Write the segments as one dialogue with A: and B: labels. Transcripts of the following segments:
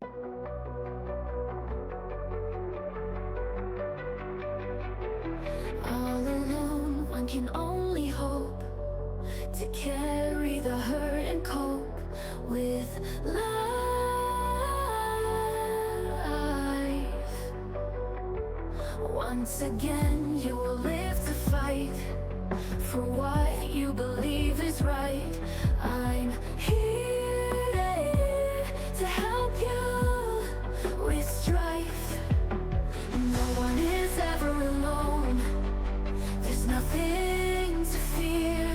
A: All alone, one can only hope to carry the hurt and cope with life. Once again, you will live to fight for what you believe is right. I'm here to help you with strife. No one is ever alone. There's nothing to fear.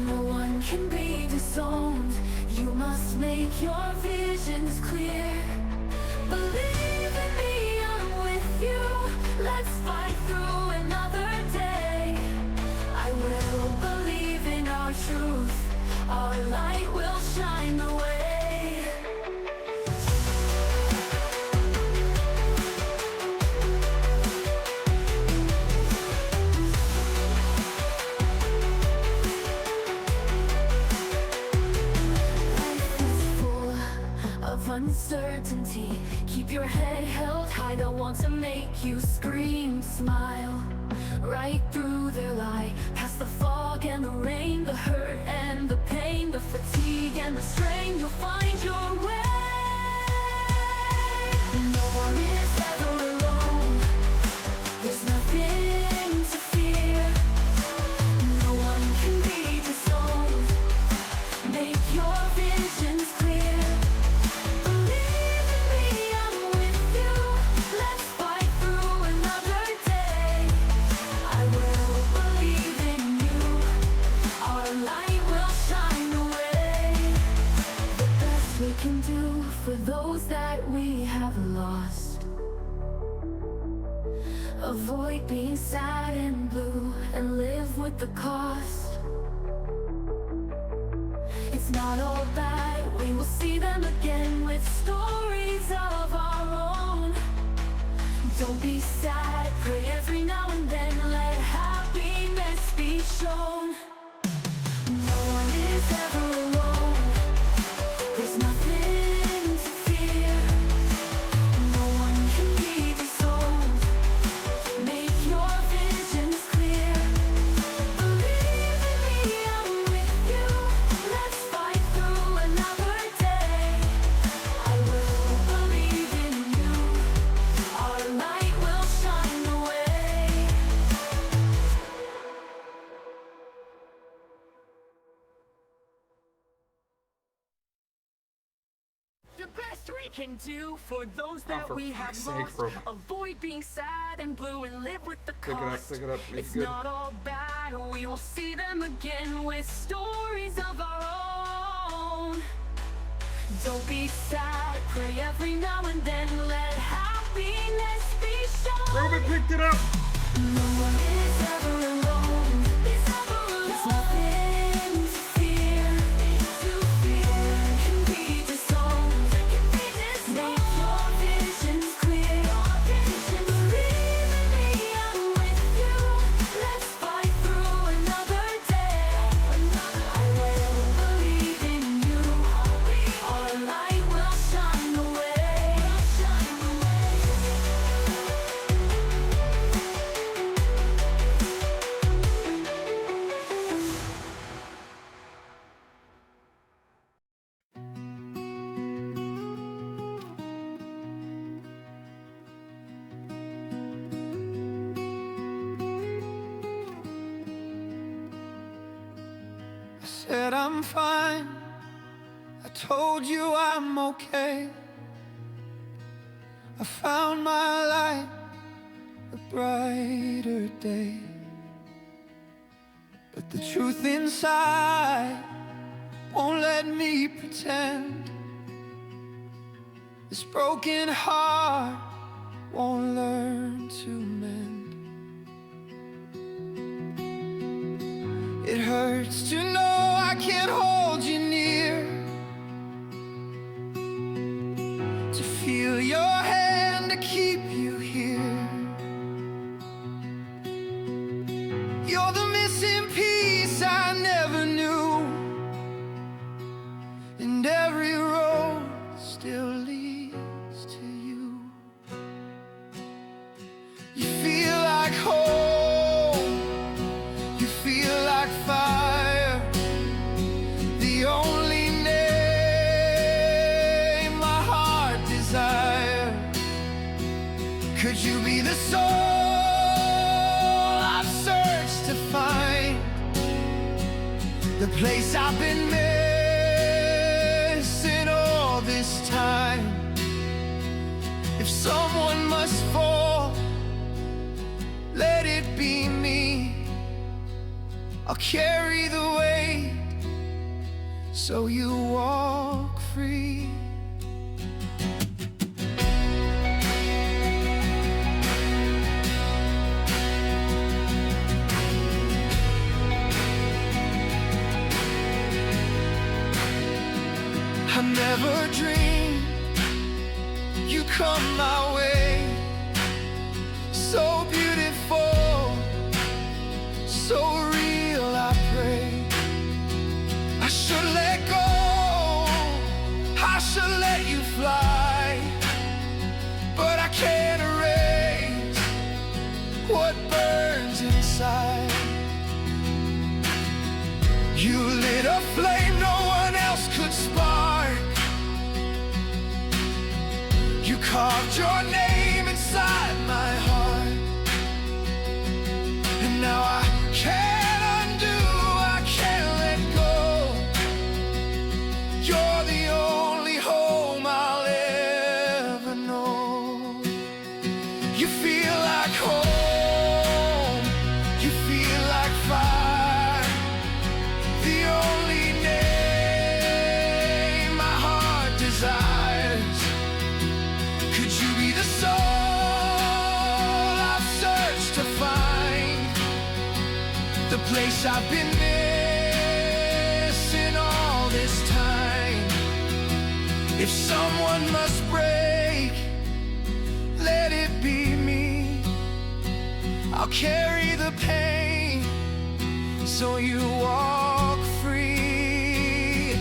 A: No one can be disowned. You must make your visions clear. Believe in me, I'm with you. Let's fight through another day. I will believe in our truth. Our light will shine the way. Uncertainty, keep your head held high. They'll want to make you scream, smile right through their lie. Past the fog and the rain, the hurt and the pain, the fatigue and the strain, you'll find your way. No one is ever alone. There's nothing to fear. No one can be disowned. Make your visions clear. For those that we have lost, avoid being sad and blue and live with the cost. It's not all bad, we will see them again with stories of our own. Don't be sad, pray every now and then, let happiness be shown. No one is ever alone. There's nothing we can do for those that we have lost. Avoid being sad and blue and live with the cost.
B: Pick it up.
A: It's not all bad, we will see them again with stories of our own. Don't be sad, pray every now and then, let happiness be shown.
B: Ruben picked it up.
A: No one is ever alone. There's nothing to fear. Can be disowned. Make your visions clear. Believe in me, I'm with you. Let's fight through another day. I will believe in you. Our light will shine away.
C: I said I'm fine, I told you I'm okay. I found my light, a brighter day. But the truth inside won't let me pretend. This broken heart won't learn to mend. It hurts to know I can't hold you near, to feel your hand to keep you here. You're the missing piece I never knew, and every road still leads Could you be the soul I've searched to find? The place I've been missing all this time. If someone must fall, let it be me. I'll carry the weight so you walk free. I never dreamed you'd come my way. So beautiful, so real, I pray. I should let go, I should let you fly, but I can't erase what burns inside. You lit a flame no one else could spark. You carved your name inside my heart, and now I can't undo, I can't let go. You're the only home I'll ever know. You feel like home, you feel like fire, the only name my heart desires. Could you be the soul I've searched to find? The place I've been missing all this time. If someone must break, let it be me. I'll carry the pain so you walk free.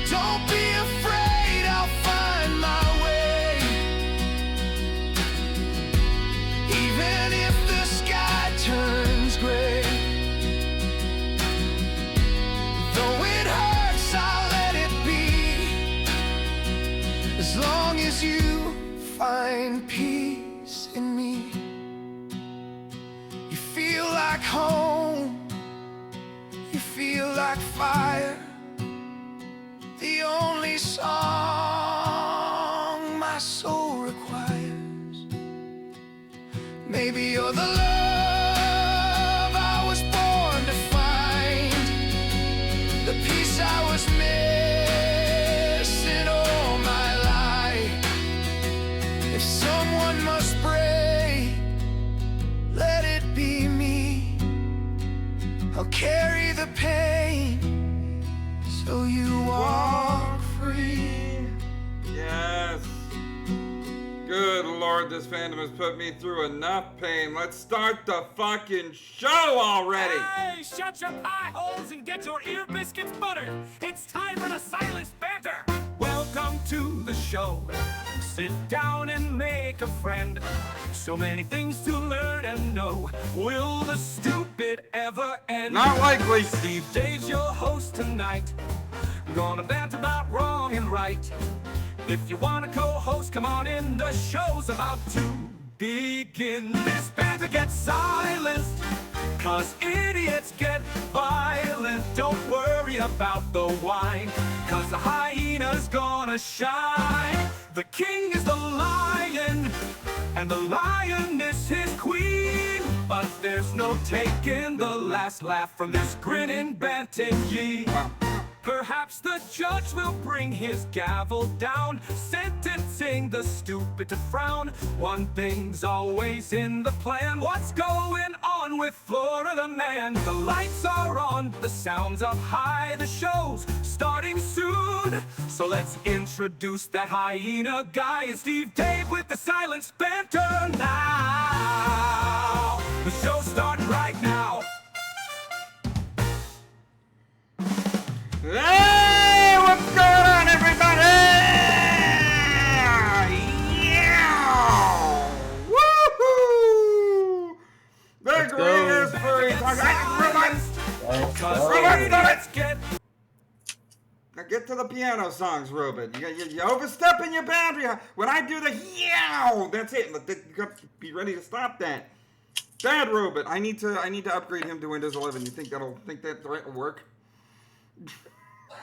C: Don't be afraid, I'll find my way. Even if the sky turns gray, though it hurts, I'll let it be. As long as you find peace in me. You feel like home, you feel like fire, the only song my soul requires. Maybe you're the love I was born to find, the peace I was missing all my life. If someone must break, let it be me. I'll carry the pain so you walk free.
B: Yes. Good Lord, this fandom has put me through enough pain. Let's start the fucking show already.
D: Hey, shut your pie holes and get your ear biscuits buttered. It's time for the Silenced Banter. Welcome to the show. Sit down and make a friend. So many things to learn and know. Will the stupid ever end?
B: Not likely.
D: Steve Dave's your host tonight. Gonna bant about wrong and right. If you wanna co-host, come on in. The show's about to begin. This banter gets silenced, 'cause idiots get violent. Don't worry about the wine, 'cause the hyena's gonna shine. The king is the lion, and the lioness his queen. But there's no taking the last laugh from this grinning Bantigee. Perhaps the judge will bring his gavel down, sentencing the stupid to frown. One thing's always in the plan. What's going on with Florida Man? The lights are on, the sounds up high. The show's starting soon, so let's introduce that hyena guy. It's Steve Dave with the Silenced Banter now. The show's starting right now.
B: Hey, what's going on, everybody? Yeah! Woohoo! The greatest furry talk. Get to the piano songs, Robot. You overstepping your boundary. When I do the yow, that's it. You got to be ready to stop that. Bad Robot. I need to upgrade him to Windows 11. You think that threat will work?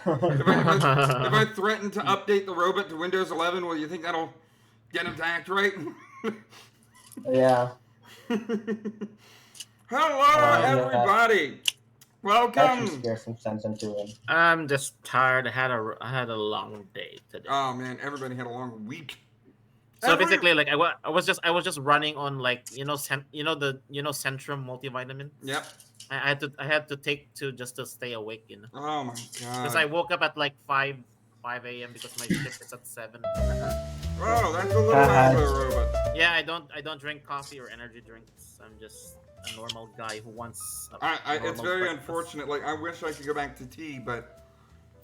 B: if I threaten to update the Robot to Windows 11, will you think that'll get him to act right?
E: Yeah.
B: Hello, everybody.
E: That should
B: Welcome.
E: scare some sense into him.
F: I'm just tired. I had a long day today.
B: Oh man, everybody had a long week.
F: So basically, like I was just running on like Centrum multivitamin.
B: Yep.
F: I had to take two just to stay awake,
B: Oh my
F: Because
B: god.
F: I woke up at like 5 a.m. because my shift is at 7.
B: Oh, that's a little loud, Robot.
F: Yeah, I don't drink coffee or energy drinks. I'm just a normal guy who wants.
B: It's
F: normal
B: very
F: breakfast.
B: unfortunate. Like I wish I could go back to tea, but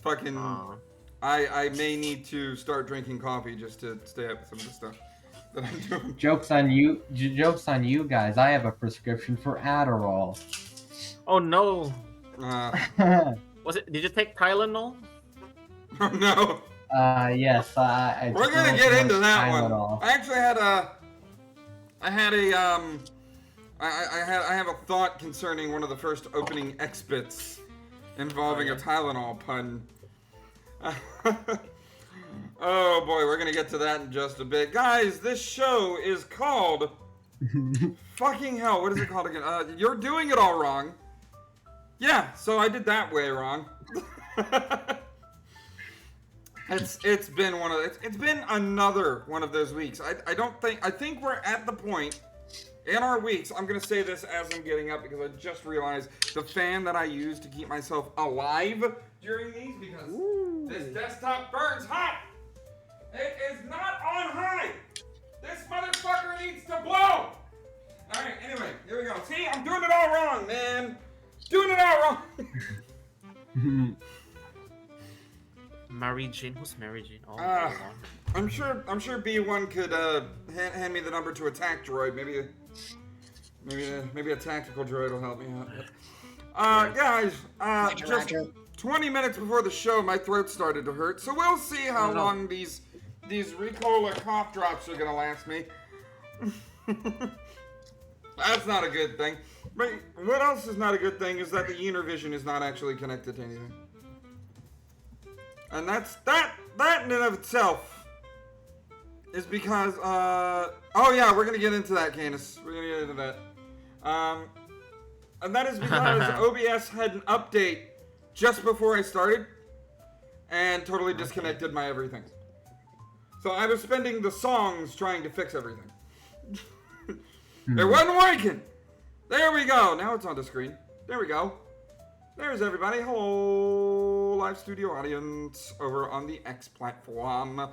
B: fucking.
F: Aw.
B: I may need to start drinking coffee just to stay up with some of the stuff that I'm doing.
G: Joke's on you. Joke's on you guys. I have a prescription for Adderall.
F: Oh no!
B: Uh,
F: Did you take Tylenol?
B: oh no.
G: Yes. I
B: We're gonna
G: don't
B: get
G: know
B: into that
G: Tylenol.
B: one. I actually I have a thought concerning one of the first opening X-Bits involving a Tylenol pun. Oh boy, we're gonna get to that in just a bit. Guys, this show is called fucking hell, what is it called again? You're doing it all wrong. Yeah, so I did that way wrong. It's been another one of those weeks. I think we're at the point in our weeks. I'm gonna say this as I'm getting up because I just realized the fan that I use to keep myself alive during these because this desktop burns hot. It is not on high. This motherfucker needs to blow. All right. Anyway, here we go. See, I'm doing it all wrong, man. Doing it all wrong.
F: Mary Jane? Who's Mary Jane? Oh,
B: I'm sure B1 could hand me the number to attack droid. Maybe a tactical droid will help me out. Guys, just 20 minutes before the show, my throat started to hurt, so we'll see how long these Ricola cough drops are gonna last me. That's not a good thing. But what else is not a good thing is that the Univision is not actually connected to anything. And that in and of itself is because, oh yeah, we're gonna get into that, Canis. We're gonna get into that. And that is because OBS had an update just before I started and totally disconnected my everything. So I was spending the songs trying to fix everything. It wasn't working. There we go. Now it's on the screen. There we go. There's everybody. Hello, live studio audience over on the X platform.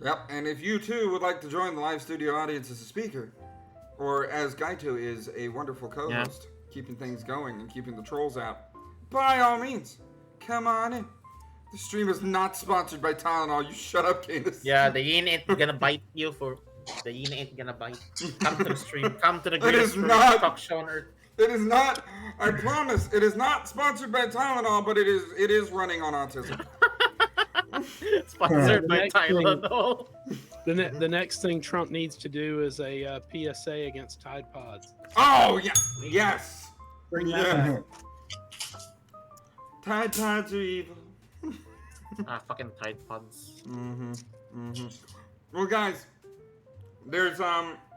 B: Yep, and if you too would like to join the live studio audience as a speaker, or as Gaito is a wonderful co-host, keeping things going and keeping the trolls out, by all means, come on in. The stream is not sponsored by Tylenol. You shut up, Canis.
F: Yeah, the yin ain't gonna bite you for. The yin ain't gonna bite. Come to the stream. Come to the
B: It
F: greatest
B: is not.
F: talk show on earth.
B: It is not. I promise. It is not sponsored by Tylenol, but it is running on autism.
F: Sponsored by
H: next thing-
F: Tylenol.
H: The next thing Trump needs to do is a PSA against Tide Pods.
B: Oh yeah. Yes.
H: Bring that
B: Yeah.
H: back.
B: Tide Pods are evil.
F: Fucking Tide Pods.
B: Well, guys, there's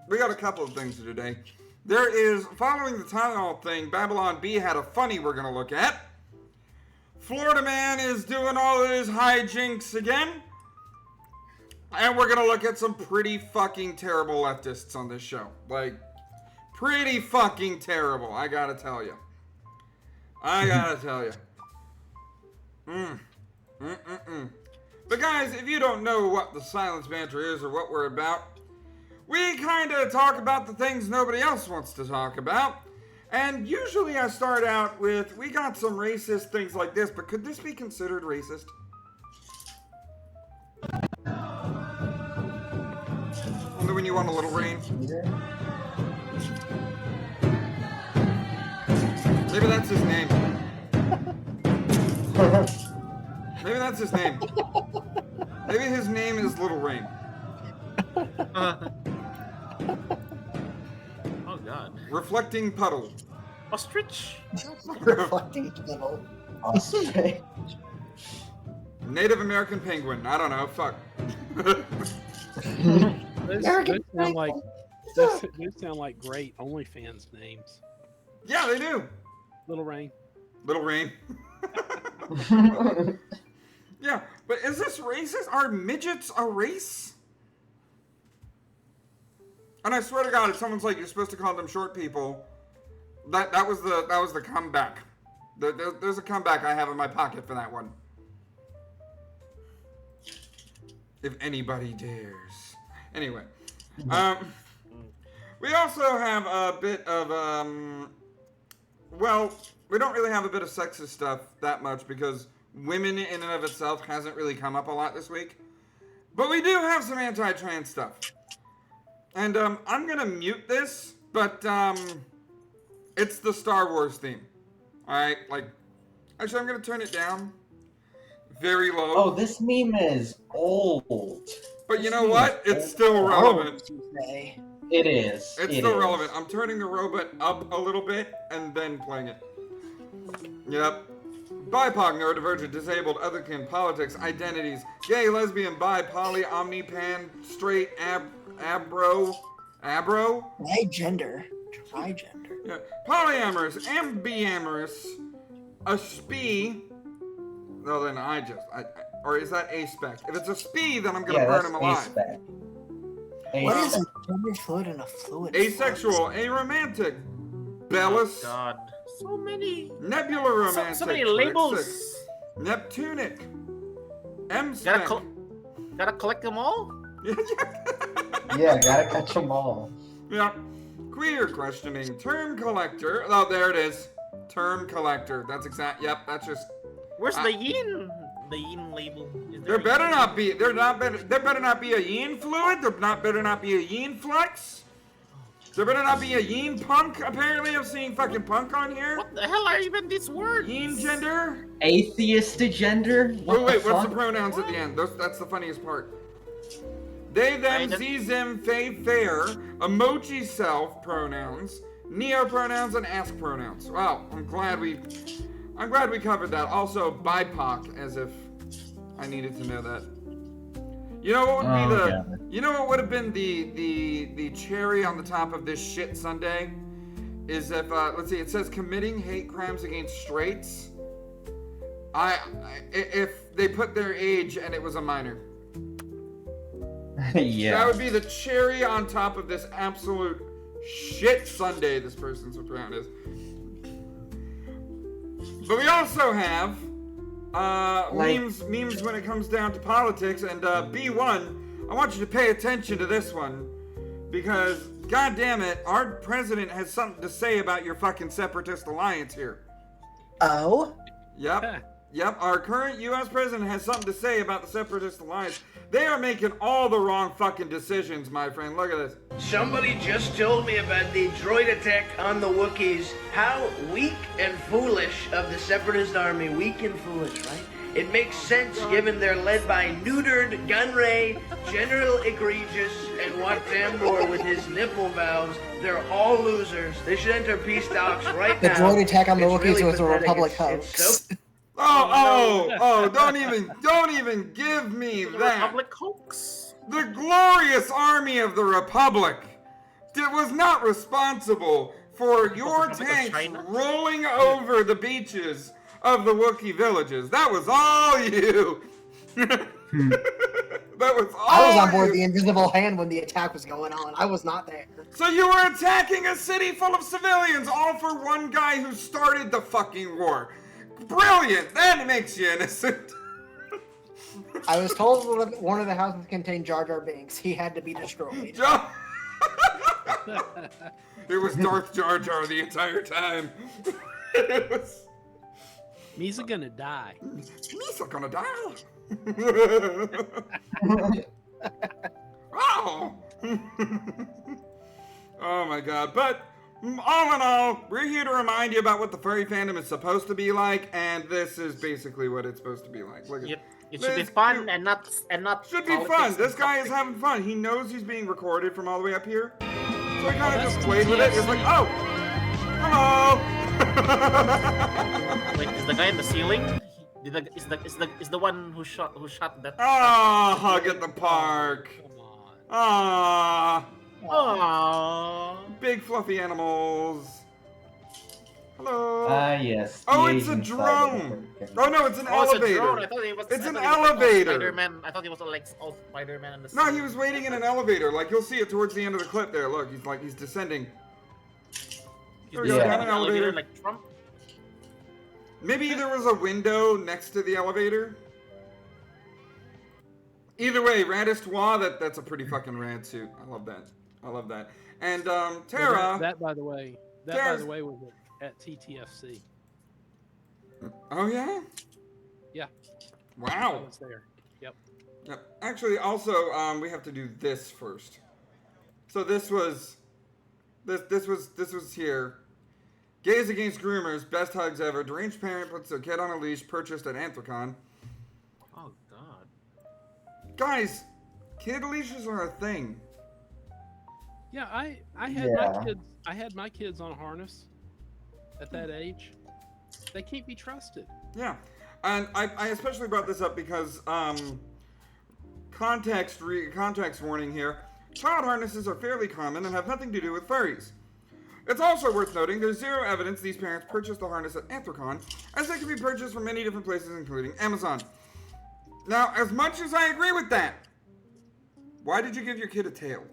B: we got a couple of things today. There is, following the Tylenol thing, Babylon B had a funny we're gonna look at. Florida Man is doing all of his hijinks again. And we're gonna look at some pretty fucking terrible leftists on this show. Like, pretty fucking terrible, I gotta tell you. But guys, if you don't know what the Silence Banter is or what we're about, we kind of talk about the things nobody else wants to talk about. And usually I start out with, we got some racist things like this, but could this be considered racist? Only when you want a little rain. Maybe that's his name. Maybe that's his name. Maybe his name is Little Rain.
F: Oh God.
B: Reflecting puddle.
F: Ostrich.
I: Reflecting tunnel.
E: Ostrich.
B: Native American penguin. I don't know. Fuck.
H: Those sound like those sound like great OnlyFans names.
B: Yeah, they do.
H: Little Rain.
B: Little Rain. Yeah, but is this racist? Are midgets a race? And I swear to God, if someone's like, you're supposed to call them short people, that was the comeback. There's a comeback I have in my pocket for that one. If anybody dares. Anyway, we also have a bit of well, we don't really have a bit of sexist stuff that much because women in and of itself hasn't really come up a lot this week. But we do have some anti-trans stuff. And I'm gonna mute this, but it's the Star Wars theme. Alright, like, actually I'm gonna turn it down very low.
E: Oh, this meme is old.
B: But you know what? It's still relevant.
E: It is.
B: It's still relevant. I'm turning the robot up a little bit and then playing it. Yep. BIPOC, neurodivergent, disabled, otherkin, politics, identities, gay, lesbian, bi, poly, omni, pan, straight, abro?
I: Trigender.
B: Yeah. Polyamorous, ambiamorous, a spee. No, then or is that a-spec? If it's a spee, then I'm gonna burn him alive.
E: A-spec.
I: What is a gender fluid and a fluid?
B: Asexual, aromantic, Bellis,
F: God. So many.
B: nebula romantic,
F: So many labels.
B: Neptunic, M-spec.
F: Gotta collect them all.
E: Yeah, gotta catch them all.
B: Yeah. Queer questioning, term collector. Oh, there it is. Term collector. That's exact. Yep, that's just.
F: Where's the yin? The yin label.
B: There better not be. There better not be a yin fluid. There better not be a yin flex. There better not be a yin punk. Apparently, I'm seeing fucking punk on here.
F: What the hell are even these words?
B: Yin gender.
G: Atheist gender?
B: Oh wait, what's the pronouns at the end? That's the funniest part. They, them, ze, them, they, fair, emoji self pronouns, neo pronouns, and ask pronouns. Wow, I'm glad we covered that. Also, BIPOC, as if I needed to know that. You know what would be you know what would have been the cherry on the top of this shit Sunday? Is if let's see, it says committing hate crimes against straights. If they put their age and it was a minor.
G: Yeah.
B: That would be the cherry on top of this absolute shit Sunday this person's around is. But we also have memes when it comes down to politics, and B1, I want you to pay attention to this one because god damn it, our president has something to say about your fucking separatist alliance here.
I: Oh?
B: Yep, our current US president has something to say about the separatist alliance. They are making all the wrong fucking decisions, my friend. Look at this.
J: Somebody just told me about the droid attack on the Wookiees. How weak and foolish of the Separatist Army. Weak and foolish, right? It makes sense given they're led by neutered Gunray, General Egregious, and Wat Tambor with his nipple valves. They're all losers. They should enter peace talks right now.
I: The droid attack on the
J: It's
I: Wookiees
J: really
I: was a
J: pathetic.
I: Republic
J: It's
I: hoax.
J: so
B: Don't even give me that.
F: Republic hoax.
B: The glorious army of the Republic was not responsible for your
F: Republic of
B: tanks
F: China?
B: rolling over the beaches of the Wookiee villages. That was all you. That was all
I: I was on board
B: you.
I: the invisible hand when the attack was going on. I was not there.
B: So you were attacking a city full of civilians, all for one guy who started the fucking war. Brilliant! That makes you innocent.
I: I was told one of the houses contained Jar Jar Binks. He had to be destroyed.
B: It was Darth Jar Jar the entire time. It was...
H: Misa gonna die.
B: Misa gonna die. Oh. Oh my god. But All in all, we're here to remind you about what the furry fandom is supposed to be like, and this is basically what it's supposed to be like. Look at
F: It should be
B: this
F: fun
B: cute-
F: and not
B: Should be fun. This guy is having fun. He knows he's being recorded from all the way up here, so he kind of just played with it. It's like, oh, hello.
F: Wait, is the guy in the ceiling? Is the one who shot that?
B: Ah, hug at the park.
H: Come on.
B: Ah,
F: Aww.
B: big fluffy animals. Hello.
G: Yes.
B: Oh,
G: the
B: it's a
G: Asian side of
B: drone.
G: it.
B: Oh no, it's an
F: Oh, it's a
B: elevator.
F: drone. I thought it was.
B: It's
F: I
B: an
F: thought it was like
B: elevator.
F: Spider-Man. I thought it was like all Spider-Man in the.
B: No, he
F: ceiling.
B: was waiting in an elevator. Like you'll see it towards the end of the clip. There, look, he's descending. There we go,
G: Yeah.
B: down an elevator.
F: like Trump.
B: Maybe there was a window next to the elevator. Either way, Radistoire, that's a pretty fucking rad suit. I love that. I love that. And Tara.
H: That by the way,
B: Tara's-
H: was at TTFC.
B: Oh yeah.
H: Yeah. I
B: Wow.
H: was there. Yep.
B: Yep. Actually, also, we have to do this first. So this was here. Gays against groomers, best hugs ever. Deranged parent puts a kid on a leash, purchased at Anthrocon.
F: Oh God.
B: Guys, kid leashes are a thing.
H: Yeah, I had my kids on a harness at that age. They can't be trusted.
B: Yeah, and I especially brought this up because context warning here. Child harnesses are fairly common and have nothing to do with furries. It's also worth noting there's zero evidence these parents purchased the harness at Anthrocon, as they can be purchased from many different places, including Amazon. Now, as much as I agree with that, why did you give your kid a tail?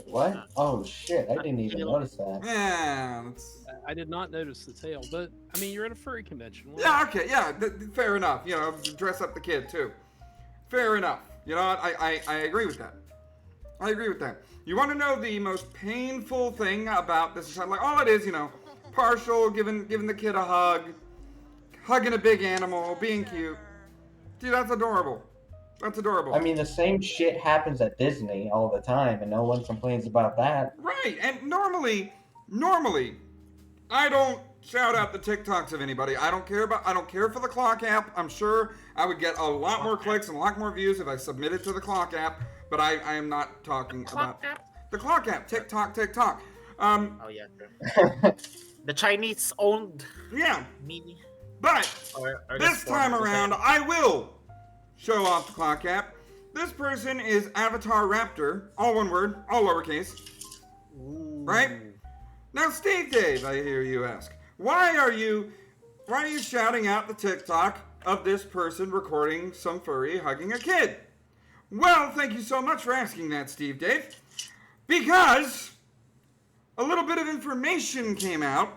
E: What? Oh shit! I didn't even notice that.
B: Yeah, that's...
H: I did not notice the tail, but I mean, you're at a furry convention. Why
B: Yeah,
H: not?
B: okay, yeah, fair enough. You know, dress up the kid too. Fair enough. You know what? I agree with that. I agree with that. You want to know the most painful thing about this? Like, all it is, you know, partial, giving the kid a hug, hugging a big animal, being cute. Dude, that's adorable. That's adorable.
E: I mean, the same shit happens at Disney all the time, and no one complains about that.
B: Right, and normally, I don't shout out the TikToks of anybody. I don't care for the clock app. I'm sure I would get a lot more clicks and a lot more views if I submitted to the clock app, but I am not talking about the clock app. TikTok.
F: Oh yeah. Sure. The Chinese owned.
B: Yeah.
F: Mini.
B: But
F: Or
B: this time around, I will show off the clock app. This person is Avatar Raptor, all one word, all lowercase. Right? Now, Steve Dave, I hear you ask, why are you shouting out the TikTok of this person recording some furry hugging a kid? Well, thank you so much for asking that, Steve Dave. Because a little bit of information came out.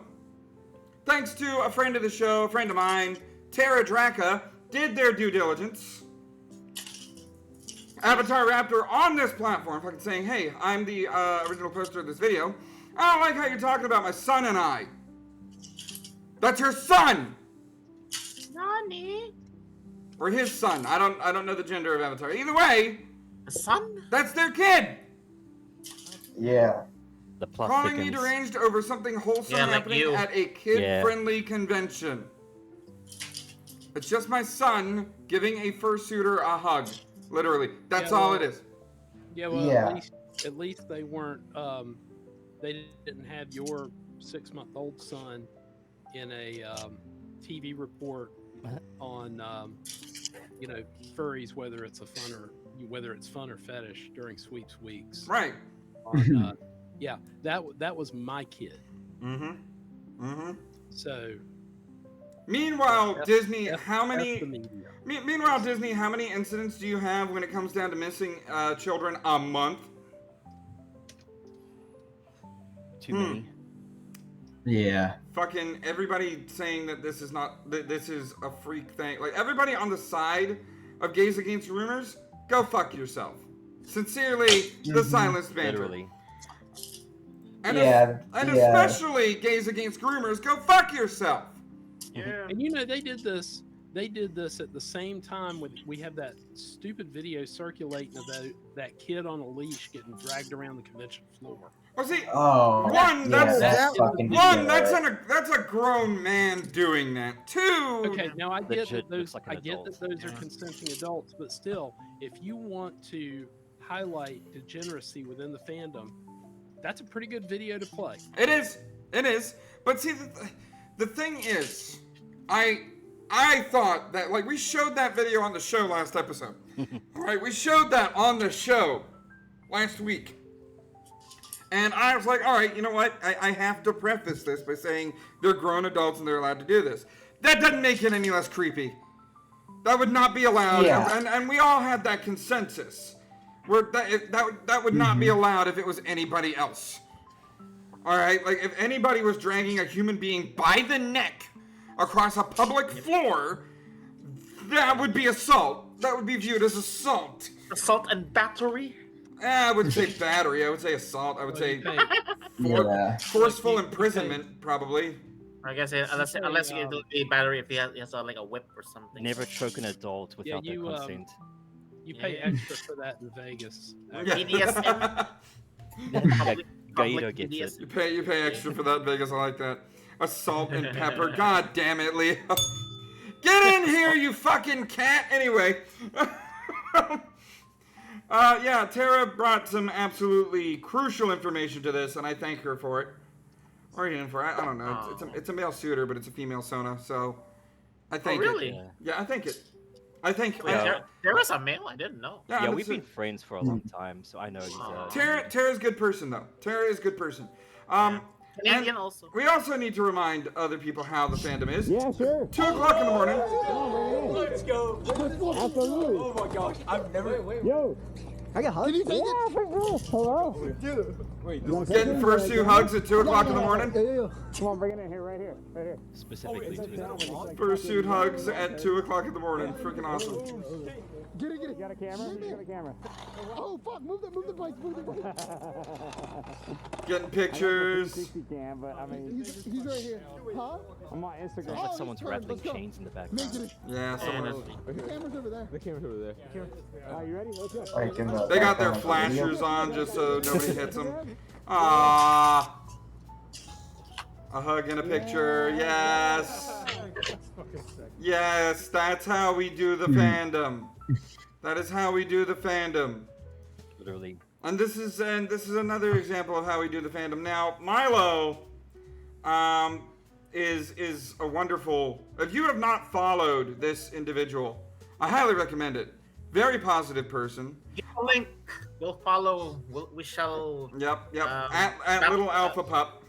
B: Thanks to a friend of the show, a friend of mine, Tara Draka, did their due diligence. Avatar Raptor on this platform fucking saying, hey, I'm the original poster of this video. I don't like how you're talking about my son and I. That's your son!
F: Nani?
B: Or his son. I don't know the gender of Avatar. Either way,
F: A son?
B: that's their kid!
E: Yeah.
K: The plot
B: Calling me
K: thickens.
B: deranged over something wholesome
F: Yeah, like
B: happening
F: you.
B: at a kid-friendly convention. It's just my son giving a fursuiter a hug. Literally. That's
H: Yeah,
B: all
H: well-
B: it is.
H: Yeah, well,
E: Yeah.
H: at least they weren't. They didn't have your 6-month-old son in a TV report on, furries, whether it's fun or fetish during sweeps weeks.
B: Right.
H: On, yeah, that was my kid.
B: Mm-hmm.
H: So
B: Meanwhile,
H: F-
B: Disney,
H: F-
B: how
H: F
B: many...
H: the media.
B: Meanwhile, Disney, how many incidents do you have when it comes down to missing children a month?
K: Too many.
G: Yeah.
B: Fucking everybody saying that this is a freak thing. Like, everybody on the side of gays against rumors, go fuck yourself. Sincerely, the Silenced Banter.
K: Literally.
B: And,
E: Yeah,
B: and
E: yeah.
B: especially gays against groomers, go fuck yourself.
F: Yeah.
H: And they did this. They did this at the same time we have that stupid video circulating of that kid on a leash getting dragged around the convention floor.
B: Oh, see,
E: Oh,
B: one,
E: yeah,
B: that's
E: fucking
B: one.
E: degenerate.
B: That's a grown man doing that. Two.
H: Okay, now I get
K: Legit
H: that those
K: looks like an
H: I get that
K: adult.
H: those are consenting adults, but still, if you want to highlight degeneracy within the fandom, that's a pretty good video to play.
B: It is. It is. But see, the thing is, I thought that, like, we showed that video on the show last episode. All right, we showed that on the show last week. And I was like, all right, you know what? I have to preface this by saying they're grown adults and they're allowed to do this. That doesn't make it any less creepy. That would not be allowed.
E: Yeah.
B: And we all had that consensus. Where that would not be allowed if it was anybody else. All right? Like, if anybody was dragging a human being by the neck across a public floor, that would be assault. That would be viewed as assault.
F: Assault and battery?
B: I wouldn't say battery. I would say assault. I would say forceful imprisonment, probably.
F: I guess unless you do a battery if he has like a whip or something.
K: Never choke an adult without their consent.
H: You pay extra for that in Vegas.
F: BDSM.
K: Gaido gets it.
B: You pay extra for that in Vegas. I like that. Assault and pepper. God damn it, Leo. Get in here, you fucking cat. Anyway. Yeah, Tara brought some absolutely crucial information to this, and I thank her for it. Or even for it. I don't know. It's a male suitor, but it's a female Sona, so I think
F: really?
B: it. Yeah, I think it. I think.
F: There was a male? I didn't know.
K: Yeah, we've been friends for a long time, so I know he's
B: Tara's a good person, though. Tara is a good person.
F: Canadian also.
B: We also need to remind other people how the fandom is. Yeah, sure. 2 o'clock in the morning.
L: Let's go. Absolutely. Oh my gosh, I've never. Wait. Yo. I got hugs. Can you take it? Hello. Dude. Wait.
B: Getting fursuit hugs at 2 o'clock in the morning.
L: Yeah. Come on, bring it in here, right here.
K: specifically to
B: Fursuit hugs at 2 o'clock in the morning. Freaking awesome.
L: Get it. You got a camera? You got a camera. Oh, fuck. Move the bike.
B: Getting pictures.
L: He's right here. Huh? I'm on Instagram.
K: Sounds like someone's rattling chains in the background.
B: Yeah, someone.
L: The camera's over there. You ready? Let's
E: go.
B: They got their flashers on just so nobody hits them. Aww. A hug and a picture. Yes. Yes, that's how we do the fandom. That is how we do the fandom.
K: Literally.
B: And this is another example of how we do the fandom. Now, Milo is a wonderful. If you have not followed this individual, I highly recommend it. Very positive person.
F: Give a link. We'll follow. We shall.
B: Yep. At Little Alpha Pup.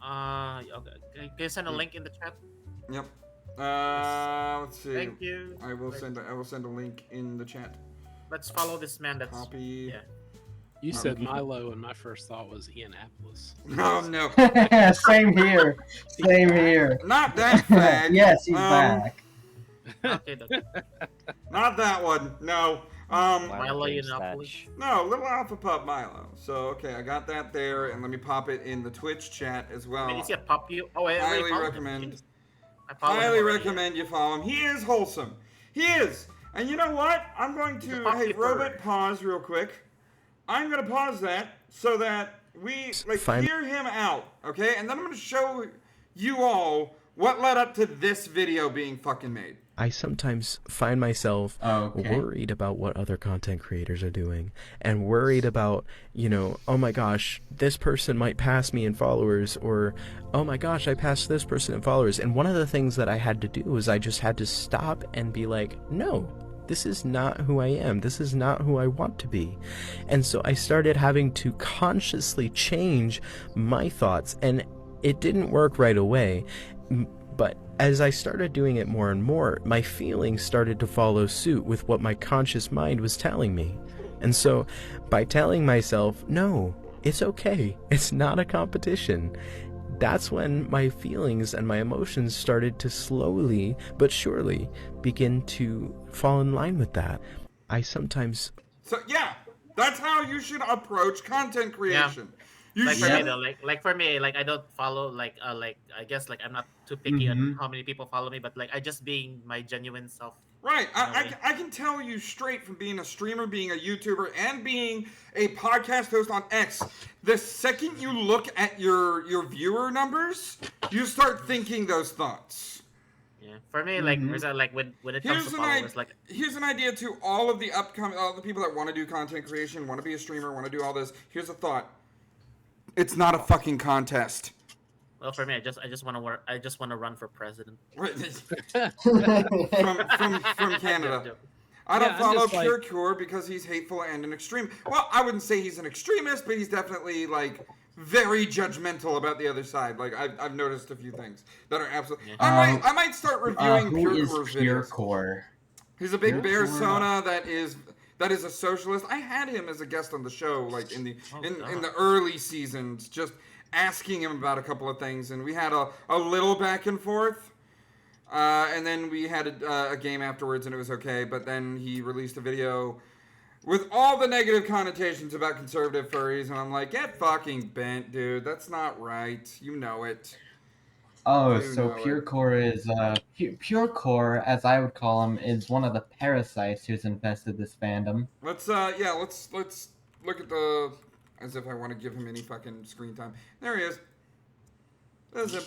F: Okay. Can you send a link in the chat?
B: Yep. Let's see.
F: Thank you.
B: I will send a link in the chat.
F: Let's follow this man. That's
B: copy.
F: Yeah.
H: You said Milo, and my first thought was Indianapolis.
B: Oh no.
E: Same here. Same here.
B: Not that fag.
E: Yes, he's back.
F: Okay.
B: Not that one. No.
F: Milo Yiannopoulos.
B: No, Little Alpha Pup Milo. So okay, I got that there, and let me pop it in the Twitch chat as well.
F: Is he a pop you? Oh, wait,
B: highly recommend. Highly recommend you follow him. He is wholesome. He is. And you know what? I'm going to Robot, pause real quick. I'm gonna pause that so that we hear him out, okay? And then I'm gonna show you all what led up to this video being fucking made.
M: I sometimes find myself worried about what other content creators are doing and worried about, oh my gosh, this person might pass me in followers, or oh my gosh, I passed this person in followers. And one of the things that I had to do was I just had to stop and be like, no, this is not who I am. This is not who I want to be. And so I started having to consciously change my thoughts, and it didn't work right away. But as I started doing it more and more, my feelings started to follow suit with what my conscious mind was telling me. And so by telling myself, no, it's okay, it's not a competition, that's when my feelings and my emotions started to slowly but surely begin to fall in line with that. I sometimes...
B: So yeah, that's how you should approach content creation.
F: Yeah. For me, I don't follow I guess I'm not too picky on how many people follow me, but I just being my genuine self.
B: Right. I can tell you straight from being a streamer, being a YouTuber, and being a podcast host on X, the second you look at your viewer numbers, you start thinking those thoughts.
F: Yeah. For me, like, like when it comes to followers, like,
B: here's an idea to all of the people that want to do content creation, want to be a streamer, want to do all this. Here's a thought. It's not a fucking contest.
F: well, for me, I just want to work. I just want to run for president.
B: from Canada. I don't follow
H: just
B: Pure Cure because he's hateful and an extreme. Well, I wouldn't say he's an extremist, but he's definitely like very judgmental about the other side. Like I've noticed a few things that are absolutely. I might start reviewing Pure Core's
E: Pure
B: videos.
E: Core?
B: He's a big Bearsona that is a socialist. I had him as a guest on the show, like in the early seasons, just asking him about a couple of things, and we had a little back and forth. And then we had a game afterwards, and it was okay. But then he released a video with all the negative connotations about conservative furries, and I'm like, get fucking bent, dude. That's not right. You know it.
E: Oh, so Pure Core is Pure Core, as I would call him, is one of the parasites who's infested this fandom.
B: Let's look at the, as if I want to give him any fucking screen time. There he is. There's him.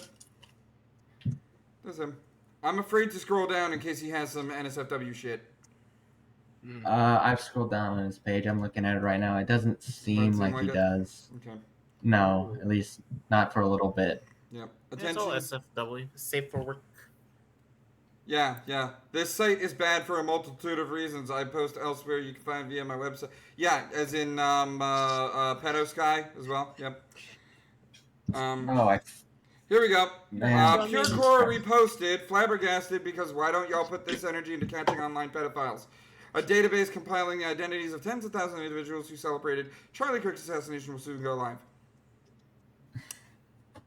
B: There's him. I'm afraid to scroll down in case he has some NSFW shit.
E: I've scrolled down on his page. I'm looking at it right now. It doesn't seem like he does.
B: Okay.
E: No, at least not for a little bit.
B: Yep.
F: It's all SFW, safe for work.
B: Yeah. This site is bad for a multitude of reasons. I post elsewhere. You can find via my website. Yeah, as in Pedo Sky as well. Yep. Here we go. Pure Core reposted, flabbergasted because why don't y'all put this energy into catching online pedophiles? A database compiling the identities of tens of thousands of individuals who celebrated Charlie Kirk's assassination will soon go live.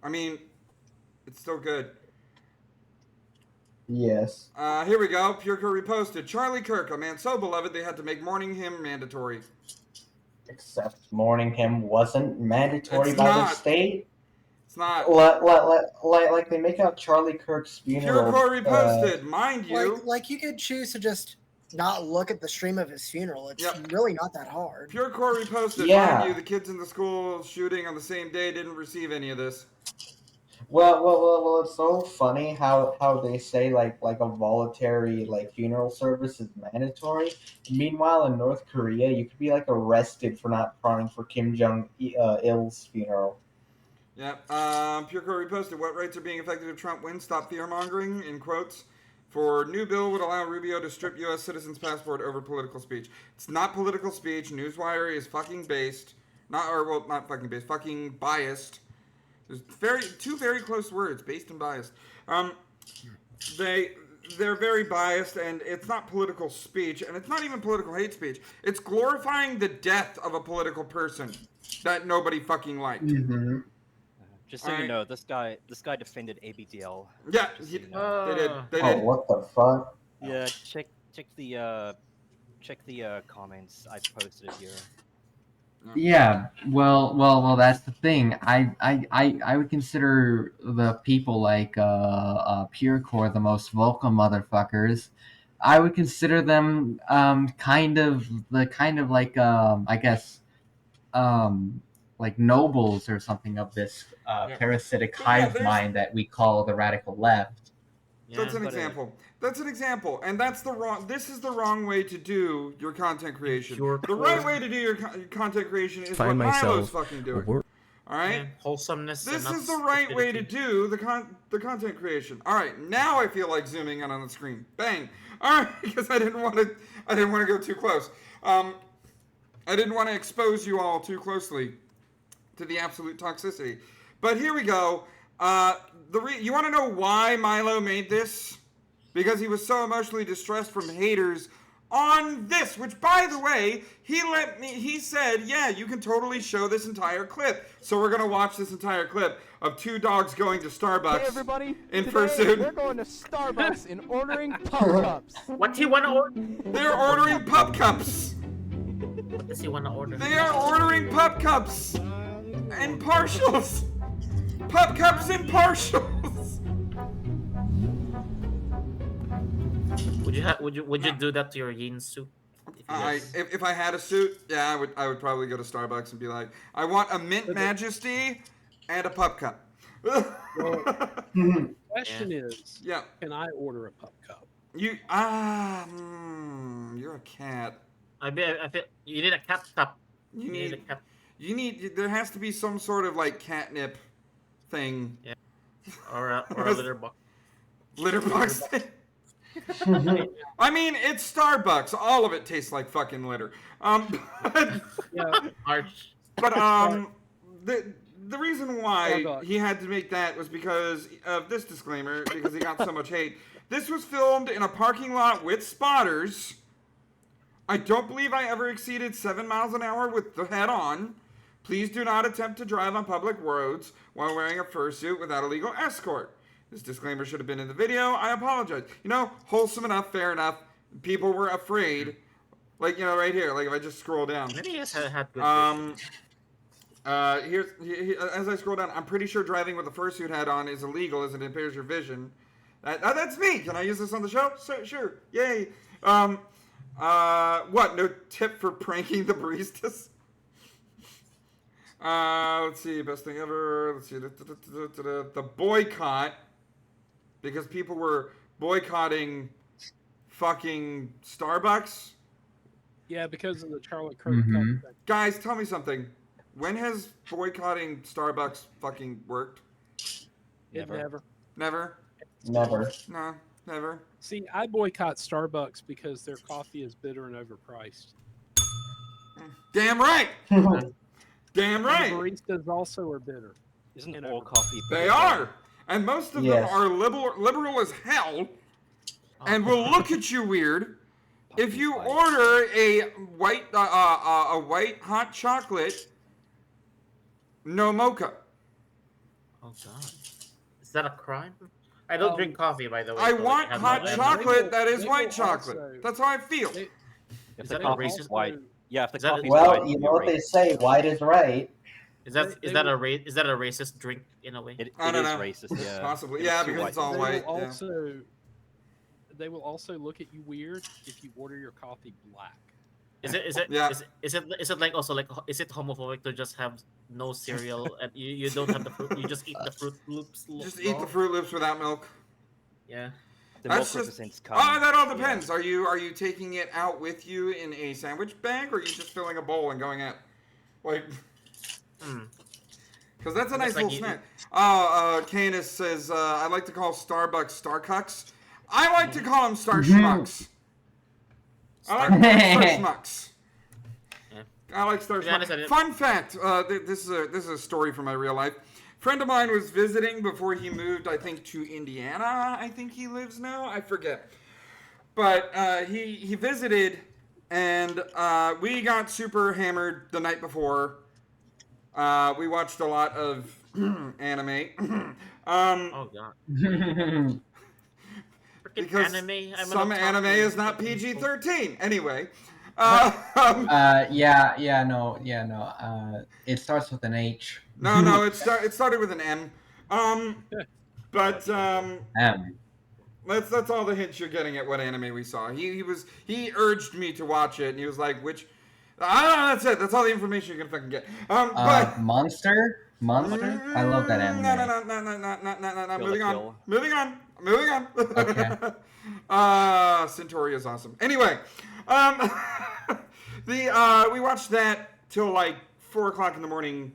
B: I mean, it's still good.
E: Yes.
B: Here we go. Pure Core reposted. Charlie Kirk, a man so beloved they had to make mourning him mandatory.
E: Except mourning him wasn't mandatory by the state.
B: It's not.
E: Like they make out Charlie Kirk's funeral.
B: Pure Core reposted, mind you.
I: Like you could choose to just not look at the stream of his funeral. It's really not that hard.
B: Pure Core reposted, mind you. The kids in the school shooting on the same day didn't receive any of this.
E: Well, it's so funny how they say like a voluntary funeral service is mandatory. Meanwhile, in North Korea, you could be arrested for not crying for Kim Jong Il's funeral.
B: Yeah. Pure Core reposted. What rights are being affected if Trump wins? Stop fear mongering. In quotes. For new bill would allow Rubio to strip U.S. citizens' passport over political speech. It's not political speech. Newswire is fucking based. Not fucking based. Fucking biased. There's two very close words, based and biased. They're very biased, and it's not political speech, and it's not even political hate speech. It's glorifying the death of a political person that nobody fucking liked.
E: Mm-hmm.
K: Just so you know, this guy defended ABDL.
B: Yeah,
K: they did.
E: Oh, what the fuck?
K: Yeah, check the comments I posted here.
E: Yeah, well, that's the thing. I would consider the people like Pure Core the most vocal motherfuckers. I would consider them kind of like I guess like nobles or something of this parasitic hive mind that we call the radical left.
B: That's an example. That's an example, and this is the wrong way to do your content creation. The right way to do your content creation is what Milo's fucking doing. All right,
F: yeah, wholesomeness.
B: This is the right way to do the content creation. All right, now I feel like zooming in on the screen. Bang. All right, because I didn't want to go too close. I didn't want to expose you all too closely to the absolute toxicity. But here we go. You want to know why Milo made this? Because he was so emotionally distressed from haters on this, which, by the way, he said, yeah, you can totally show this entire clip. So we're going to watch this entire clip of two dogs going to Starbucks.
L: Hey everybody,
B: in
L: today
B: person.
L: We're going to Starbucks and ordering pup cups.
F: What do you want to order?
B: They're ordering pup cups.
F: What does he want to order?
B: They are ordering pup cups and partials. Pup cups and partials.
F: Would you do that to your yin suit?
B: If I had a suit, yeah, I would probably go to Starbucks and be like, I want a Mint Majesty and a pup cup.
H: The question is, can I order a pup cup?
B: You're a cat.
F: I feel you need a cat cup.
B: You need. There has to be some sort of like catnip thing.
F: Yeah. Or a litter box.
B: Litter box. I mean, it's Starbucks. All of it tastes like fucking litter. But the reason why he had to make that was because of this disclaimer, because he got so much hate. This was filmed in a parking lot with spotters. I don't believe I ever exceeded 7 miles an hour with the head on. Please do not attempt to drive on public roads while wearing a fursuit without a legal escort. This disclaimer should have been in the video. I apologize. You know, wholesome enough, fair enough. People were afraid. Like, you know, right here. Like, if I just scroll down.
F: Maybe he had good
B: as I scroll down, I'm pretty sure driving with a fursuit hat on is illegal as it impairs your vision. That's me. Can I use this on the show? Sure. Yay. What? No tip for pranking the baristas? Let's see. Best thing ever. Let's see. The boycott. Because people were boycotting fucking Starbucks.
H: Yeah, because of the Charlie Kirk cup thing.
B: Guys, tell me something. When has boycotting Starbucks fucking worked?
H: Never.
B: Never?
E: Never.
B: No, never.
H: See, I boycott Starbucks because their coffee is bitter and overpriced.
B: Damn right! Damn right!
H: And the baristas also are bitter.
K: Isn't all coffee bitter?
B: They are! And most of them are liberal as hell and will look at you weird if you order a white hot chocolate, no mocha.
F: Oh god, is that a crime? I don't drink coffee, by the way.
B: I want hot chocolate that is white chocolate. That's how I feel.
K: If the coffee's white, if the coffee's
E: well,
K: white,
E: you know what they say, white is right.
F: Is that a racist drink in a way?
K: It is racist, yeah.
B: Possibly, yeah, because it's all white.
H: They will also look at you weird if you order your coffee black.
F: Is it like also like is it homophobic to just have no cereal and you don't have the fruit, you just eat the Fruit Loops?
B: Just eat the Fruit Loops without milk.
F: Yeah.
B: That's just, that all depends. Yeah. Are you taking it out with you in a sandwich bag, or are you just filling a bowl and going out? Like, because that's a nice little snack. Canis says, I like to call Starbucks Starcucks. I like to call them Star Schmucks. I like Star Schmucks. I like Star Schmucks. Fun fact, this is a story from my real life. Friend of mine was visiting before he moved, I think, to Indiana. I think he lives now. I forget. But he visited, and we got super hammered the night before. We watched a lot of anime.
F: Oh god.
B: Because some anime is not PG-13. Anyway.
E: It starts with an H.
B: No, it started with an M. But
E: M.
B: That's all the hints you're getting at what anime we saw. He urged me to watch it, and he was like, which that's it. That's all the information you're gonna fucking get. But
E: Monster? I love that anime.
B: No. Moving on. Okay. Centauri is awesome. Anyway, we watched that till like 4 o'clock in the morning,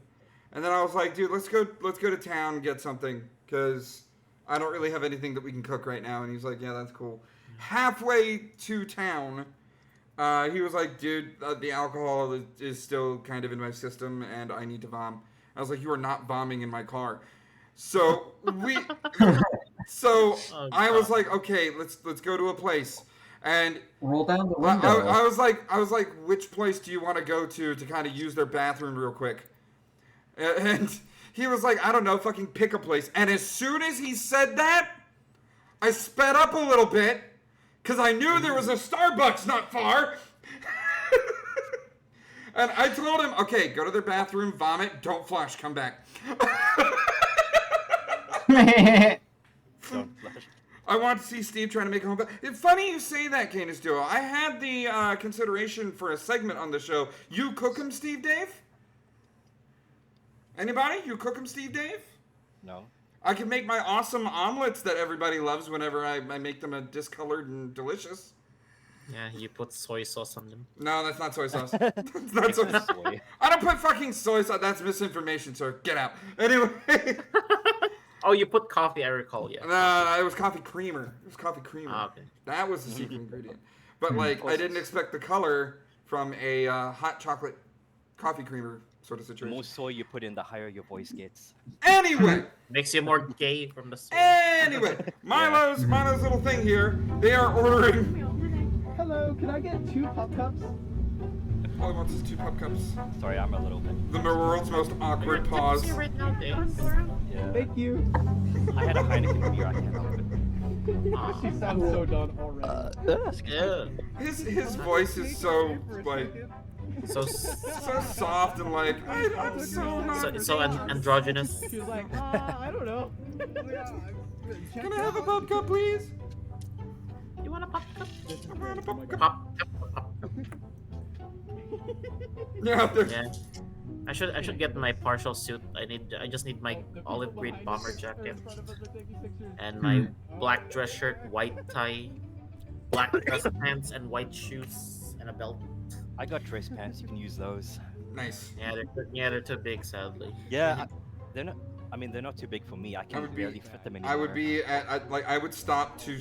B: and then I was like, dude, let's go to town and get something, because I don't really have anything that we can cook right now. And he's like, yeah, that's cool. Halfway to town, he was like, dude, the alcohol is still kind of in my system, and I need to vom. I was like, you are not vomiting in my car. So I was like, okay, let's go to a place, and
E: roll down the window.
B: I was like, which place do you want to go to kind of use their bathroom real quick? And he was like, I don't know, fucking pick a place. And as soon as he said that, I sped up a little bit, because I knew there was a Starbucks not far. And I told him, okay, go to their bathroom, vomit, don't flush, come back. I want to see Steve trying to make a home. It's funny you say that, Canis Duo. I had the consideration for a segment on the show. You cook 'em, Steve Dave? Anybody? You cook 'em, Steve Dave?
K: No.
B: I can make my awesome omelets that everybody loves whenever I make them discolored and delicious.
F: Yeah, you put soy sauce on them.
B: No, that's not soy sauce. That's not soy. I don't put fucking soy sauce. That's misinformation, sir. Get out. Anyway.
F: Oh, you put coffee, I recall, yeah.
B: No, it was coffee creamer. It was coffee creamer.
F: Ah, okay.
B: That was the secret ingredient. But, like, I didn't expect the color from a hot chocolate coffee creamer sort of
K: The
B: situation.
K: more soy you put in, the higher your voice gets.
B: Anyway.
F: Makes you more gay from the soy.
B: Anyway. Milo's little thing here. They are ordering...
L: Hello, can I get 2 pop cups?
B: All he wants is 2 pop cups.
K: Sorry, I'm a little bit.
B: The world's most awkward pause.
F: Right now, Dave.
K: Yeah.
L: Thank you.
K: I had a Heineken beer, I can't help it.
L: She sounds so done already.
F: Yeah.
B: His voice is so, like...
F: So
B: soft and like, I'm so not...
F: So androgynous.
L: She was like, I don't know.
B: Can I have a pop cup, please?
F: You want a pop cup?
B: I want a pop cup.
F: Pop.
B: Yeah.
F: I should get my partial suit. I just need my olive green bomber jacket and my black dress shirt, white tie, black dress pants, and white shoes and a belt.
K: I got dress pants. You can use those.
B: Nice.
F: Yeah, they're too big, sadly.
K: Yeah, they're not. I mean, they're not too big for me. I can barely fit them anywhere.
B: I would be I would stop to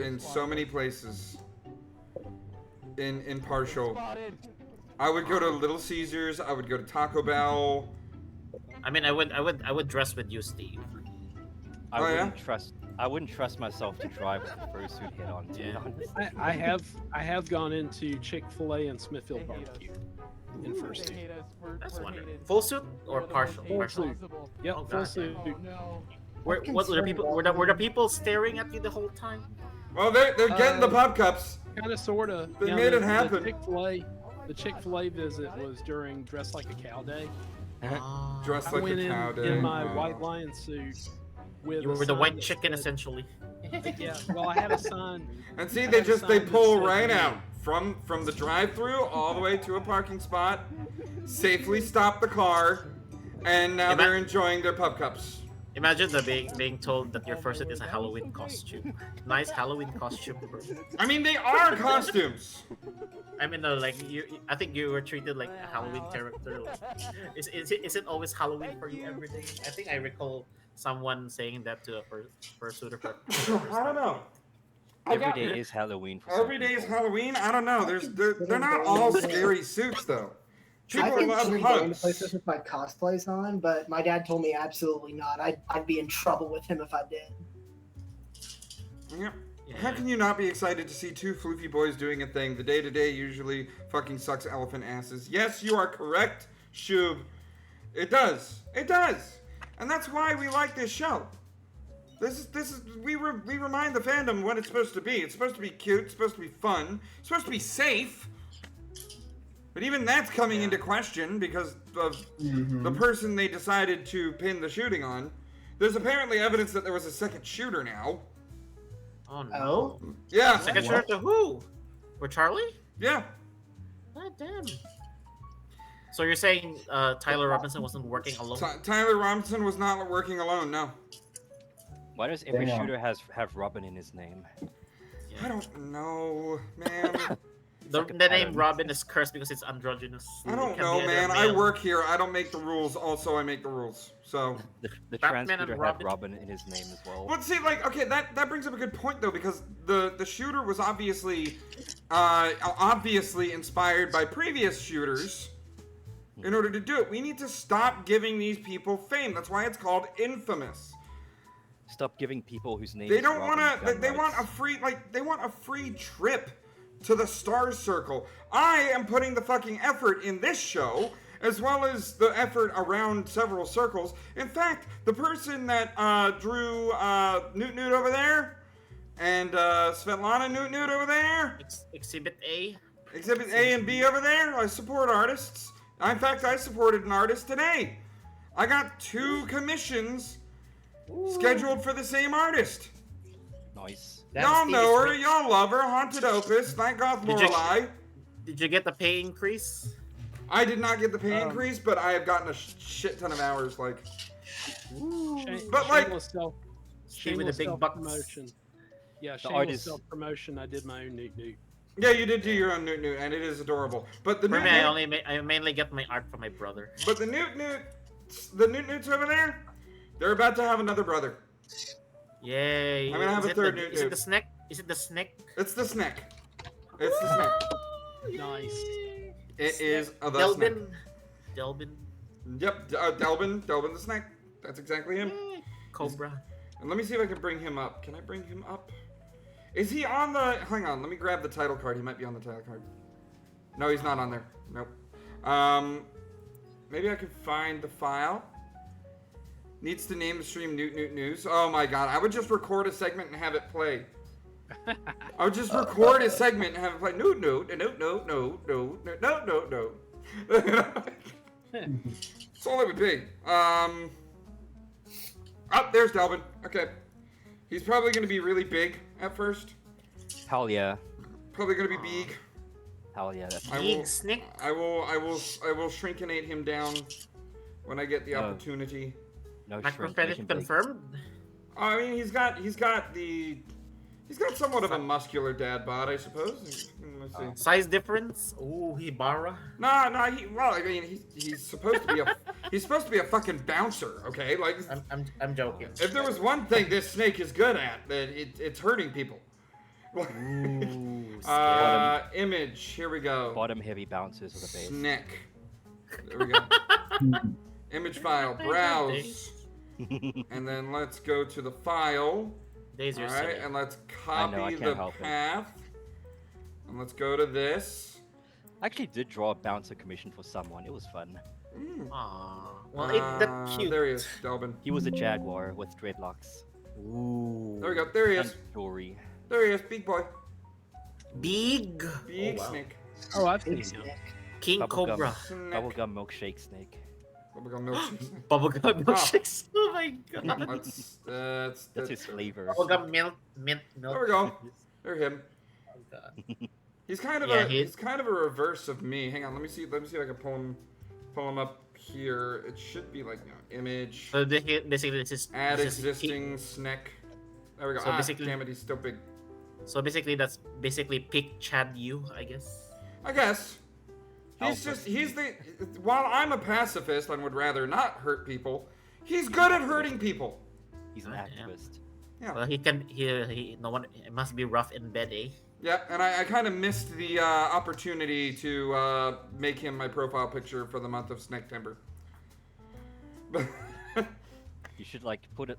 B: in so many places. In partial. I would go to Little Caesars. I would go to Taco Bell.
F: I mean, I would dress with you, Steve.
K: I wouldn't trust myself to drive with the fursuit head on. To be honest.
H: I have gone into Chick-fil-A and Smithfield Barbecue in fursuit.
F: That's wonderful. Full suit or partial?
H: Full suit. Yep,
F: Oh,
H: full
F: God.
H: suit.
F: Were the people staring at you the whole time?
B: Well, they're getting the pop cups.
H: Kind of, sort of.
B: They made it happen.
H: The Chick-fil-A visit was during Dress Like a Cow Day.
B: Dress
H: I
B: like
H: went
B: a cow
H: in
B: day.
H: my white lion suit. With
F: You
H: a
F: were the
H: sign
F: white
H: that
F: chicken,
H: said-
F: essentially.
H: Yeah, well, I had a sign.
B: And see,
H: I
B: they
H: had a
B: just they
H: sign that
B: pull
H: said,
B: right out from the drive-through all the way to a parking spot, safely stop the car, and now they're enjoying their pub cups.
F: Imagine being told that your fursuit is a Halloween costume. Nice Halloween costume, bro.
B: I mean, they are costumes.
F: I mean, I think you were treated like a Halloween character. Like, is it always Halloween for you every day? I think I recall someone saying that to a fursuiter.
B: I don't know.
K: Every day is Halloween. For
B: Every day is Halloween. I don't know. They're not all scary suits though.
I: I
B: People
I: can
B: love
I: go into
B: hugs.
I: places with my cosplays on, but my dad told me absolutely not. I'd be in trouble with him if I did.
B: Yep. How can you not be excited to see 2 floofy boys doing a thing? The day-to-day usually fucking sucks elephant asses. Yes, you are correct, Shub. It does. It does. And that's why we like this show. We remind the fandom what it's supposed to be. It's supposed to be cute. It's supposed to be fun. It's supposed to be safe. But even that's coming into question because of the person they decided to pin the shooting on. There's apparently evidence that there was a second shooter now.
F: Oh no.
B: Yeah.
F: Second shooter to who? For Charlie?
B: Yeah.
F: God damn. So you're saying Tyler Robinson wasn't working alone?
B: Tyler Robinson was not working alone, no.
K: Why does every shooter have Robin in his name?
B: I don't know, man.
F: The name Robin is cursed because it's androgynous.
B: I don't know, man. I work here. I don't make the rules. Also, I make the rules. So
K: the transmitter had Robin in his name as well.
B: But see, like, okay, that brings up a good point though, because the shooter was obviously inspired by previous shooters. In order to do it, we need to stop giving these people fame. That's why it's called infamous.
K: Stop giving people whose names
B: they don't want to. They want a free trip to the Star Circle. I am putting the fucking effort in this show, as well as the effort around several circles. In fact, the person that drew Newt Newt over there, and Svetlana Newt Newt over there,
F: Exhibit A
B: and B over there, I support artists. In fact, I supported an artist today. I got 2 commissions scheduled for the same artist.
K: Nice.
B: Y'all know her, y'all love her. Haunted Opus, Night Goth Lorelei.
F: Did you get the pay increase?
B: I did not get the pay increase, but I have gotten a shit ton of hours. Like, but like,
F: Shameless
H: self-promotion. Yeah, shameless self-promotion. I did my own Newt.
B: yeah, you did do your own Newt, and it is adorable. But the
F: For
B: Newt,
F: me, I mainly get my art from my brother.
B: but the Newts over there, they're about to have another brother.
F: Yay!
B: I'm gonna have a third Newt.
F: Is it the snack? Is it the snack?
B: It's the snack. It's the snack.
H: Nice.
B: It is the
F: Delbin.
B: snack.
F: Delbin.
B: Yep, Delbin the snack. That's exactly him.
F: Cobra.
B: And let me see if I can bring him up. Can I bring him up? Is he on the... Hang on, let me grab the title card. He might be on the title card. No, he's not on there. Nope. Maybe I could find the file. Needs to name the stream Newt News. Oh my god, I would just record a segment and have it play. I would just record a segment and have it play. No. That's all it would be. Oh, there's Delvin. Okay. He's probably going to be really big at first.
K: Hell yeah.
B: Probably going to be big.
K: Hell yeah. That's
B: I will shrinkinate him down when I get the opportunity.
K: No
F: Macropedic confirmed?
B: I mean, he's got somewhat of a muscular dad bod, I suppose. Let's see.
F: Size difference? Ooh, he Barra.
B: No. Well, I mean, he's supposed to be a fucking bouncer. Okay, like
F: I'm joking.
B: If there was one thing this snake is good at, that it's hurting people.
F: Ooh,
B: image. Here we go.
K: Bottom heavy bouncers with a base.
B: Snake. There we go. Image file. Browse. And then let's go to the file.
F: Days
B: all right, and let's copy the path. And let's go to this.
K: I actually did draw a bouncer commission for someone. It was fun.
F: Aww. Well, ain't that cute?
B: There he is, Delbin.
K: He was a jaguar with dreadlocks.
F: Ooh.
B: There we go. There he is.
K: Jewelry.
B: There he is, big boy.
F: Big
B: snake.
H: Oh, I've seen him.
F: King Cobra.
K: Bubblegum milkshake snake.
B: Bubblegum milkshake snake.
F: Bubblegum milkshakes. Oh my god.
K: That's his flavor.
F: Bubblegum mint.
B: There we go. There's him.
F: Oh god.
B: He's kind of he's kind of a reverse of me. Hang on, let me see if I can pull him up here. It should be like image.
F: So basically this is
B: add existing snack. There we go.
F: So basically,
B: damn it, he's still big.
F: So basically that's basically pick Chad U, I guess.
B: I guess. While I'm a pacifist and would rather not hurt people, he's good at hurting people.
K: He's an activist.
B: Yeah.
F: Well, it must be rough in bed, eh?
B: Yeah, and I kind of missed the opportunity to make him my profile picture for the month of Snake-Timber.
K: You should like put a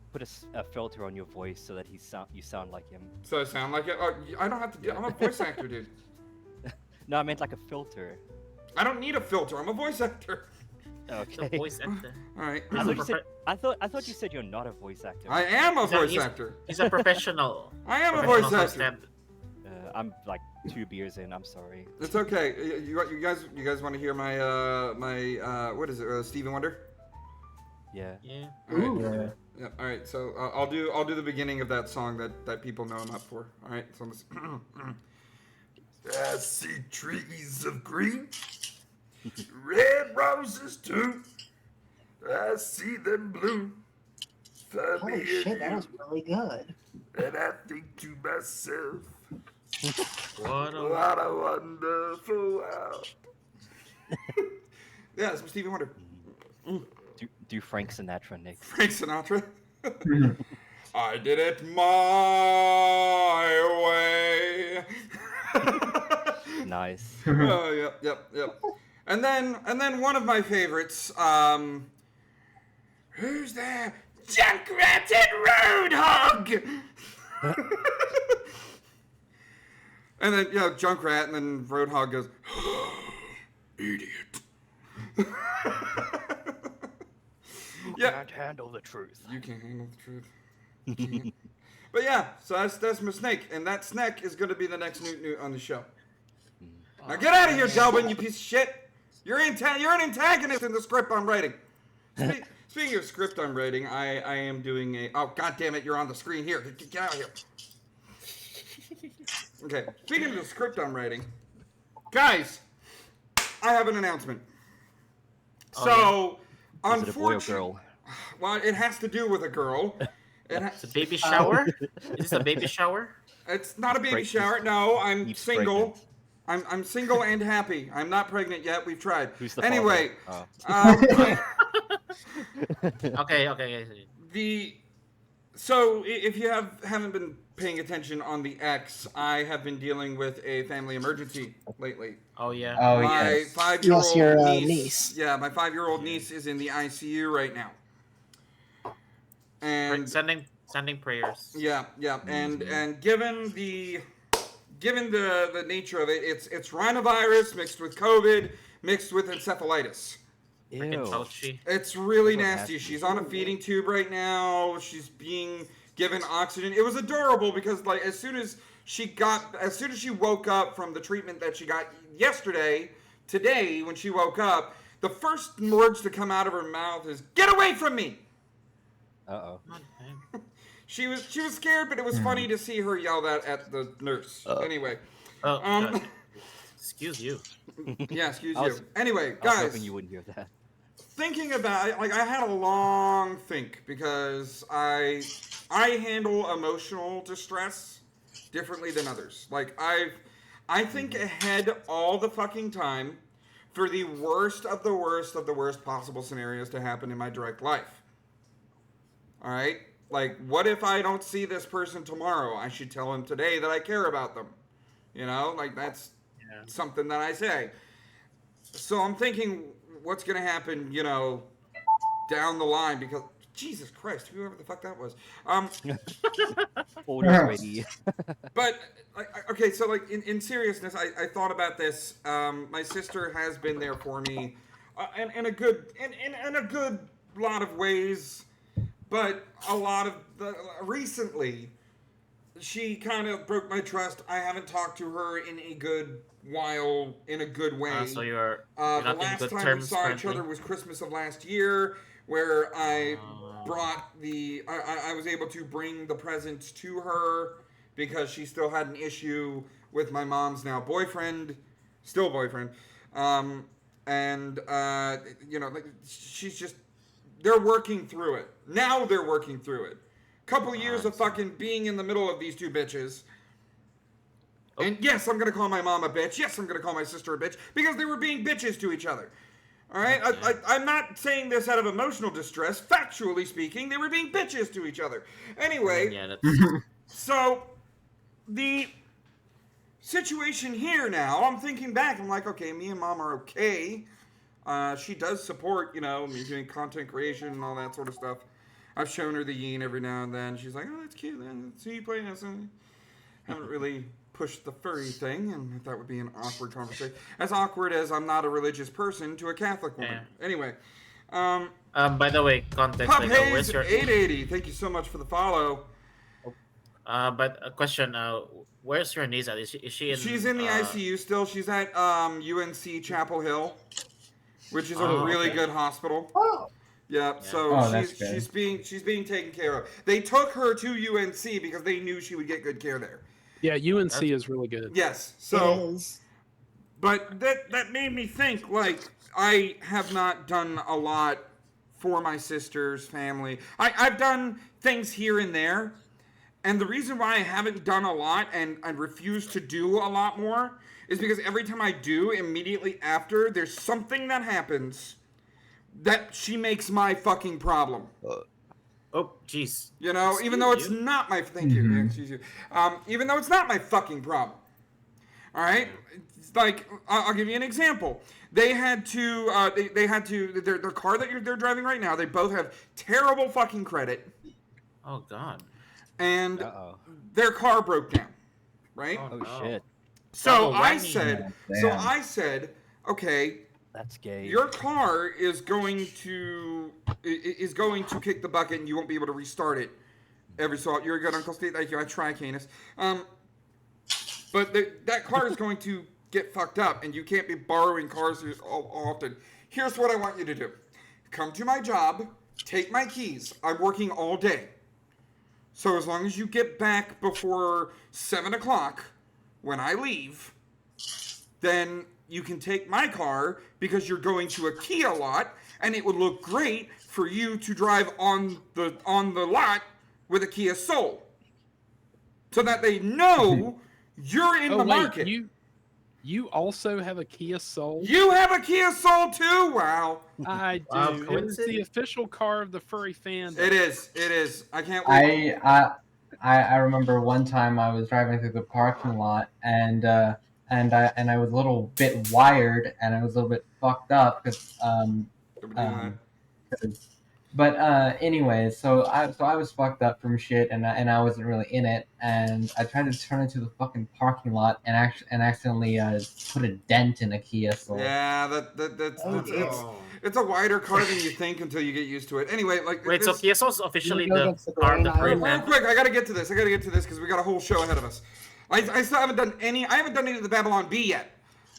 K: filter on your voice so that you sound like him.
B: So I sound like it? Oh, I don't have to do. I'm a voice actor, dude.
K: No, I meant like a filter.
B: I don't need a filter. I'm a voice actor.
K: Okay.
F: A voice actor.
B: All right.
K: I thought you said you're not a voice actor.
B: I am a voice actor.
F: He's a professional.
B: I am a voice actor.
K: I'm like 2 beers in. I'm sorry.
B: It's okay. You guys want to hear my what is it? Stevie Wonder?
K: Yeah.
F: Yeah.
B: All right. Yeah. All right. So I'll do the beginning of that song that people know him up for. All right. So I see trees of green, red roses too. I see them bloom.
I: Holy shit, that was really good.
B: And I think to myself,
F: what a
B: wonderful world. Yeah, it's Stevie Wonder.
K: Do Frank Sinatra, Nick.
B: Frank Sinatra? I did it my way.
K: Nice.
B: Oh, yep. And then one of my favorites, who's there? Junkrat and Roadhog! And then, Junkrat, and then Roadhog goes, idiot.
K: You can't handle the truth.
B: You can't handle the truth. But yeah, so that's my snake, and that snake is going to be the next Newt on the show. Now get out of here, Delvin, you piece of shit! You're an antagonist in the script I'm writing. Speaking of script I'm writing, I am doing a... Oh, God damn it, you're on the screen here. Get out of here. Okay, speaking of the script I'm writing, guys, I have an announcement. So,
K: Is it a boy or girl?
B: Well, it has to do with a girl.
F: It's a baby shower? Is this a baby shower?
B: It's not a baby shower. No, I'm
K: Eve's
B: single. I'm single and happy. I'm not pregnant yet. We've tried.
K: Who's the
B: Anyway,
K: father?
F: Okay.
B: So if you haven't been paying attention on the X, I have been dealing with a family emergency lately.
F: Oh yeah.
G: Oh,
B: my
G: yes.
B: 5-year-old
I: Yes, your
B: niece. Yeah, my 5-year-old niece is in the ICU right now. And
F: sending prayers.
B: Yeah, and given the nature of it, it's rhinovirus mixed with COVID mixed with encephalitis.
K: Ew.
B: It's really nasty. She's on a feeding tube right now. She's being given oxygen. It was adorable because like as soon as she woke up from the treatment that she got today when she woke up, the first words to come out of her mouth is "Get away from me!"
K: Uh-oh.
B: She was scared, but it was funny to see her yell that at the nurse. Anyway.
F: Excuse you.
B: Yeah, excuse you. Anyway, guys.
K: I was hoping you wouldn't hear that.
B: Thinking about it, like I had a long think because I handle emotional distress differently than others. Like I think ahead all the fucking time for the worst of the worst of the worst possible scenarios to happen in my direct life. All right? Like, what if I don't see this person tomorrow? I should tell him today that I care about them. You know, like that's something that I say. So I'm thinking what's going to happen, you know, down the line because Jesus Christ, whoever the fuck that was.
K: Order ready.
B: But okay, so like in seriousness, I thought about this. My sister has been there for me in a good lot of ways. But a lot of recently, she kind of broke my trust. I haven't talked to her in a good while, in a good way.
F: So you're
B: the
F: not in
B: last
F: good
B: time we
F: terms
B: saw
F: currently?
B: each other was Christmas of last year, where I brought I was able to bring the presents to her because she still had an issue with my mom's now boyfriend, still boyfriend, and you know, like she's just. They're working through it. Now they're working through it. Couple years of fucking being in the middle of these two bitches. And yes, I'm going to call my mom a bitch. Yes, I'm going to call my sister a bitch. Because they were being bitches to each other. Alright? I'm not saying this out of emotional distress. Factually speaking, they were being bitches to each other. Anyway.
F: Yeah, that's...
B: So, the situation here now, I'm thinking back. I'm like, okay, me and mom are okay. She does support, you know, me doing content creation and all that sort of stuff. I've shown her the yin every now and then. She's like, oh, that's cute. Let's see you playing this. Haven't really pushed the furry thing, and that would be an awkward conversation. As awkward as I'm not a religious person to a Catholic woman.
F: Yeah.
B: Anyway.
F: By the way, context.
B: Pop
F: Like,
B: Hayes
F: where's your
B: 880. Thank you so much for the follow.
F: But a question. Where's your niece at? Is she in?
B: She's in the ICU still. She's at UNC Chapel Hill, which is a really good hospital. Yeah, so she's being taken care of. They took her to UNC because they knew she would get good care there.
H: Yeah, UNC is really good.
B: Yes, so but that made me think like I have not done a lot for my sister's family. I've done things here and there, and the reason why I haven't done a lot and I refuse to do a lot more is because every time I do, immediately after, there's something that happens that she makes my fucking problem.
F: Oh, jeez.
B: You know, even though it's not my... Thank you. Excuse you. Even though it's not my fucking problem. All right? It's like, I'll give you an example. They had to... Their car that they're driving right now, they both have terrible fucking credit.
F: Oh, God.
B: And their car broke down. Right?
K: Oh, shit.
B: So I said, okay...
K: That's gay.
B: Your car is going to kick the bucket, and you won't be able to restart it every so often. You're a good Uncle Steve. Thank you. I try, Canis. But that car is going to get fucked up, and you can't be borrowing cars all often. Here's what I want you to do: come to my job, take my keys. I'm working all day, so as long as you get back before 7 o'clock, when I leave, then you can take my car because you're going to a Kia lot, and it would look great for you to drive on the lot with a Kia Soul, so that they know you're in the market.
H: You also have a Kia Soul?
B: You have a Kia Soul too? Wow.
H: I do.
F: Wow,
H: It is the official car of the furry fandom.
B: It is. I can't wait.
E: I remember one time I was driving through the parking lot and I was a little bit wired and I was a little bit fucked up because but anyway, so I was fucked up from shit and I wasn't really in it, and I tried to turn into the fucking parking lot and accidentally put a dent in a Kia Soul.
B: Yeah, it's a wider car than you think until you get used to it. Anyway, like
F: wait, so Kia Soul's officially the car of the furry
B: real
F: fandom?
B: quick, I gotta get to this because we got a whole show ahead of us. I still haven't done any. I haven't done any of the Babylon Bee yet.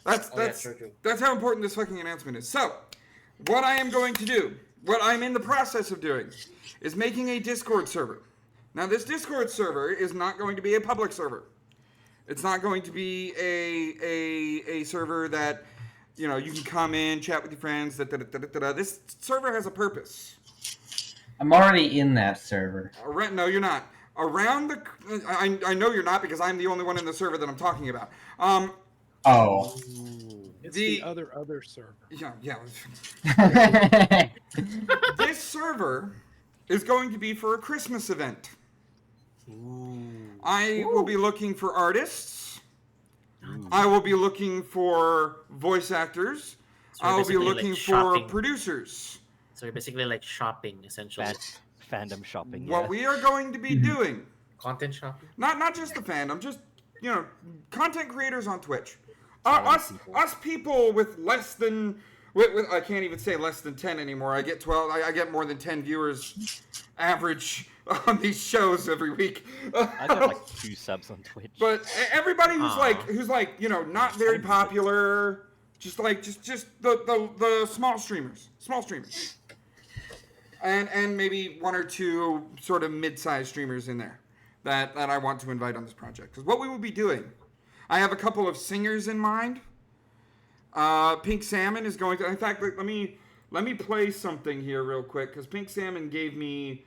B: That's how important this fucking announcement is. So, what I am going to do, what I'm in the process of doing, is making a Discord server. Now, this Discord server is not going to be a public server. It's not going to be a server that, you know, you can come in, chat with your friends. This server has a purpose.
E: I'm already in that server.
B: No, you're not. Around the, I know you're not because I'm the only one in the server that I'm talking about.
E: Oh.
H: It's the other server.
B: Yeah. This server is going to be for a Christmas event. I will be looking for artists. I will be looking for voice actors.
F: So
B: I will be looking for
F: shopping.
B: producers.
F: So you're basically like shopping, essentially.
K: Fandom shopping.
B: What we are going to be doing.
F: Content shopping?
B: Not just the fandom, just, you know, content creators on Twitch. Us people with less than, I can't even say less than 10 anymore. I get 12. I get more than 10 viewers average on these shows every week.
K: I got like 2 subs on Twitch.
B: But everybody who's like, you know, not very popular, just the small streamers, and maybe 1 or 2 sort of mid-sized streamers in there that I want to invite on this project. Because what we will be doing, I have a couple of singers in mind. Pink Salmon is going to. In fact, let me play something here real quick because Pink Salmon gave me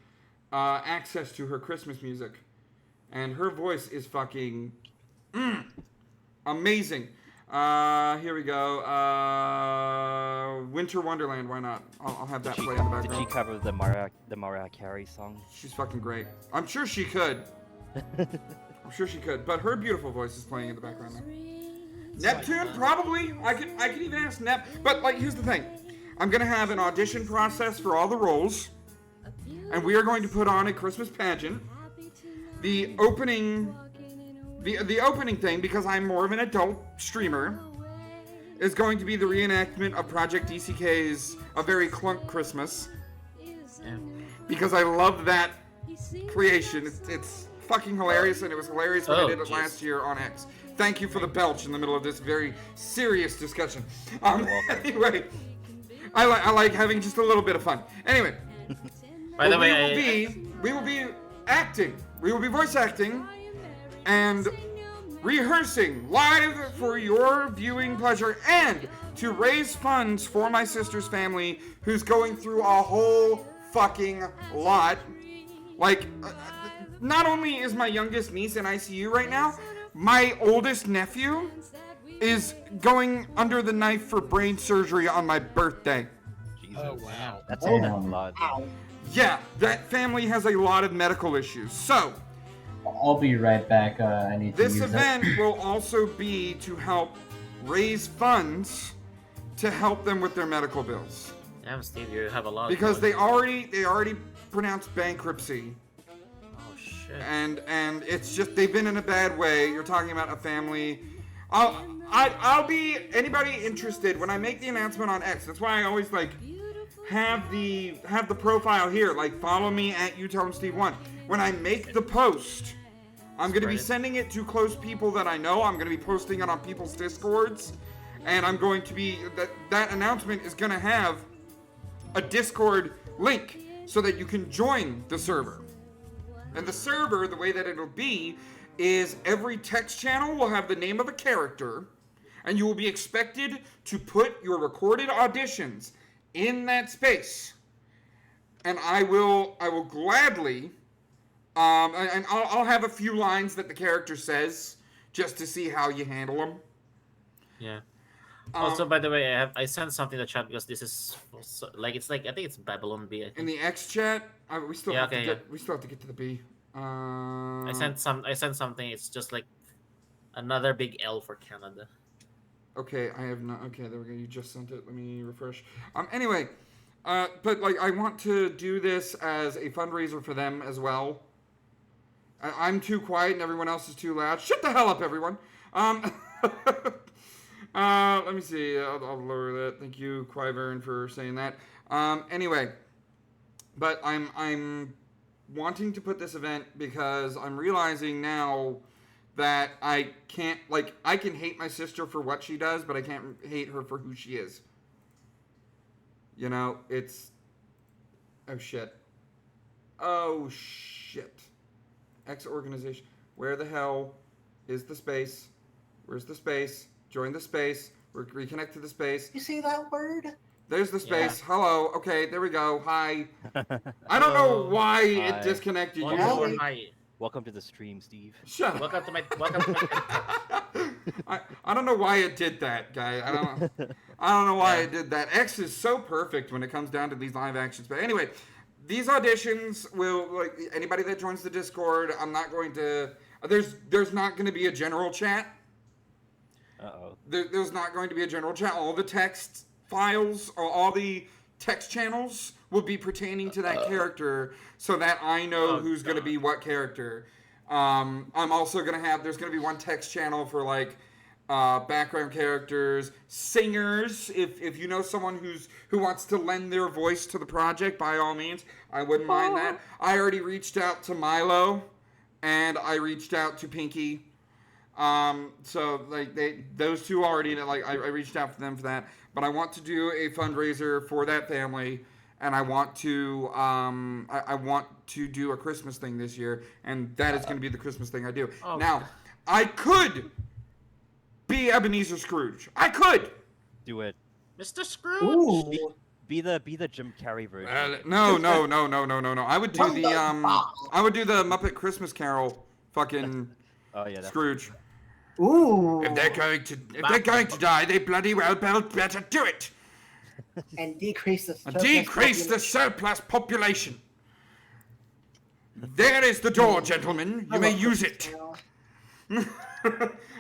B: access to her Christmas music, and her voice is fucking amazing. Here we go. Winter Wonderland. Why not? I'll have that play in the background.
K: Did she cover the Mariah Carey song?
B: She's fucking great. I'm sure she could. But her beautiful voice is playing in the background now. Neptune, probably. I could even ask Nep. But like, here's the thing. I'm gonna have an audition process for all the roles, and we are going to put on a Christmas pageant. The opening thing, because I'm more of an adult streamer, is going to be the reenactment of Project DCK's A Very Clunk Christmas. Yeah. Because I love that creation. It's fucking hilarious, and it was hilarious when I did it last year on X. Thank you for the belch in the middle of this very serious discussion. Anyway, I like having just a little bit of fun. Anyway,
F: by the way,
B: we will be acting. We will be voice acting and rehearsing live for your viewing pleasure and to raise funds for my sister's family who's going through a whole fucking lot. Like, not only is my youngest niece in ICU right now, my oldest nephew is going under the knife for brain surgery on my birthday.
K: Jesus. Oh, wow. That's
B: a
K: lot.
B: Yeah, that family has a lot of medical issues. So,
E: I'll be right back. I need to use
B: this event will also be to help raise funds to help them with their medical bills.
F: Damn, Steve, you have a lot.
B: Because they already pronounced bankruptcy.
F: Oh shit.
B: And it's just they've been in a bad way. You're talking about a family. I'll be anybody interested when I make the announcement on X. That's why I always like have the profile here. Like follow me at YouTellHimSteve1. When I make the post, I'm going to be sending it to close people that I know. I'm going to be posting it on people's Discords. And I'm going to be, that announcement is going to have a Discord link so that you can join the server. And the server, the way that it'll be, is every text channel will have the name of a character, and you will be expected to put your recorded auditions in that space. And I will gladly, and I'll have a few lines that the character says just to see how you handle them.
F: Yeah. Also, by the way, I sent something to chat because this is it's like I think it's Babylon B. I think.
B: In the X chat, we still have to get to the B.
F: I sent something. It's just like another big L for Canada.
B: Okay, I have not. Okay, there we go. You just sent it. Let me refresh. Anyway, but like I want to do this as a fundraiser for them as well. I'm too quiet and everyone else is too loud. Shut the hell up, everyone. Let me see. I'll lower that. Thank you, Quivern, for saying that. Anyway, but I'm wanting to put this event because I'm realizing now that I can't, like, I can hate my sister for what she does, but I can't hate her for who she is. You know, it's... Oh, shit. Oh, shit. X organization. Where the hell is the space? Where's the space? Join the space. Reconnect to the space.
I: You see that word?
B: There's the space. Yeah. Hello. Okay, there we go. Hi. I don't know why it disconnected you.
F: Hi.
K: Welcome to the stream, Steve.
B: Shut up. Welcome to my I don't know why it did that, guy. I don't know why it did that. X is so perfect when it comes down to these live actions. But anyway, these auditions will, like, anybody that joins the Discord, I'm not going to, there's not going to be a general chat.
K: Uh-oh.
B: There's not going to be a general chat. All the text files, or all the text channels will be pertaining to that character so that I know who's going to be what character. I'm also going to have, there's going to be one text channel for, like, background characters, singers. If you know someone who wants to lend their voice to the project, by all means, I wouldn't mind that. I already reached out to Milo, and I reached out to Pinky. So like those two already, like I reached out to them for that, but I want to do a fundraiser for that family, and I want to I want to do a Christmas thing this year, and that is going to be the Christmas thing I do. Oh. Now, I could be Ebenezer Scrooge. I could
K: do it,
F: Mr. Scrooge.
K: Be the Jim Carrey version.
B: No. I would do the Muppet Christmas Carol fucking Scrooge.
I: Ooh.
B: If they're going to die, they bloody well better do it.
I: And decrease
B: the surplus population. There is the door, gentlemen. You may use it.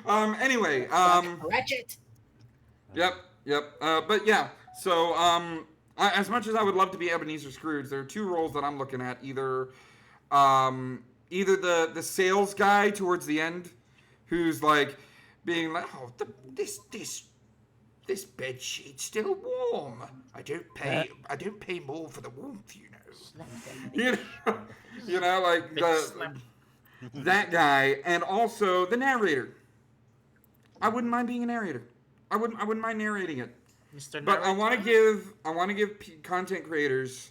B: Anyway.
I: Ratchet.
B: Yep. But yeah. So as much as I would love to be Ebenezer Scrooge, there are two roles that I'm looking at. Either the sales guy towards the end, who's like being like, oh, this bed sheet's still warm. I don't pay more for the warmth, you know. you know, like that guy, and also the narrator. I wouldn't mind being a narrator. I wouldn't mind narrating it. But I want to give content creators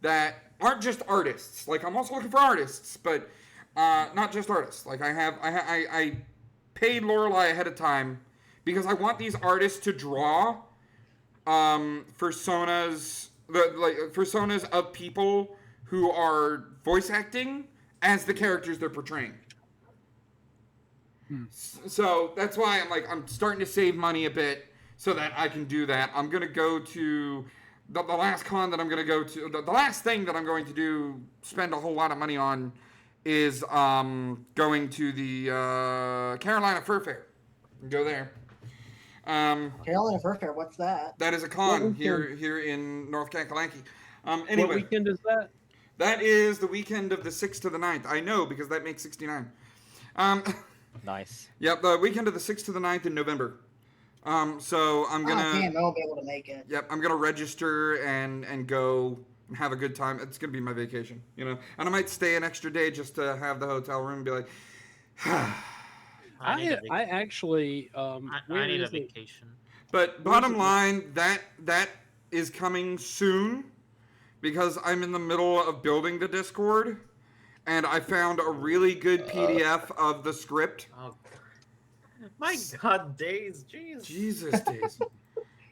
B: that aren't just artists. Like, I'm also looking for artists, but not just artists. Like, I paid Lorelei ahead of time because I want these artists to draw personas of people who are voice acting as the characters they're portraying. So that's why I'm starting to save money a bit so that I can do that. I'm gonna go to the last con that I'm gonna go to. The last thing that I'm going to do, spend a whole lot of money on, is going to the Carolina Fur Fair. Go there.
I: Carolina Fur Fair, what's that?
B: That is a con here in North Kakalaki. Anyway,
H: what weekend is that?
B: That is the weekend of the 6th to the 9th. I know, because that makes 69.
K: Nice.
B: Yep, the weekend of the 6th to the 9th in November. So I'm gonna.
I: Oh, damn, I won't be able to make it.
B: Yep, I'm gonna register and go and have a good time. It's gonna be my vacation, you know. And I might stay an extra day just to have the hotel room and be like.
H: I actually
F: I need a vacation.
B: But bottom line, that is coming soon, because I'm in the middle of building the Discord, and I found a really good PDF of the script.
F: Oh, my God, Days, jeez.
B: Jesus, Days.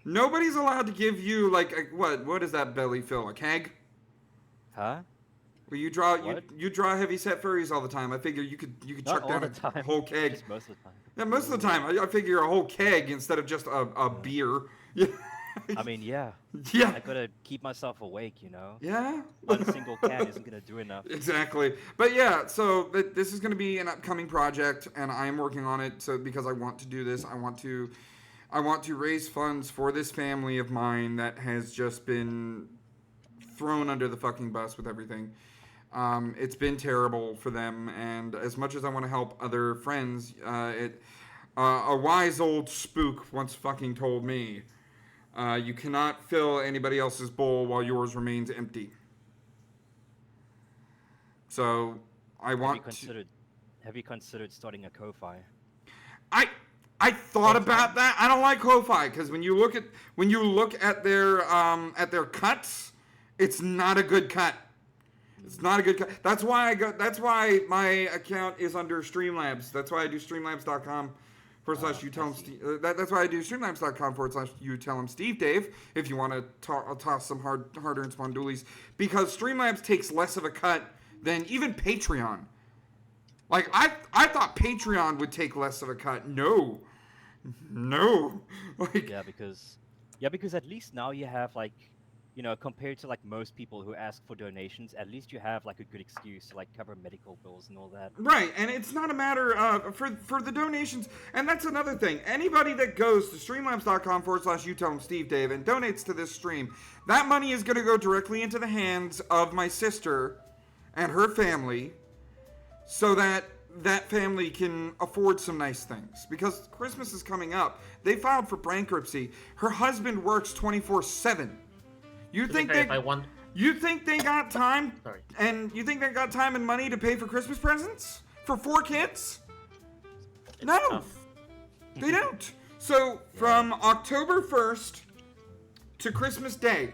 B: Nobody's allowed to give you like what is that belly fill? A keg?
K: Huh?
B: Well, you draw
K: What?
B: you draw heavy set furries all the time. I figure you could
K: Not
B: chuck
K: all
B: down
K: the time.
B: a whole keg.
K: Just most of the time.
B: Yeah, most of the time. I figure a whole keg instead of just a beer. Yeah.
K: I mean, yeah.
B: Yeah.
K: I gotta keep myself awake, you know?
B: Yeah.
K: One single can isn't gonna do enough.
B: Exactly. But yeah, so this is going to be an upcoming project, and I am working on it. So because I want to do this, I want to raise funds for this family of mine that has just been thrown under the fucking bus with everything. It's been terrible for them, and as much as I want to help other friends, a wise old spook once fucking told me, you cannot fill anybody else's bowl while yours remains empty. So I want
K: Have you considered starting a Ko-Fi?
B: I thought about that. I don't like Ko-Fi because when you look at their cuts, it's not a good cut. It's not a good cut. That's why my account is under Streamlabs. That's why I do streamlabs.com / you tell him that's why I do streamlabs.com / you tell him Steve Dave if you want to toss some hard-earned spondoolies, because Streamlabs takes less of a cut than even Patreon. Like I thought Patreon would take less of a cut. No. Like
K: Yeah, because at least now you have, like, you know, compared to like most people who ask for donations, at least you have like a good excuse to like cover medical bills and all that.
B: Right, and it's not a matter of for the donations, and that's another thing. Anybody that goes to streamlabs.com / you tell him Steve Dave and donates to this stream, that money is going to go directly into the hands of my sister and her family, so that family can afford some nice things. Because Christmas is coming up. They filed for bankruptcy. Her husband works 24/7. You think they got time?
F: Sorry.
B: And you think they got time and money to pay for Christmas presents for 4 kids? No, they don't. So from October 1st to Christmas Day.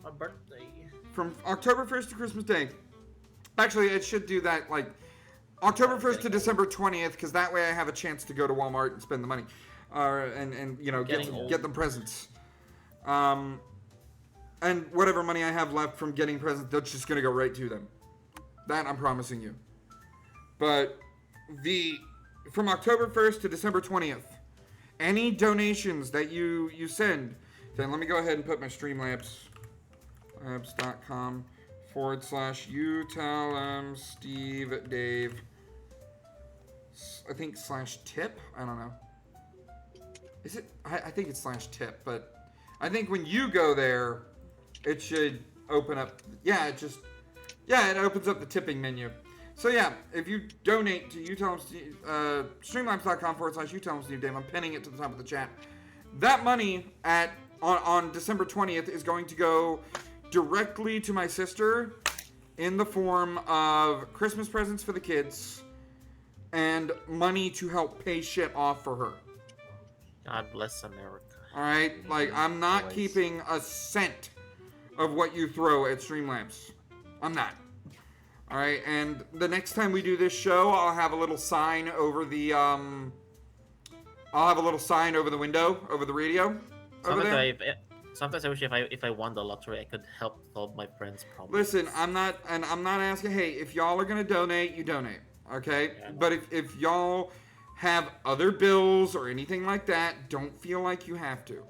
F: My birthday.
B: From October 1st to Christmas Day. Actually, it should do that like October 1st to December 20th, because that way I have a chance to go to Walmart and spend the money, and you know get them presents. And whatever money I have left from getting presents, that's just gonna go right to them. That I'm promising you. But from October 1st to December 20th, any donations that you send, then let me go ahead and put my streamlabs.com / you tell Steve Dave. I think /tip. I don't know. Is it? I think it's /tip, but I think when you go there, it should open up. Yeah, it opens up the tipping menu. So yeah, if you donate to you tell him streamlabs.com / you tell him Steve Dave, I'm pinning it to the top of the chat. That money on December 20th is going to go directly to my sister in the form of Christmas presents for the kids and money to help pay shit off for her.
F: God bless America.
B: All right, like I'm not keeping a cent of what you throw at Streamlabs. I'm not. All right, and the next time we do this show, I'll have a little sign over the window, over the radio, over there.
F: Sometimes I wish if I won the lottery, I could help solve my friends' problems.
B: Listen, I'm not asking. Hey, if y'all are gonna donate, you donate, okay? Yeah. But if y'all have other bills or anything like that, don't feel like you have to.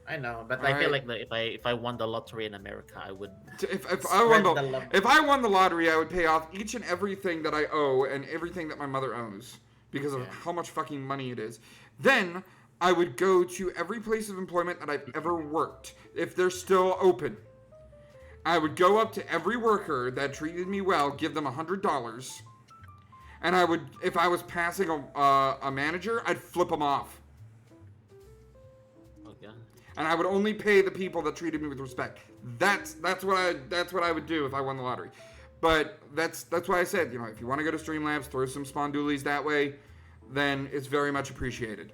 F: I know, but I feel like if I won the lottery in America, I would.
B: If I won the lottery, I would pay off each and everything that I owe and everything that my mother owes because of how much fucking money it is. Then I would go to every place of employment that I've ever worked, if they're still open. I would go up to every worker that treated me well, give them $100, and I would, if I was passing a manager, I'd flip them off.
F: Okay.
B: And I would only pay the people that treated me with respect. That's what I would do if I won the lottery. But that's why I said, if you want to go to Streamlabs, throw some spondoolies that way, then it's very much appreciated.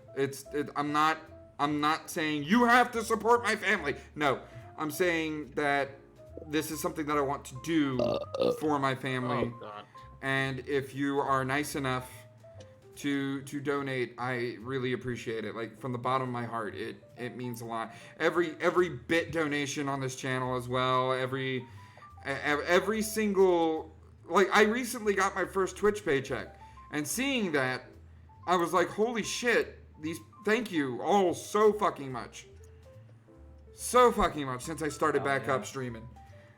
B: I'm not saying you have to support my family. No, I'm saying that this is something that I want to do for my family.
F: Oh, God.
B: And if you are nice enough to donate, I really appreciate it. Like, from the bottom of my heart, it means a lot. Every bit donation on this channel as well. Every single, like, I recently got my first Twitch paycheck, and seeing that, I was like, holy shit, thank you all so fucking much. So fucking much since I started back up streaming.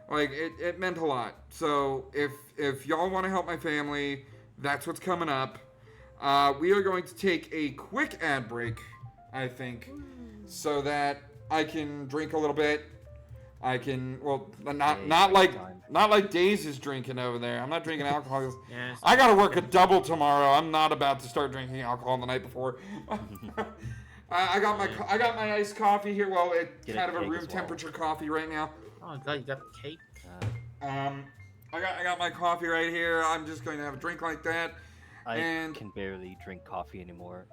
B: Like, it meant a lot. So if y'all want to help my family, that's what's coming up. We are going to take a quick ad break, I think, so that I can drink a little bit. I can, well, not like Daze is drinking over there. I'm not drinking alcohol.
F: Yes.
B: I gotta work a double tomorrow. I'm not about to start drinking alcohol the night before. I got my iced coffee here. Well, it's kind of a room temperature coffee right now.
F: Oh god, you got cake.
B: I got my coffee right here. I'm just going to have a drink like that.
K: I
B: and
K: can barely drink coffee anymore.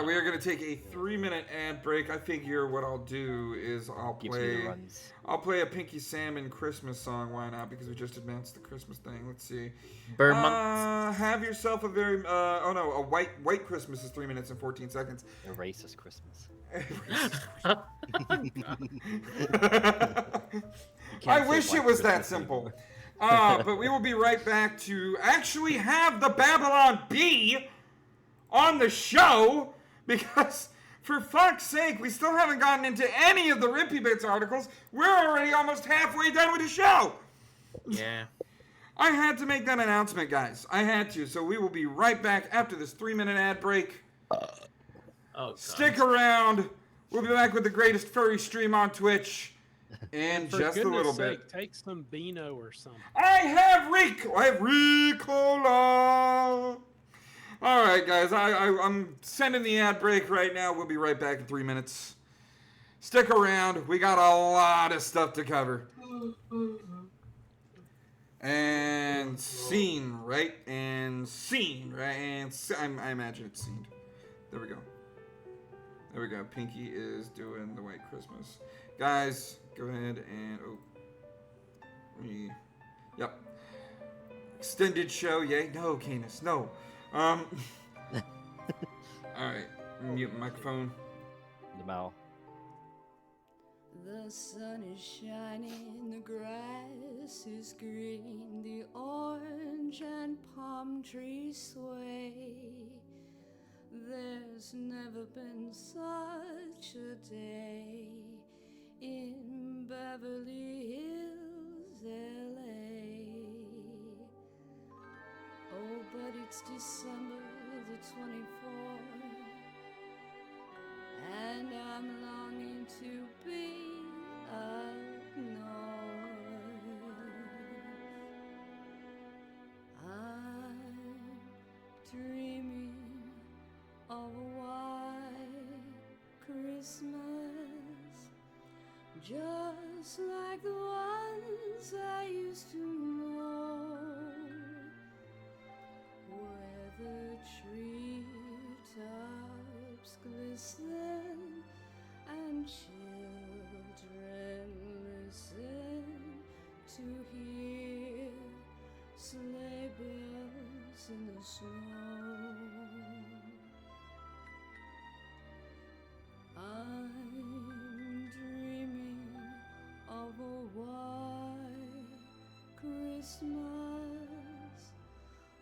B: we are going to take a 3-minute ad break. I figure what I'll do is I'll play a Pinky Salmon Christmas song. Why not? Because we just announced the Christmas thing. Let's see. Have yourself a very a white Christmas is 3 minutes and 14 seconds.
K: A racist Christmas.
B: I wish it was that simple. But we will be right back to actually have the Babylon Bee on the show, because for fuck's sake, we still haven't gotten into any of the Rippy Bits articles. We're already almost halfway done with the show.
F: Yeah.
B: I had to make that announcement, guys. I had to. So we will be right back after this 3-minute ad break. Stick around. We'll be back with the greatest furry stream on Twitch in just a little bit.
H: Take some Beano or something.
B: I have Ricola. All right, guys. I'm sending the ad break right now. We'll be right back in 3 minutes. Stick around. We got a lot of stuff to cover. And scene, right? And scene, right? And I imagine it's scened. There we go. There we go. Pinky is doing the White Christmas. Guys, go ahead and... Yep. Extended show, yay? No, Canis, no. Alright. Mute microphone.
K: The mouth.
A: The sun is shining, the grass is green, the orange and palm trees sway. There's never been such a day in Beverly Hills, LA. Oh, but it's December the 24th, and I'm longing to be up north. I'm dreaming of a white Christmas, just like the ones I used to know, where the treetops glisten and children listen to hear sleigh bells in the snow. I'm dreaming of a white Christmas,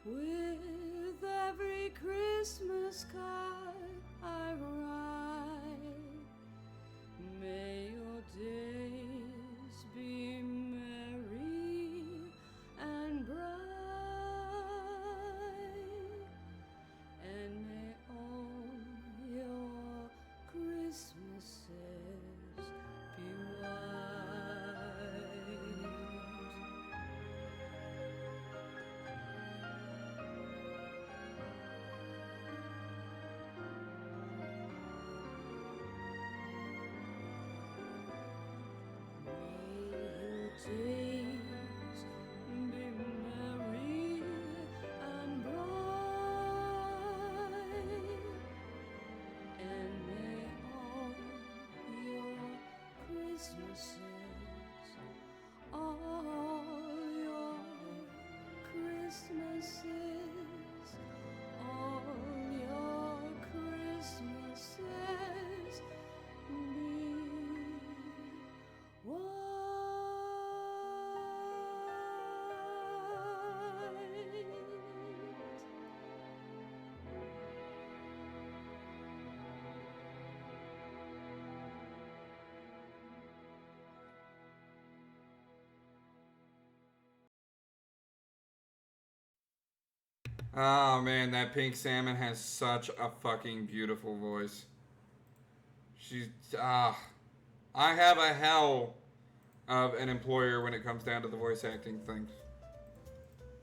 A: with every Christmas card I write. May your days be merry and bright, and may all your Christmases be white.
B: Oh man, that pink salmon has such a fucking beautiful voice. She's I have a hell of an employer when it comes down to the voice acting things.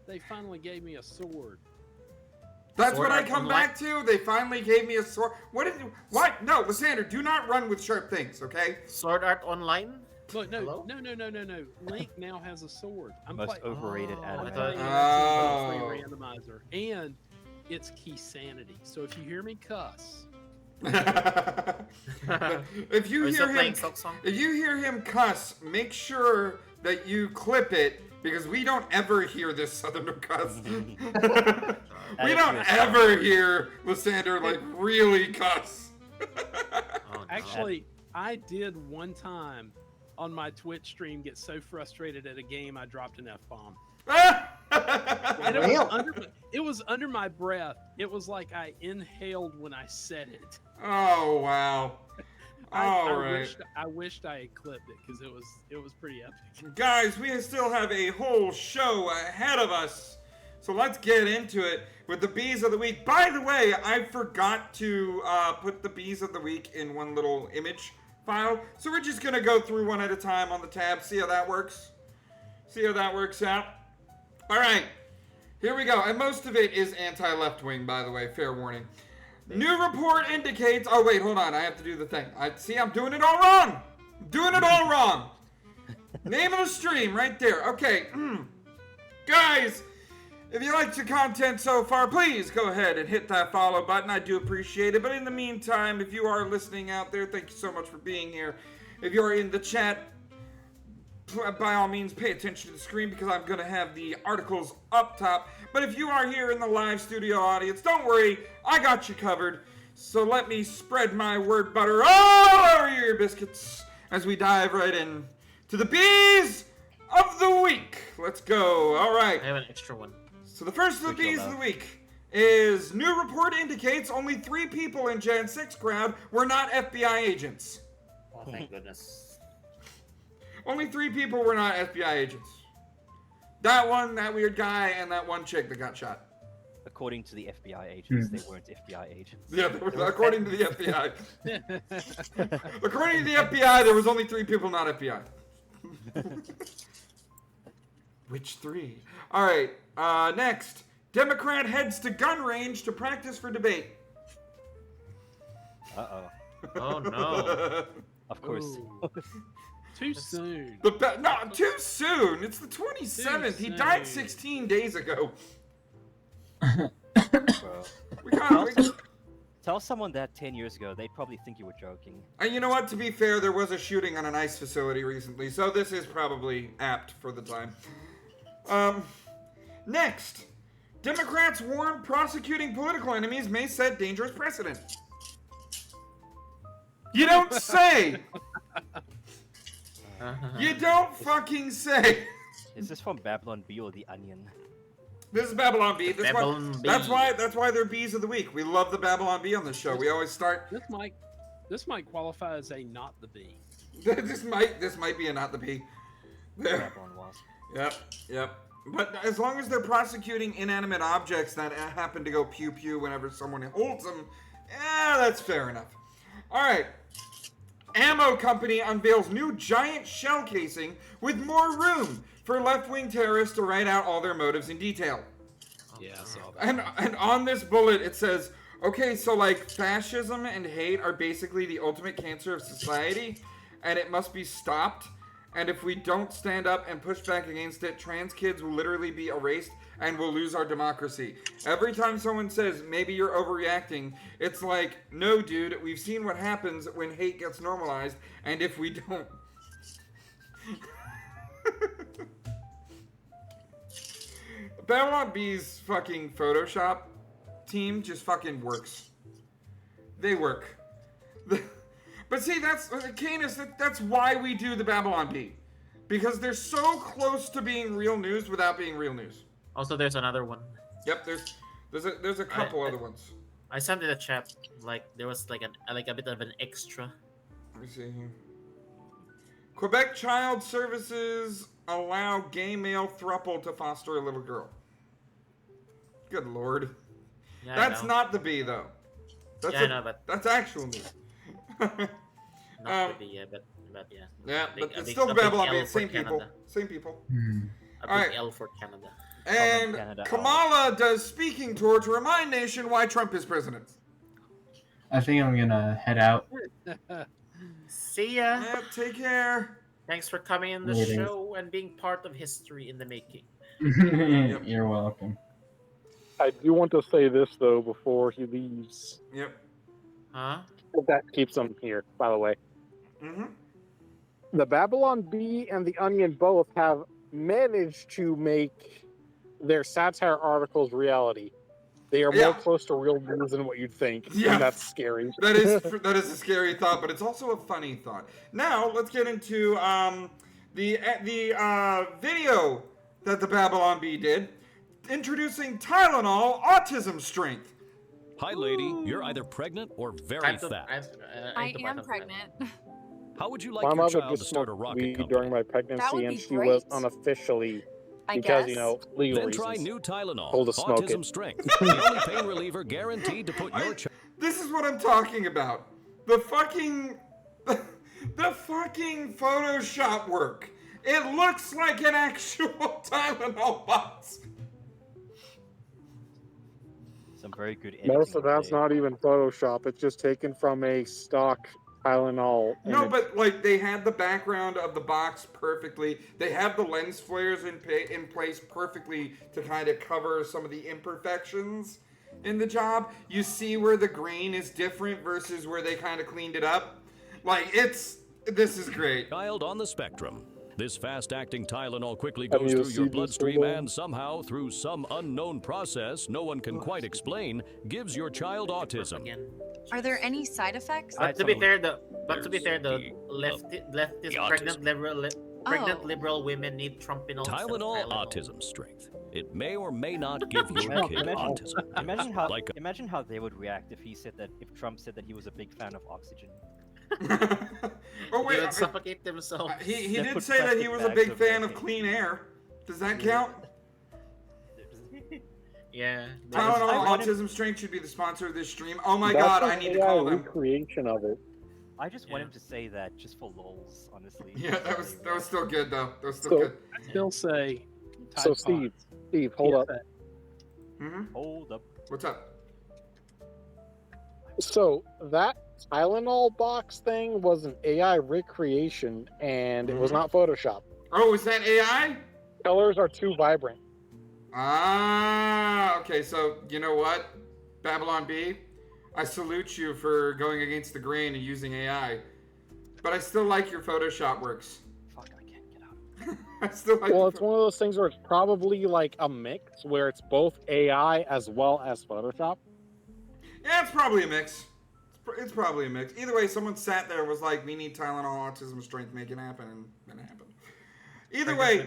H: They finally gave me a sword.
B: That's
F: Sword
B: what I
F: Art
B: come
F: Online?
B: back to. They finally gave me a sword. What did you? What? No, Lysander, do not run with sharp things, okay?
F: Sword Art Online?
H: Look,
F: Hello?
H: no. Link now has a sword.
K: Most overrated
F: Oh,
K: anime.
F: I thought-
B: Oh.
H: free randomizer, and it's key sanity. So if you hear me cuss,
B: if you
F: Are you still
B: hear
F: playing
B: him,
F: Silk Song?
B: if you hear him cuss, make sure that you clip it because we don't ever hear this Southerner cuss. We don't ever hear Lysander like really cuss.
F: Oh, no.
H: actually, I did one time on my Twitch stream get so frustrated at a game I dropped an F-bomb. And it was under my breath. It was like I inhaled when I said it.
B: Oh wow! All right,
H: I wished I had clipped it because it was pretty epic.
B: guys, we still have a whole show ahead of us, so let's get into it with the bees of the week. By the way, I forgot to put the bees of the week in one little image file, so we're just gonna go through one at a time on the tab. See how that works? See how that works out? All right, here we go. And most of it is anti-left wing, by the way. Fair warning. New report indicates. Oh wait, hold on. I have to do the thing. I'm doing it all wrong. Doing it all wrong. Name of the stream right there. Okay, guys. If you liked the content so far, please go ahead and hit that follow button. I do appreciate it. But in the meantime, if you are listening out there, thank you so much for being here. If you're in the chat, by all means, pay attention to the screen because I'm going to have the articles up top. But if you are here in the live studio audience, don't worry, I got you covered. So let me spread my word butter all over your biscuits as we dive right in to the bees of the week. Let's go. All right.
F: I have an extra one.
B: So the first of the bees of the week is new report indicates only 3 people in Jan 6 crowd were not FBI agents.
F: Oh, thank goodness.
B: Only 3 people were not FBI agents. That one, that weird guy, and that one chick that got shot.
K: According to the FBI agents, they weren't FBI agents.
B: Yeah, according to the FBI. According to the FBI, there was only 3 people not FBI. Which 3? All right, next. Democrat heads to gun range to practice for debate.
K: Uh-oh.
F: Oh, no.
K: Of course.
H: Too soon.
B: No, too soon. It's the 27th. He died 16 days ago.
K: Tell someone that 10 years ago, they'd probably think you were joking.
B: And you know what? To be fair, there was a shooting on an ICE facility recently, so this is probably apt for the time. Next. Democrats warn prosecuting political enemies may set dangerous precedent. You don't say! You don't fucking say!
K: Is this from Babylon Bee or The Onion?
B: This is Babylon Bee.
F: Babylon Bee.
B: That's why they're bees of the week. We love the Babylon Bee on the show. We always start.
H: This might qualify as a not the bee.
B: this might be a not the bee. There.
K: Babylon was.
B: Yep. But as long as they're prosecuting inanimate objects that happen to go pew pew whenever someone holds them, that's fair enough. All right. Ammo company unveils new giant shell casing with more room for left-wing terrorists to write out all their motives in detail.
H: Yeah, I saw that.
B: And on this bullet it says, okay, so like fascism and hate are basically the ultimate cancer of society, and it must be stopped. And if we don't stand up and push back against it, trans kids will literally be erased and we'll lose our democracy. Every time someone says, maybe you're overreacting, it's like, no, dude, we've seen what happens when hate gets normalized, and if we don't... Babylon Bee's fucking Photoshop team just fucking works. They work. But see, that's Canis. That's why we do the Babylon Bee, because they're so close to being real news without being real news.
F: Also, there's another one.
B: Yep, there's a couple other ones.
F: I sent in a chat. Like there was like a bit of an extra.
B: Let me see here. Quebec Child Services allow gay male throuple to foster a little girl. Good lord.
F: Yeah,
B: That's
F: I know.
B: not the bee, though. That's
F: Yeah, I know, but
B: that's actual me.
F: not the bee, yeah, but yeah.
B: Yeah,
F: Big-
B: but
F: a
B: it's
F: big-
B: still
F: a big
B: Babylon
F: L
B: Bee.
F: for
B: Same people.
F: Canada.
B: Same people.
F: A
B: All
F: big
B: right.
F: L for Canada.
B: And
K: Canada
B: Kamala does speaking tour to remind nation why Trump is president.
E: I think I'm gonna head out.
F: See ya.
B: Yeah, take care.
F: Thanks for coming in the
E: Later.
F: show and being part of history in the making.
E: You're welcome.
N: I do want to say this though before he leaves.
B: Yep.
F: Huh?
N: That keeps him here, by the way.
B: Mm-hmm.
N: The Babylon Bee and the Onion both have managed to make their satire articles reality. They are more close to real news than what you'd think.
B: Yeah.
N: And that's scary.
B: that is a scary thought, but it's also a funny thought. Now let's get into the video that the Babylon Bee did, introducing Tylenol Autism Strength.
O: Hi, lady. You're either pregnant or very fat.
P: I am pregnant.
O: How would you like
N: My
O: your
N: mother
O: child to
N: just
O: start a
N: smoked
O: rocket
N: weed
O: company?
N: during my
P: That
N: pregnancy,
P: would
N: and
P: be
N: she was
P: great.
N: unofficially,
P: I
N: because,
P: guess.
N: legal
O: Then
N: reasons,
O: try new Tylenol.
N: told to smoke
O: Autism
N: it.
O: Strength. The only pain reliever guaranteed to put your child...
B: This is what I'm talking about. The fucking Photoshop work. It looks like an actual Tylenol box.
K: Some very good editing.
N: Most of that's not even Photoshop. It's just taken from a stock Tylenol.
B: No,
N: image.
B: but like they had the background of the box perfectly. They have the lens flares in place perfectly to kind of cover some of the imperfections in the job. You see where the grain is different versus where they kind of cleaned it up. Like this is great.
O: Child on the spectrum. This fast-acting Tylenol quickly
N: Have
O: goes
N: you
O: through
N: seen
O: your
N: this
O: bloodstream
N: video?
O: and somehow, through some unknown process no one can quite explain, gives your child autism.
P: Are there any side effects?
F: But to be fair, the leftist pregnant liberal women need Trumpinol.
O: Tylenol Autism Strength. It may or may not give your kid autism.
K: Imagine how they would react if Trump said that he was a big fan of oxygen.
B: Oh wait,
F: They would suffocate themselves.
B: he
K: They
B: did
K: put
B: say that he
K: plastic
B: was a
K: bags
B: big
K: over their
B: fan of
K: face.
B: clean air. Does that count?
F: Yeah.
B: Tylenol Autism Strength should be the sponsor of this stream. Oh my
N: That's
B: god,
N: an
B: I need to
N: AI
B: call them.
N: recreation of it.
K: I just want him to say that just for lols, honestly.
B: Yeah, that was still good though. That was still
N: So-
B: good.
H: I still say.
N: So
H: Tide
N: Steve, hold up.
B: Mm-hmm.
K: Hold up.
B: What's up?
N: So that Tylenol box thing was an AI recreation, and it was not Photoshop.
B: Oh, is that AI?
N: Colors are too vibrant.
B: Ah, okay, so you know what? Babylon Bee, I salute you for going against the grain and using AI. But I still like your Photoshop works.
K: Fuck, I can't get out.
B: I still like
N: Well, it's one of those things where it's probably like a mix, where it's both AI as well as Photoshop.
B: Yeah, it's probably a mix. It's probably a mix. Either way, someone sat there and was like, we need Tylenol Autism Strength, make it happen, and then it happened. Either way,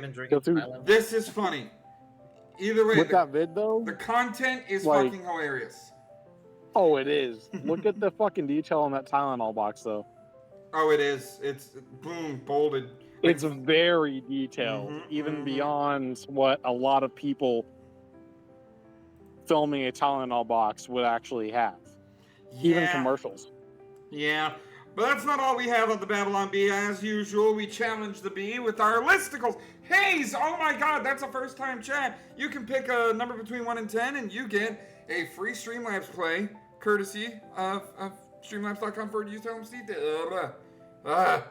B: this is funny. Either way,
N: With that vid though,
B: the content is
N: like-
B: fucking hilarious.
N: Oh, it is. Look at the fucking detail on that Tylenol box, though.
B: Oh, it is. It's boom, bolded.
N: It's very detailed,
B: Mhm,
N: even beyond what a lot of people filming a Tylenol box would actually have. Even
B: Yeah.
N: commercials.
B: Yeah, but that's not all we have on the Babylon Bee. As usual, we challenge the bee with our listicles. Hayes, oh my god, that's a first time chat. You can pick a number between 1 and 10, and you get a free Streamlabs play, courtesy of Streamlabs.com for you tell them Steve. I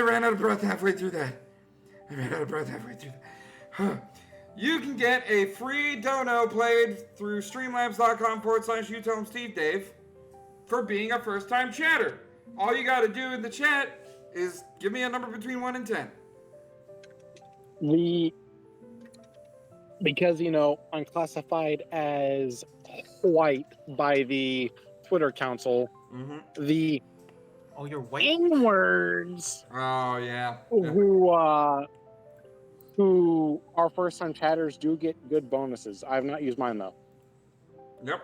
B: ran out of breath halfway through that. You can get a free dono played through Streamlabs.com/you tell them Steve Dave for being a first time chatter. All you gotta do in the chat is give me a number between 1 and 10.
N: Because, I'm classified as white by the Twitter Council, the
F: Oh, you're white.
N: N-words
B: Oh, yeah.
N: who are first-time chatters do get good bonuses. I have not used mine, though.
B: Yep.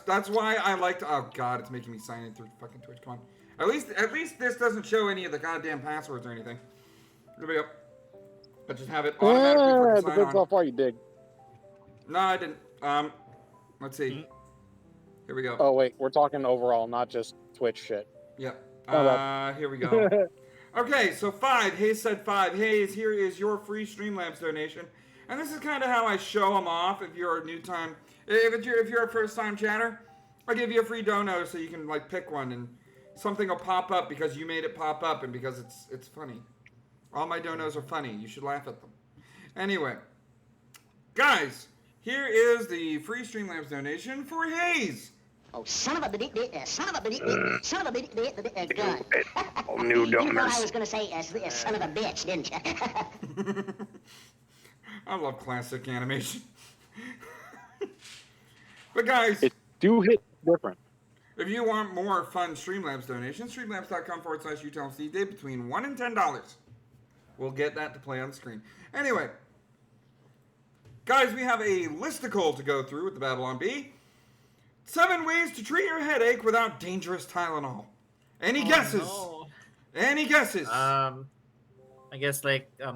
B: That's why I like to. Oh god, it's making me sign in through fucking Twitch. Come on. At least this doesn't show any of the goddamn passwords or anything. There we go. But just have it automatically fucking sign
N: Depends how
B: on.
N: far you dig.
B: No, I didn't. Let's see. Here we go.
N: Oh wait, we're talking overall, not just Twitch shit.
B: Yep.
N: Oh,
B: Here we go. Okay, so 5. Hayes said 5. Hayes, here is your free Streamlabs donation. And this is kind of how I show them off if you're a new time. If you're a first time chatter, I give you a free dono so you can like pick one and something will pop up because you made it pop up and because it's funny. All my donos are funny. You should laugh at them. Anyway, guys, here is the free Streamlabs donation for Hayes.
Q: Oh, son of a son of a son of a gun.
N: Oh, new
Q: You thought I
N: donors.
Q: was gonna say son of a bitch, didn't you?
B: I love classic animation. But guys,
N: It do hit different.
B: if you want more fun Streamlabs donations, streamlabs.com/UTelmSteveDave between $1 and $10. We'll get that to play on the screen. Anyway, guys, we have a listicle to go through with the Babylon Bee. 7 ways to treat your headache without dangerous Tylenol. Any guesses?
F: No.
B: Any guesses?
F: I guess like a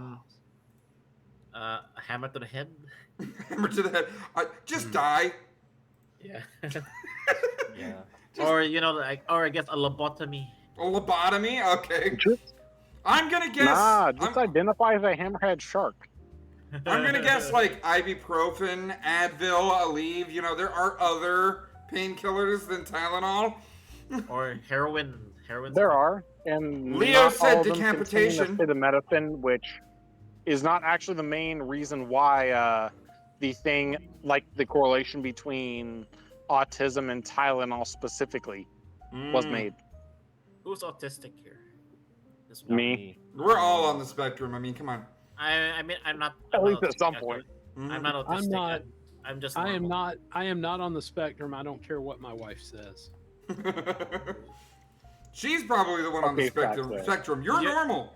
F: hammer to the head.
B: Hammer to the head. Just die.
F: Yeah.
K: Yeah.
F: Or like, or I guess a lobotomy.
B: A lobotomy? Okay. I'm gonna guess.
N: Nah, just identify as a hammerhead shark.
B: I'm gonna guess like ibuprofen, Advil, Aleve. You know, there are other painkillers than Tylenol.
F: Or heroin.
N: There are, and
B: Leo
N: not
B: said
N: all of them
B: decapitation.
N: contain acetaminophen, which is not actually the main reason why the thing, like the correlation between autism and Tylenol specifically, was made.
F: Who's autistic here? This
N: Me.
B: We're all on the spectrum. I mean, come on.
F: I mean, I'm not.
N: At
F: I'm
N: least
F: not
N: at some
F: autistic,
N: point.
F: I'm not autistic.
H: I'm not.
F: I'm just.
H: I am
F: normal.
H: not. I am not on the spectrum. I don't care what my wife says.
B: She's probably the one on the spectrum. You're normal.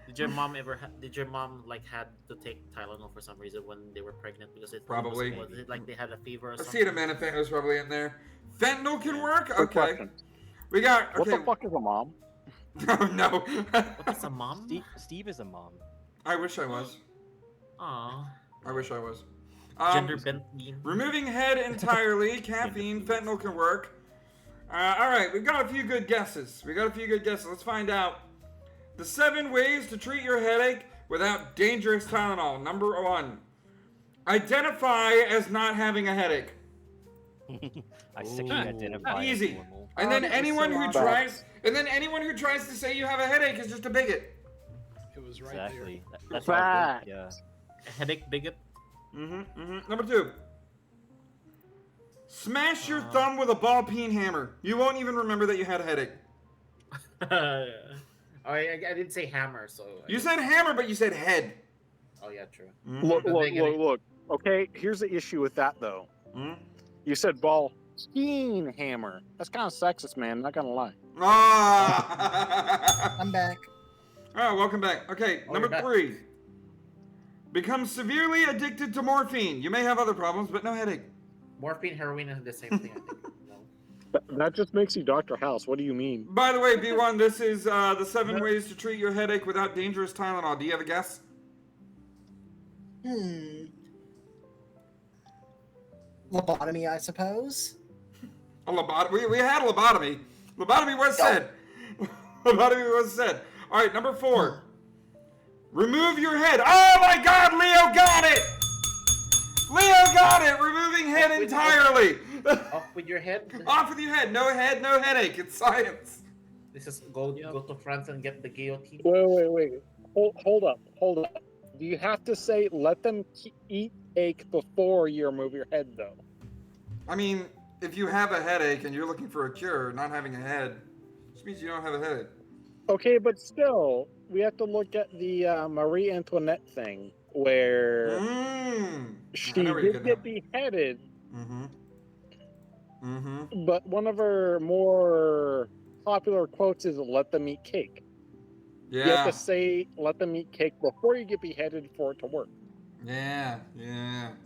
F: Did your mom ever? Did your mom like had to take Tylenol for some reason when they were pregnant because it
B: Probably.
F: was it like they had a fever or something?
B: Acetaminophen was probably in there. Fentanyl can work.
N: Good
B: Okay.
N: question.
B: We got.
N: What
B: Okay.
N: the fuck is a mom?
B: No.
F: What's a mom?
K: Steve is a mom.
B: I wish I was.
F: Aw.
B: I wish I was.
F: Gender bent mean.
B: Removing head entirely. Caffeine. Fentanyl can work. All right. We got a few good guesses. Let's find out. The 7 ways to treat your headache without dangerous Tylenol. Number 1. Identify as not having a headache.
K: I sexually identify.
B: Easy.
K: As normal.
B: And then anyone who
H: so
B: tries, to say you have a headache is just a bigot.
H: It was right
K: Exactly.
H: there.
K: That's all good. Yeah.
F: A headache bigot.
B: Number 2. Smash your thumb with a ball peen hammer. You won't even remember that you had a headache.
F: I didn't say hammer, so.
B: You said hammer, but you said head.
F: Oh yeah, true.
N: Look. Okay, here's the issue with that though. You said ball peen hammer. That's kind of sexist, man. Not gonna lie.
B: Ah.
I: I'm back.
B: Oh, welcome back. Okay, number
F: you're back.
B: 3. Become severely addicted to morphine. You may have other problems, but no headache.
F: Morphine, heroin, is the same thing. I think. No.
N: That just makes you Dr. House. What do you mean?
B: By the way, B1, this is the 7 ways to treat your headache without dangerous Tylenol. Do you have a guess?
I: Lobotomy, I suppose.
B: A lobotomy? We had a lobotomy. Lobotomy was said. Lobotomy was said. All right, number 4. Remove your head. Oh my God, Leo got it! Leo got it! Removing head entirely.
F: Off with your head.
B: Off with your head. No head, no headache. It's science.
F: This is go to France and get the guillotine.
N: Wait. Hold up. Do you have to say let them eat ache before you remove your head, though?
B: I mean, if you have a headache and you're looking for a cure, not having a head, just means you don't have a headache.
N: Okay, but still, we have to look at the Marie Antoinette thing, where she did get beheaded, but one of her more popular quotes is "let them eat cake."
B: Yeah.
N: You have to say "let them eat cake" before you get beheaded for it to work.
B: Yeah,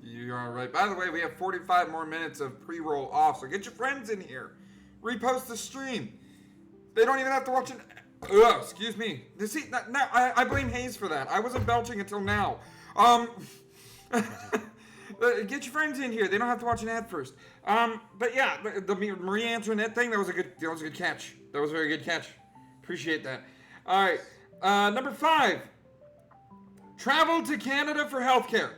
B: you are right. By the way, we have 45 more minutes of pre-roll off, so get your friends in here. Repost the stream. They don't even have to watch it. Ugh, excuse me. See, now I blame Hayes for that. I wasn't belching until now. Get your friends in here. They don't have to watch an ad first. But yeah, the Marie Antoinette thing, that was a good catch. That was a very good catch. Appreciate that. All right. Number 5. Travel to Canada for healthcare.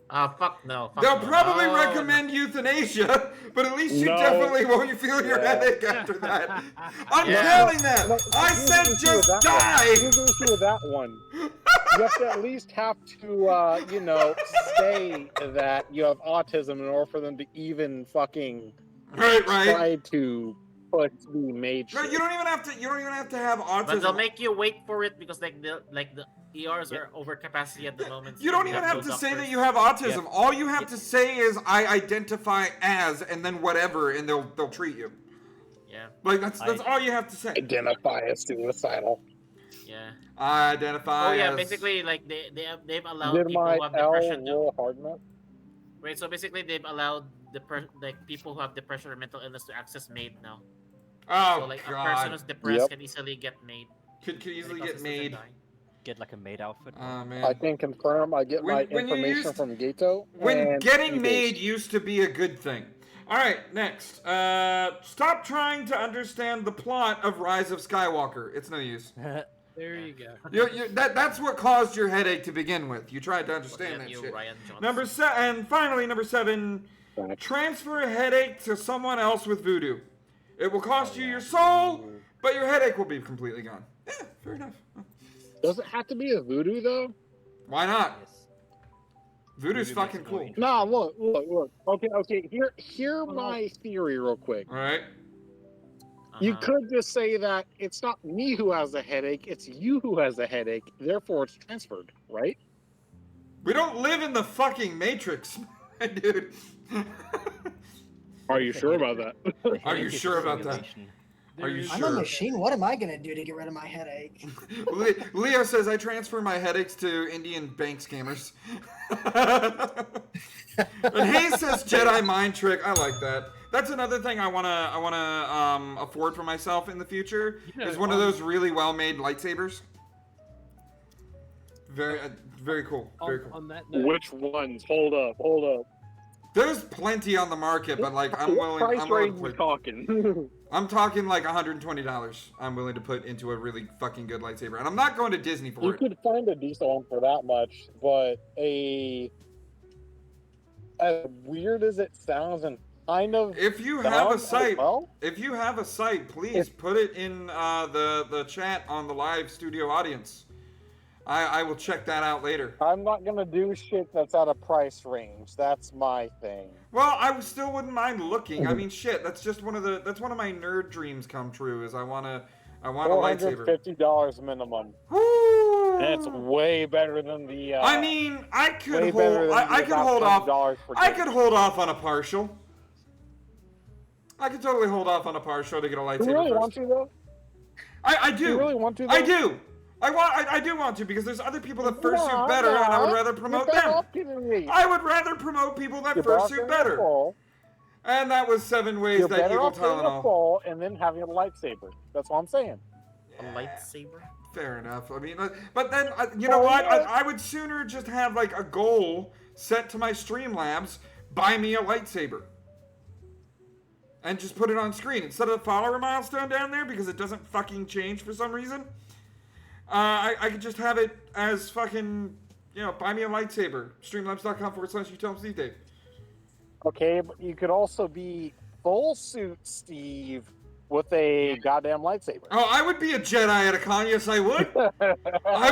F: Fuck no. Fuck
B: They'll
F: no.
B: probably
F: No,
B: recommend euthanasia, but at least you definitely won't feel your headache after that. I'm telling them. I said just die.
N: Here's the issue with that one. You have to at least have to, say that you have autism in order for them to even fucking try to put the major.
B: No, you don't even have to have autism.
F: But they'll make you wait for it because the ERs are over capacity at the moment.
B: You don't even have to say that you have autism. All you have to say is I identify as, and then whatever, and they'll treat you.
F: Yeah.
B: Like that's all you have to say.
N: Identify as suicidal.
F: Yeah.
B: I identify.
F: Oh yeah,
B: as...
F: basically like they've allowed
N: Did
F: people
N: my
F: who have
N: L
F: depression
N: roll hard enough?
F: Right, so basically they've allowed people who have depression or mental illness to access MAID now.
B: Oh
F: so like
B: God.
F: a person who's depressed can easily get MAID.
B: Could easily get MAID.
K: Get like a maid outfit.
B: Oh man.
N: I can confirm. I get my information from Gato.
B: When getting made used to be a good thing. All right, next. Stop trying to understand the plot of Rise of Skywalker. It's no use.
H: There you go.
B: That's what caused your headache to begin with. You tried to understand that shit. Number 7, and finally, number 7. Transfer a headache to someone else with voodoo. It will cost you your soul, but your headache will be completely gone. Yeah, fair enough.
N: Does it have to be a voodoo though?
B: Why not? Voodoo's fucking cool.
N: Nah, look. Okay. Hear my theory real quick.
B: All right.
N: You could just say that it's not me who has a headache, it's you who has a headache, therefore it's transferred, right?
B: We don't live in the fucking Matrix, dude.
N: Are you sure about that?
B: Are you sure about that? Are you sure?
I: I'm a machine. What am I going to do to get rid of my headache?
B: Leo says, I transfer my headaches to Indian bank scammers. And Hayes says, Jedi mind trick. I like that. That's another thing I wanna afford for myself in the future. Is one of those really well-made lightsabers. Very cool. Very cool.
H: On that note,
N: Which ones? Hold up.
B: There's plenty on the market, but like I'm willing.
N: What price range
B: to
N: we
B: put,
N: talking?
B: I'm talking like $120. I'm willing to put into a really fucking good lightsaber, and I'm not going to Disney for
N: You
B: it.
N: could find a decent one for that much, but as weird as it sounds, and kind of.
B: If you have a site, please put it in the chat on the live studio audience. I will check that out later.
N: I'm not gonna do shit that's out of price range. That's my thing.
B: Well, I still wouldn't mind looking. I mean, shit. That's just one of my nerd dreams come true. Is I want a lightsaber.
N: $450 minimum.
B: Woo!
N: And it's way better than the.
B: I mean, I could hold off. I could hold off on a partial. I could totally hold off on a partial to get a lightsaber.
N: You really
B: first.
N: want to though?
B: I do.
N: You really want to? Though?
B: I do. I do want to because there's other people that fursuit better, and I would rather promote them. I would rather promote people that fursuit better. And that was 7 ways that evil Tylenol.
N: Fall and then having a lightsaber. That's what I'm saying.
F: A lightsaber.
B: Fair enough. I mean, but then you know what? I would sooner just have like a goal set to my Streamlabs. Buy me a lightsaber. And just put it on screen instead of the follower milestone down there because it doesn't fucking change for some reason. I could just have it as fucking, buy me a lightsaber. Streamlabs.com/YouTellHimSteveDave.
N: Okay, but you could also be full suit Steve with a goddamn lightsaber.
B: Oh, I would be a Jedi at a con. Yes, I would. I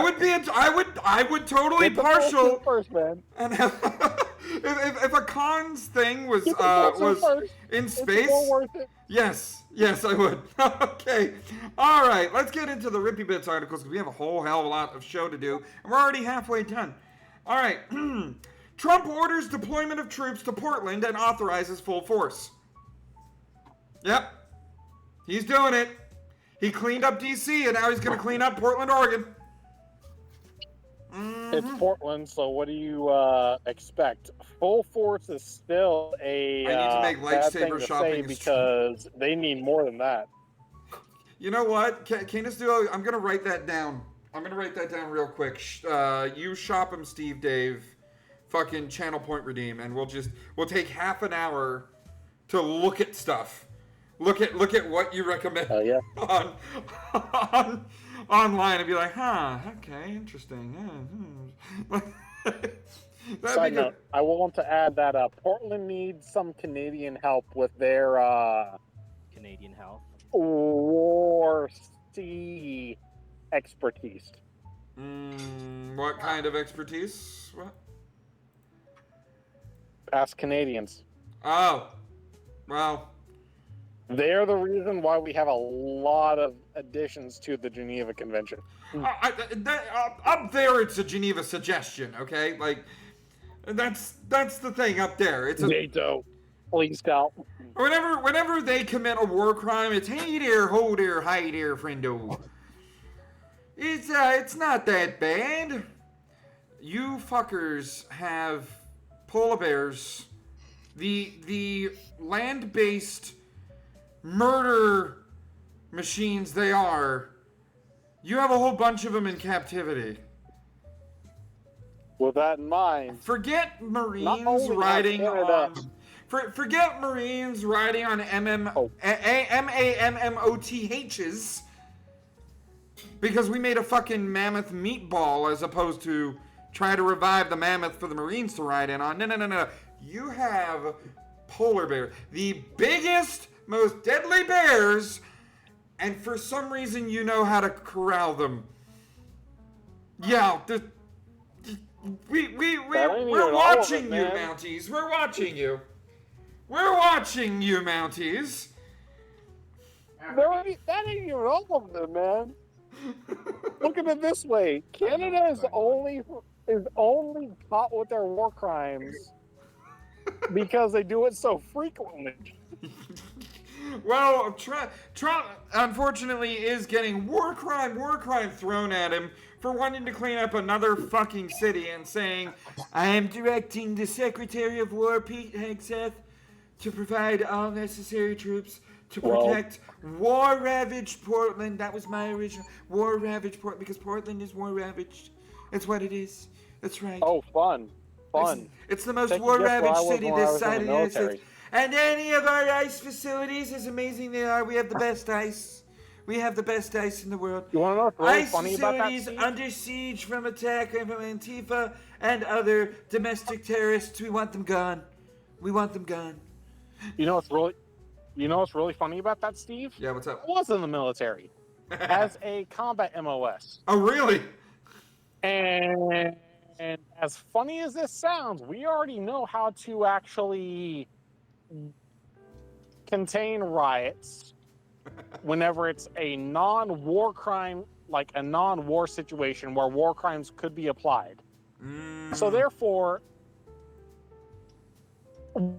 B: would totally partial.
N: First, man.
B: And if a con's thing was in space, yes, I would. Okay, all right. Let's get into the Rippy Bits articles because we have a whole hell of a lot of show to do, and we're already halfway done. All right. Trump orders deployment of troops to Portland and authorizes full force. Yep, he's doing it. He cleaned up D.C. and now he's going to clean up Portland, Oregon.
N: It's Portland, so what do you expect? Full force is still a
B: I need to make
N: bad thing
B: lightsaber
N: to
B: shopping
N: say because they need more than that.
B: You know what? Canis Duo, I'm going to write that down. I'm going to write that down real quick. You shop him, Steve Dave. fucking channel point redeem, and we'll take half an hour to look at stuff. Look at what you recommend on online and be like, huh, okay, interesting.
N: Side note, I want to add that Portland needs some Canadian help with their
K: Canadian health
N: war sea expertise.
B: What kind of expertise? What?
N: Ask Canadians.
B: Oh, well.
N: They're the reason why we have a lot of additions to the Geneva Convention.
B: Up there, it's a Geneva suggestion, okay? Like, that's the thing up there. It's a
N: NATO. Please help.
B: Whenever they commit a war crime, it's hey there, ho there, hi there, friendo. It's not that bad. You fuckers have polar bears, the land-based murder machines they are. You have a whole bunch of them in captivity.
N: With that in mind,
B: forget Marines riding on. Forget Marines riding on MAMMOTHs. Because we made a fucking mammoth meatball as opposed to try to revive the mammoth for the Marines to ride in on. No. You have polar bears. The biggest, most deadly bears, and for some reason you know how to corral them. Yeah, we're watching you, Mounties. We're watching you. We're watching you, Mounties.
N: That ain't even all of them, man. Look at it this way: Canada is only caught with their war crimes because they do it so frequently.
B: Well, Trump unfortunately is getting war crime thrown at him for wanting to clean up another fucking city and saying, I am directing the Secretary of War, Pete Hegseth, to provide all necessary troops to protect war-ravaged Portland. That was my original war-ravaged Portland, because Portland is war-ravaged. It's what it is. That's right.
N: Oh, fun.
B: It's the most war-ravaged city this side of the United States. And any of our ice facilities, as amazing they are, we have the best ice. We have the best ice in the world.
N: You want to know what's really
B: ice
N: funny about that,
B: facilities
N: Steve?
B: under siege from attack from Antifa and other domestic terrorists. We want them gone. We want them gone.
N: You know what's really funny about that, Steve?
B: Yeah, what's up?
N: I was in the military as a combat MOS.
B: Oh, really?
N: And as funny as this sounds, we already know how to actually contain riots whenever it's a non-war crime, like a non-war situation where war crimes could be applied. So therefore,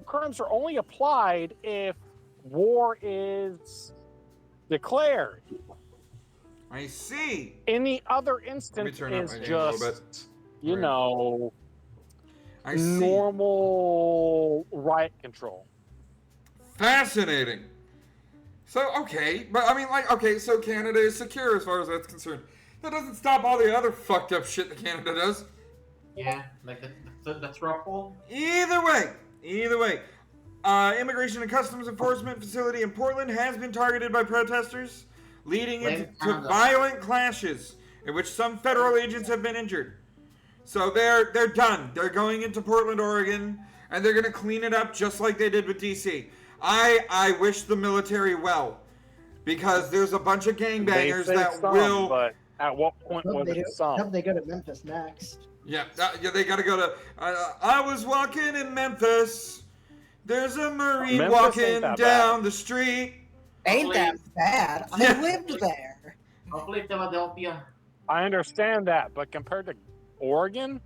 N: crimes are only applied if war is declared.
B: I see.
N: Any other instance is just, normal riot control.
B: Fascinating. So, okay. But, I mean, so Canada is secure as far as that's concerned. That doesn't stop all the other fucked up shit that Canada does.
F: Yeah, like that's ruffle.
B: Either way. Immigration and Customs Enforcement facility in Portland has been targeted by protesters, leading into violent clashes in which some federal agents have been injured. So they're done. They're going into Portland, Oregon, and they're going to clean it up just like they did with DC. I wish the military well, because there's a bunch of gangbangers that will.
N: But at what point was it some?
I: They go to Memphis next.
B: Yeah, they got to go to. I was walking in Memphis. There's a Marine walking down the street.
I: Ain't that bad? I lived there.
F: Hopefully, Philadelphia.
N: I understand that, but compared to Oregon.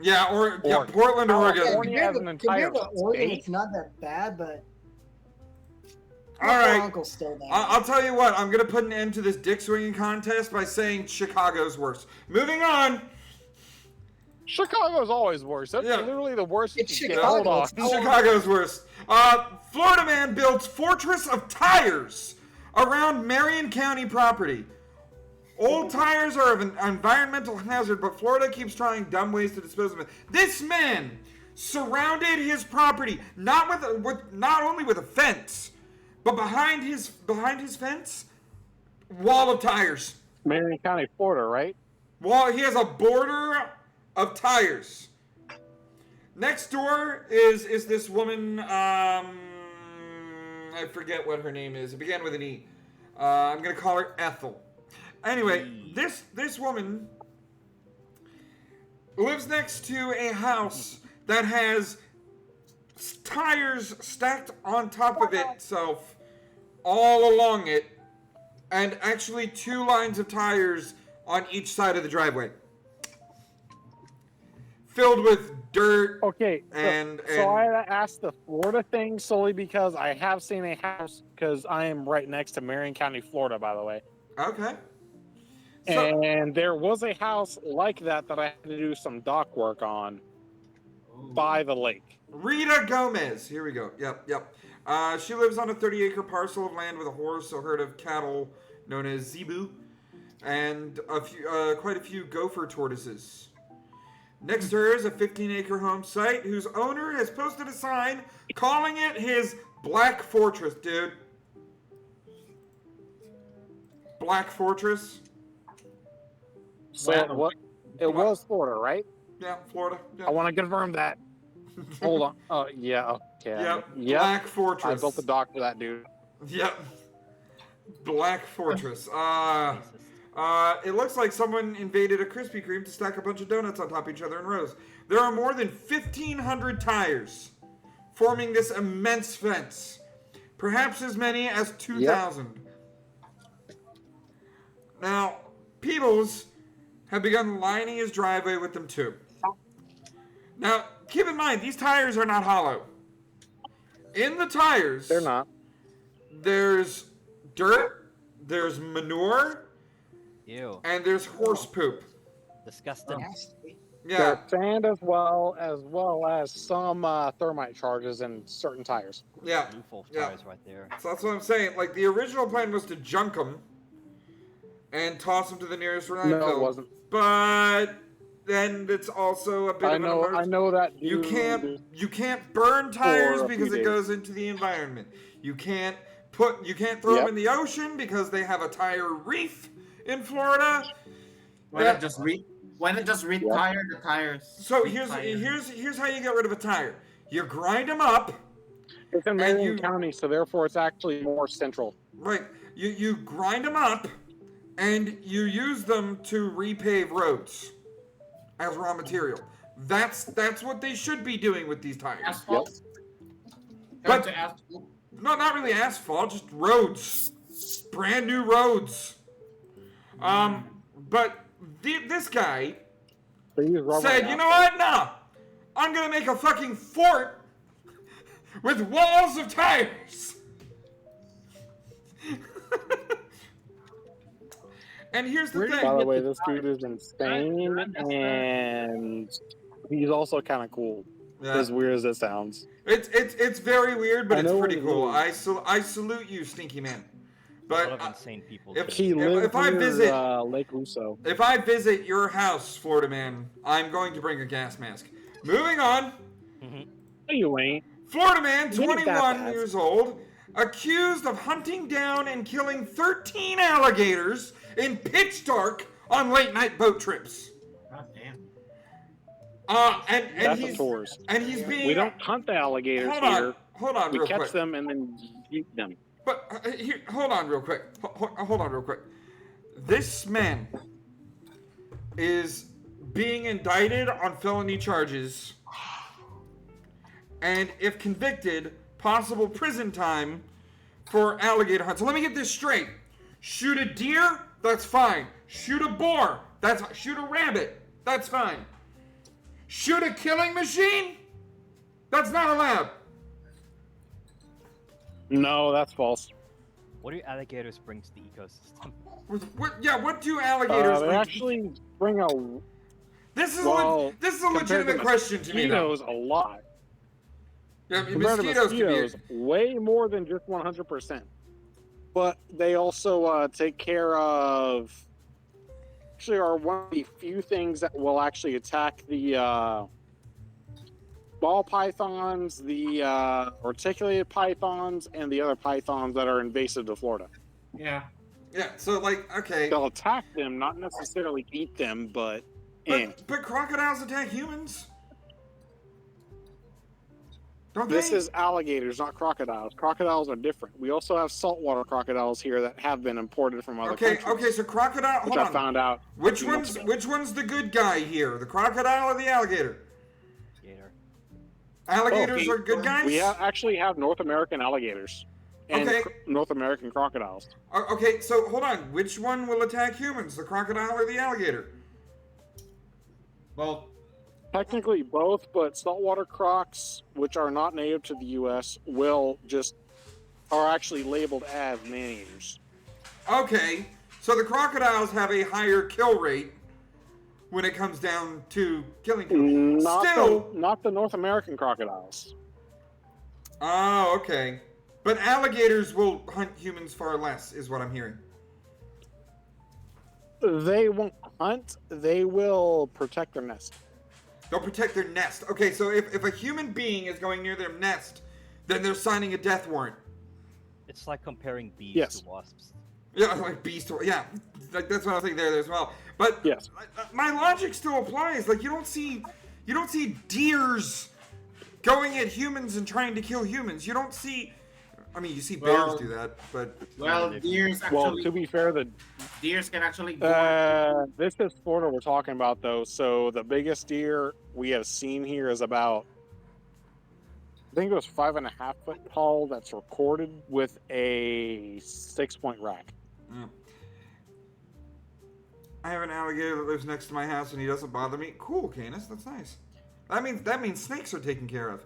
B: Yeah, Portland, Oregon.
N: California has an entire
I: Oregon,
N: state.
I: it's not that bad, but.
B: All right.
I: Uncle's still there.
B: I'll tell you what. I'm gonna put an end to this dick swinging contest by saying Chicago's worse. Moving on.
N: Chicago's always worse. That's literally the worst.
I: It's
N: Chicago.
B: Chicago's worst. Florida man builds fortress of tires around Marion County property. Old tires are an environmental hazard, but Florida keeps trying dumb ways to dispose of it. This man surrounded his property not only with a fence, but behind his fence, wall of tires.
N: Marion County, Florida, right?
B: Well, he has a border of tires. Next door is this woman. I forget what her name is. It began with an E. I'm gonna call her Ethel. Anyway, this woman lives next to a house that has tires stacked on top of itself all along it, and actually 2 lines of tires on each side of the driveway, filled with dirt.
N: Okay,
B: and
N: so I asked the Florida thing solely because I have seen a house, because I am right next to Marion County, Florida, by the way.
B: Okay.
N: And there was a house like that I had to do some dock work on by the lake.
B: Rita Gomez. Here we go. Yep. She lives on a 30-acre parcel of land with a horse, a herd of cattle known as zebu, and quite a few gopher tortoises. Next to her is a 15-acre home site whose owner has posted a sign calling it his Black Fortress, dude. Black Fortress.
N: So it was Florida, right?
B: Yeah, Florida. Yeah.
N: I want to confirm that. Hold on. Yeah. Okay.
B: Yep.
N: Yep.
B: Black Fortress.
N: I built the dock for that dude.
B: Yep. Black Fortress. It looks like someone invaded a Krispy Kreme to stack a bunch of donuts on top of each other in rows. There are more than 1,500 tires forming this immense fence. Perhaps as many as 2,000. Yep. Now, Peebles have begun lining his driveway with them too. Now, keep in mind, these tires are not hollow. In the tires,
N: they're not.
B: There's dirt, there's manure,
K: Ew.
B: and there's horse poop.
K: Disgusting.
B: Yeah.
N: There's sand as well as some thermite charges in certain tires.
B: Yeah.
K: Tires right there.
B: So that's what I'm saying. Like, the original plan was to junk them and toss them to the nearest landfill.
N: No, it wasn't.
B: But then it's also a bit of an emergency.
N: I know that
B: you can't burn tires because it goes into the environment. You can't throw them in the ocean because they have a tire reef in Florida.
R: Why not just retire the tires?
B: So here's how you get rid of a tire. You grind them up.
N: It's in Marion County, so therefore it's actually more central.
B: Right. You grind them up, and you use them to repave roads as raw material. That's what they should be doing with these tires.
R: Asphalt?
B: But no, not really asphalt, just roads. Brand new roads. But this guy said, you know what? No. I'm going to make a fucking fort with walls of tires. And here's the thing.
N: By the way, this dude is insane, and he's also kind of cool. Yeah. As weird as it sounds.
B: It's very weird, but it's pretty cool. I salute you, Stinky Man. But
K: a lot of insane people.
B: If I visit
N: Lake Russo,
B: if I visit your house, Florida Man, I'm going to bring a gas mask. Moving on.
N: No, you ain't.
B: Florida Man, 21 years old, accused of hunting down and killing 13 alligators in pitch dark on late night boat trips.
R: God damn.
B: And he's being.
N: We don't hunt the alligators here.
B: Hold on,
N: we
B: real
N: catch
B: quick.
N: them and then eat them.
B: But hold on, real quick. Hold on, real quick. This man is being indicted on felony charges, and if convicted, possible prison time for alligator hunt. So let me get this straight: shoot a deer, that's fine. Shoot a boar, shoot a rabbit, that's fine. Shoot a killing machine, that's not allowed.
N: No, that's false.
K: What do alligators bring to the ecosystem?
B: What do alligators
N: they
B: bring?
N: actually bring a.
B: This is a legitimate question to me.
N: Mosquitoes a lot.
B: Yeah,
N: mosquitoes way more than just 100%. But they also take care of actually are one of the few things that will actually attack the ball pythons, the articulated pythons, and the other pythons that are invasive to Florida.
R: Yeah.
B: Yeah, so like, okay.
N: They'll attack them, not necessarily eat them, but
B: crocodiles attack humans. Don't
N: this
B: they?
N: is alligators, not crocodiles. Crocodiles are different. We also have saltwater crocodiles here that have been imported from other countries.
B: Okay, so crocodile.
N: Which
B: Hold
N: I
B: on.
N: found out.
B: Which one's the good guy here? The crocodile or the alligator? Alligators are good guys?
N: We actually have North American alligators and North American crocodiles.
B: Okay, so hold on. Which one will attack humans, the crocodile or the alligator?
R: Well,
N: technically both, but saltwater crocs, which are not native to the U.S., are actually labeled as man-eaters.
B: Okay, so the crocodiles have a higher kill rate when it comes down to killing people.
N: Not the North American crocodiles.
B: Oh, okay. But alligators will hunt humans far less, is what I'm hearing.
N: They won't hunt. They will protect their nest.
B: They'll protect their nest. Okay, so if a human being is going near their nest, then they're signing a death warrant.
K: It's like comparing bees to wasps.
B: Yeah, like bees to... Yeah, like that's what I think there as well. But
N: yes,
B: my logic still applies. Like, you don't see deers going at humans and trying to kill humans. You don't see... I mean, you see bears do that, but...
R: Well, deers actually...
N: Well, to be fair, the
R: deers can actually...
N: this is Florida we're talking about, though. So the biggest deer we have seen here is about... I think it was 5.5 foot tall that's recorded with a 6-point rack.
B: Yeah. I have an alligator that lives next to my house and he doesn't bother me. Cool, Canis, that's nice. That means snakes are taken care of.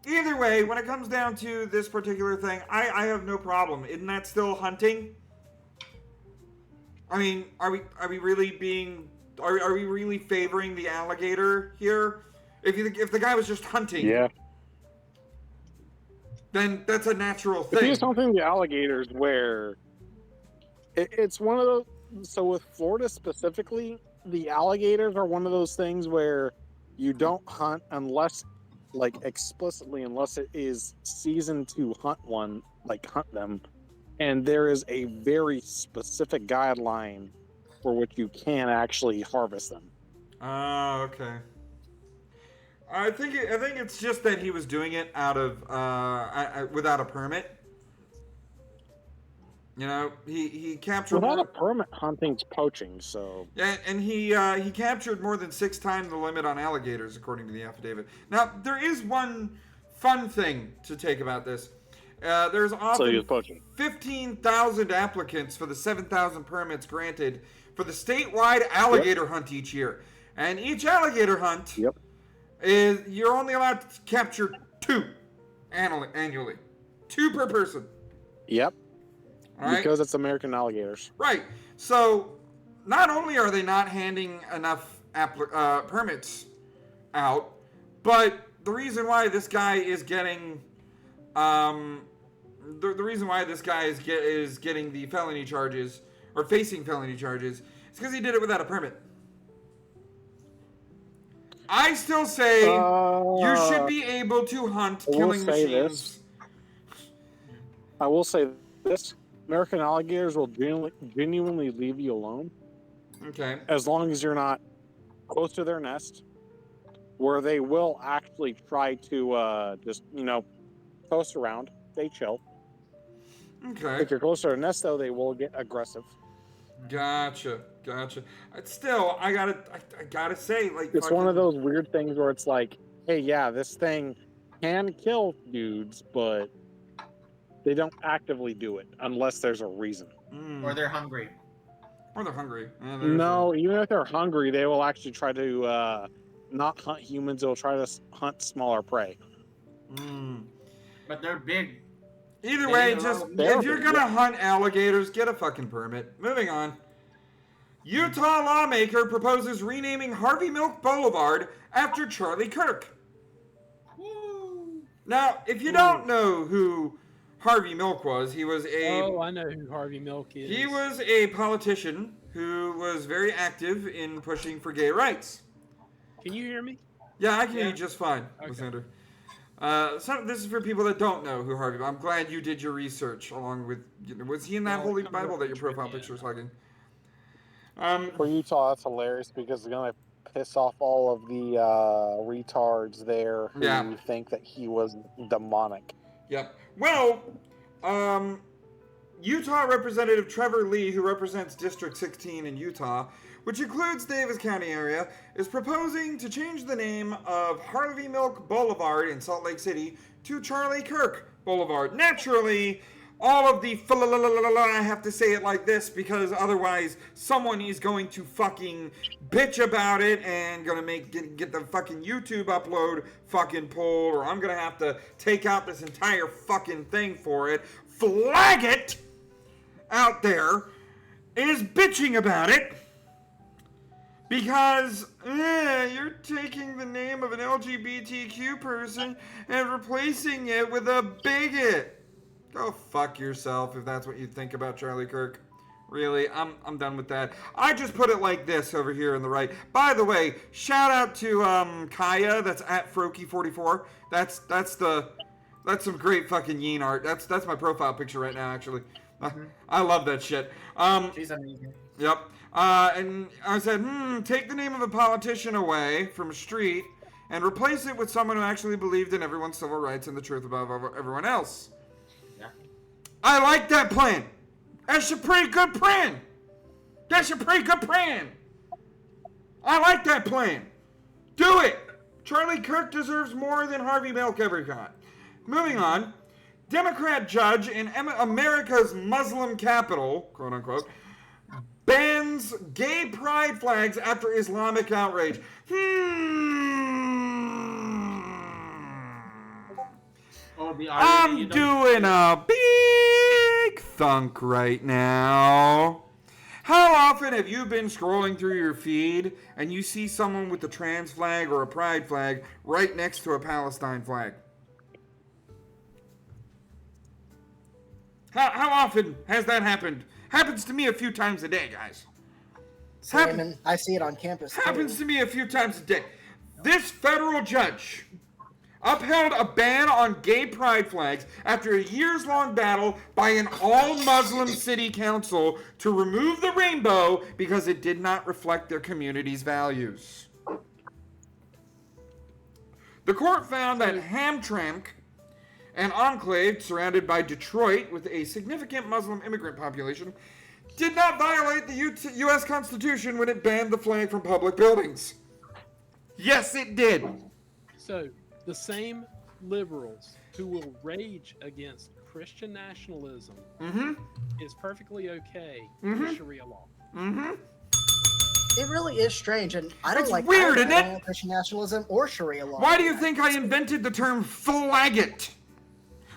B: Either way, when it comes down to this particular thing, I have no problem. Isn't that still hunting? I mean, are we really favoring the alligator here? If the guy was just hunting,
N: yeah,
B: then that's a natural thing.
N: If you do something the alligators where it's one of those. So with Florida specifically, the alligators are one of those things where you don't hunt unless, like explicitly, unless it is season to hunt them. And there is a very specific guideline for which you can actually harvest them.
B: Oh, okay. I think it's just that he was doing it out of without a permit. You know, he captured
N: without a permit. Hunting's poaching, so
B: yeah, and he captured more than 6 times the limit on alligators, according to the affidavit. Now, there is one fun thing to take about this. There's often 15,000 applicants for the 7,000 permits granted for the statewide alligator hunt each year, and each alligator hunt is you're only allowed to capture 2 annually, 2 per person.
N: Yep.
B: Right?
N: Because it's American alligators.
B: Right. So, not only are they not handing enough permits out, but the reason why this guy is getting, the reason why this guy is getting the felony charges or facing felony charges is because he did it without a permit. I still say you should be able to hunt killing machines.
N: I will say this. American alligators will genuinely leave you alone.
B: Okay.
N: As long as you're not close to their nest, where they will actually try to just, coast around. They chill.
B: Okay.
N: If you're close to their nest, though, they will get aggressive.
B: Gotcha. Still, I gotta say, like,
N: it's one of those weird things where it's like, hey, yeah, this thing can kill dudes, but they don't actively do it unless there's a reason.
R: Or they're hungry.
N: No, even if they're hungry, they will actually try to not hunt humans. They'll try to hunt smaller prey.
R: But they're big.
B: Either way, if you're gonna hunt alligators, get a fucking permit. Moving on. Utah lawmaker proposes renaming Harvey Milk Boulevard after Charlie Kirk. Now, if you don't know who Harvey Milk was. He was a...
H: Oh, I know who Harvey Milk is.
B: He was a politician who was very active in pushing for gay rights.
H: Can you hear me?
B: Yeah, I can hear you just fine,
H: Okay.
B: Lysander. So this is for people that don't know who Harvey... I'm glad you did your research along with... Was he in that Holy Bible that your profile picture is hugging?
N: For Utah, that's hilarious because it's going to piss off all of the retards there who think that he was demonic.
B: Yep. Well, Utah Representative Trevor Lee, who represents District 16 in Utah, which includes Davis County area, is proposing to change the name of Harvey Milk Boulevard in Salt Lake City to Charlie Kirk Boulevard. Naturally, all of the I have to say it like this because otherwise someone is going to fucking bitch about it and gonna get the fucking YouTube upload fucking pulled, or I'm gonna have to take out this entire fucking thing for it. Flag it out there is bitching about it because you're taking the name of an LGBTQ person and replacing it with a bigot. Go fuck yourself if that's what you think about Charlie Kirk. Really, I'm done with that. I just put it like this over here on the right. By the way, shout out to Kaya. That's at Froki44. That's some great fucking Yeen art. That's my profile picture right now, actually. I love that shit.
R: She's amazing.
B: Yep. And I said, take the name of a politician away from a street and replace it with someone who actually believed in everyone's civil rights and the truth above everyone else. I like that plan. That's a pretty good plan. That's a pretty good plan. I like that plan. Do it. Charlie Kirk deserves more than Harvey Milk ever got. Moving on. Democrat judge in America's Muslim capital, quote unquote, bans gay pride flags after Islamic outrage. I'm doing a big thunk right now. How often have you been scrolling through your feed and you see someone with a trans flag or a pride flag right next to a Palestine flag? How often has that happened? Happens to me a few times a day, guys.
I: Simon, I see it on campus.
B: Happens to me a few times a day. This federal judge upheld a ban on gay pride flags after a years-long battle by an all-Muslim city council to remove the rainbow because it did not reflect their community's values. The court found that Hamtramck, an enclave surrounded by Detroit with a significant Muslim immigrant population, did not violate the U.S. Constitution when it banned the flag from public buildings. Yes, it did.
H: So, the same liberals who will rage against Christian nationalism is perfectly okay with Sharia law.
I: It really is strange, and I don't
B: It's
I: like
B: weird,
I: either
B: isn't it?
I: Christian nationalism or Sharia law.
B: Why do you think I invented the term flag it?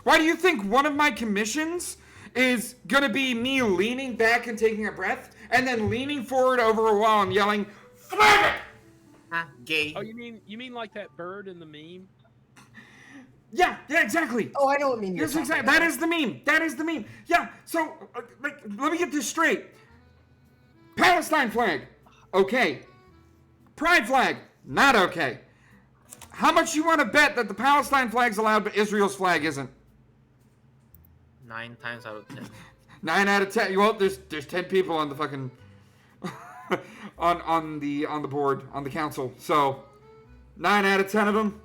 B: Why do you think one of my commissions is gonna be me leaning back and taking a breath, and then leaning forward over a wall and yelling, flag it!
R: Gay.
H: Oh, you mean like that bird in the meme?
B: Yeah, exactly.
I: Oh, I know what meme you're
B: Yes,
I: talking
B: exactly.
I: about.
B: That is the meme. That is the meme. Yeah, so, let me get this straight. Palestine flag, okay. Pride flag, not okay. How much you want to bet that the Palestine flag's allowed, but Israel's flag isn't?
F: 9 times out of 10.
B: 9 out of 10. Well, there's 10 people on the fucking on the board, on the council. So 9 out of 10 of them.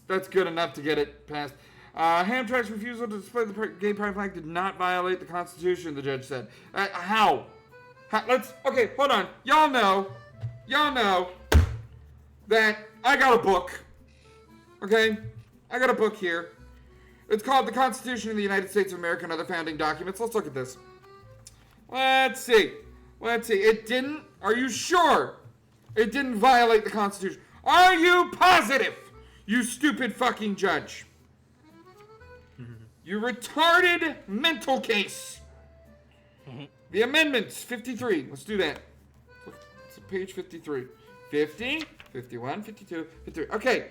B: That's good enough to get it passed. Hamtramck's refusal to display the gay pride flag did not violate the Constitution, the judge said. How? Okay, hold on. Y'all know that I got a book. Okay? I got a book here. It's called The Constitution of the United States of America and Other Founding Documents. Let's look at this. Let's see. It didn't? Are you sure? It didn't violate the Constitution. Are you positive? You stupid fucking judge. You retarded mental case. The amendments, 53. Let's do that. It's page 53. 50, 51, 52, 53. Okay.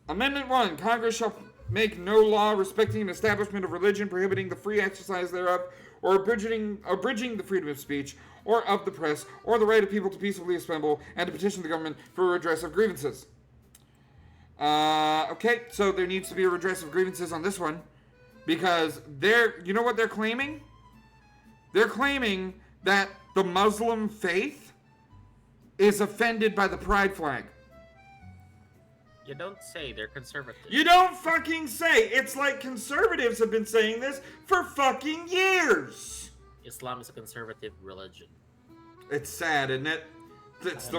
B: Amendment 1. Congress shall make no law respecting an establishment of religion, prohibiting the free exercise thereof, or abridging the freedom of speech, or of the press, or the right of people to peacefully assemble and to petition the government for a redress of grievances. Okay, so there needs to be a redress of grievances on this one, because you know what they're claiming? They're claiming that the Muslim faith is offended by the pride flag.
F: You don't say, they're conservative.
B: You don't fucking say. It's like conservatives have been saying this for fucking years.
F: Islam is a conservative religion.
B: It's sad, isn't it? It's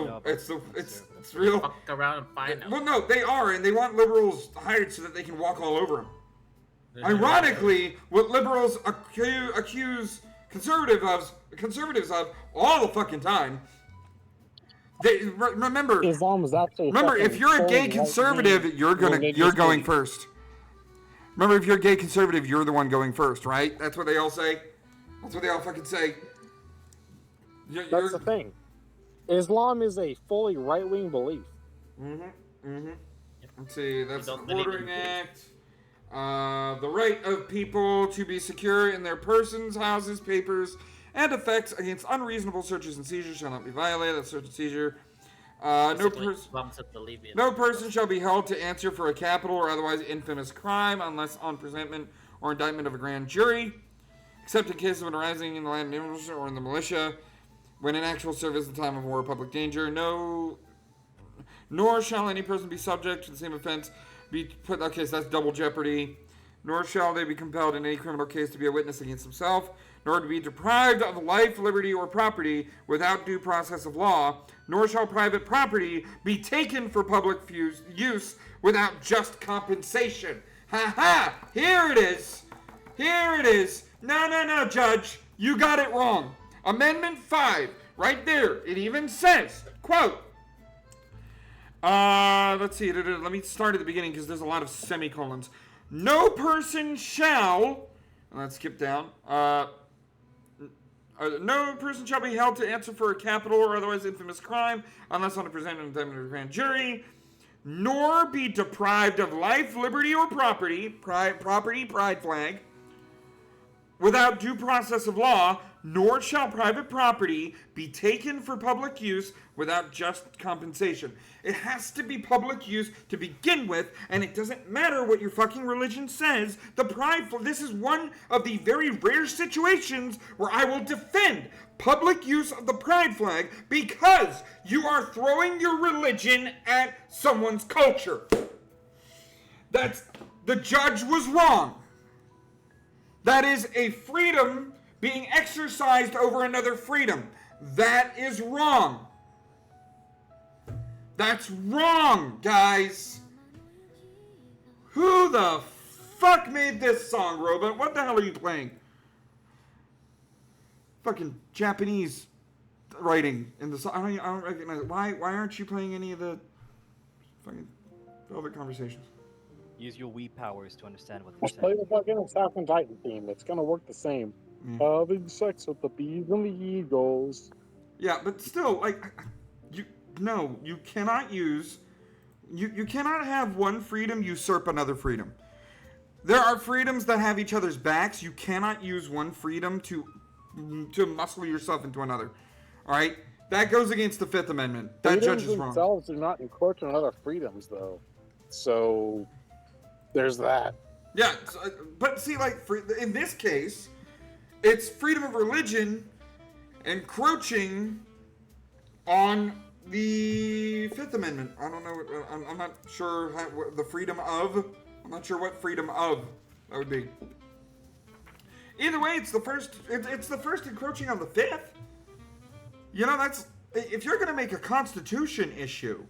B: real.
F: Fuck around and find out.
B: Well, no, they are, and they want liberals hired so that they can walk all over them. Ironically, what liberals accuse conservatives of all the fucking time. Remember,
N: Islam is actually.
B: Remember, if you're a gay conservative, you're going first. Remember, if you're a gay conservative, you're the one going first, right? That's what they all say. That's what they all fucking say.
N: That's the thing. Islam is a fully right-wing belief.
B: Let's see. That's the Ordering Act. The right of people to be secure in their persons, houses, papers, and effects against unreasonable searches and seizures shall not be violated. That's search and seizure. No person shall be held to answer for a capital or otherwise infamous crime unless on presentment or indictment of a grand jury, except in case of an arising in the land of or in the militia, when in actual service in time of war or public danger. Nor shall any person be subject to the same offense be put. Okay, so that's double jeopardy. Nor shall they be compelled in any criminal case to be a witness against himself, nor to be deprived of life, liberty, or property without due process of law, nor shall private property be taken for public use without just compensation. Ha ha! Here it is! Here it is! No, Judge, you got it wrong. Amendment 5, right there, it even says, quote, let's see, let me start at the beginning because there's a lot of semicolons. No person shall, let's skip down, no person shall be held to answer for a capital or otherwise infamous crime unless on a presentment of the grand jury, nor be deprived of life, liberty, or property, pride flag, without due process of law, nor shall private property be taken for public use without just compensation. It has to be public use to begin with, and it doesn't matter what your fucking religion says. This is one of the very rare situations where I will defend public use of the pride flag because you are throwing your religion at someone's culture. The judge was wrong. That is a freedom being exercised over another freedom. That is wrong. That's wrong, guys. Who the fuck made this song, Robot? What the hell are you playing? Fucking Japanese writing in the song. I don't recognize it. Why aren't you playing any of the fucking Velvet Conversations?
K: Use your Wii powers to understand what they're
N: Just play
K: saying.
N: the fucking Attack on Titan theme. It's gonna work the same. Having sex with the bees and the eagles.
B: Yeah, but still, you cannot use, you cannot have one freedom usurp another freedom. There are freedoms that have each other's backs. You cannot use one freedom to muscle yourself into another. All right, that goes against the Fifth Amendment. That judge is wrong.
N: Freedoms themselves do not encroach on other freedoms, though. So there's that.
B: Yeah, but see, in this case, it's freedom of religion encroaching on the Fifth Amendment. I don't know. I'm not sure what the freedom of. I'm not sure what freedom of that would be. Either way, it's the first. It's the first encroaching on the Fifth. You know, that's if you're going to make a Constitution issue,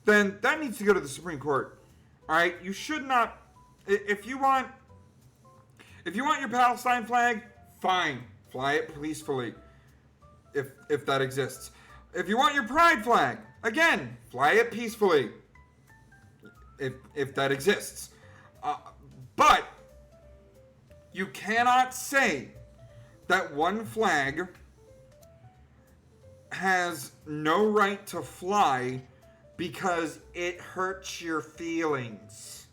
B: then that needs to go to the Supreme Court. All right, you should not. If you want your Palestine flag, fine, fly it peacefully. If that exists. If you want your pride flag, again, fly it peacefully. If that exists. But you cannot say that one flag has no right to fly because it hurts your feelings.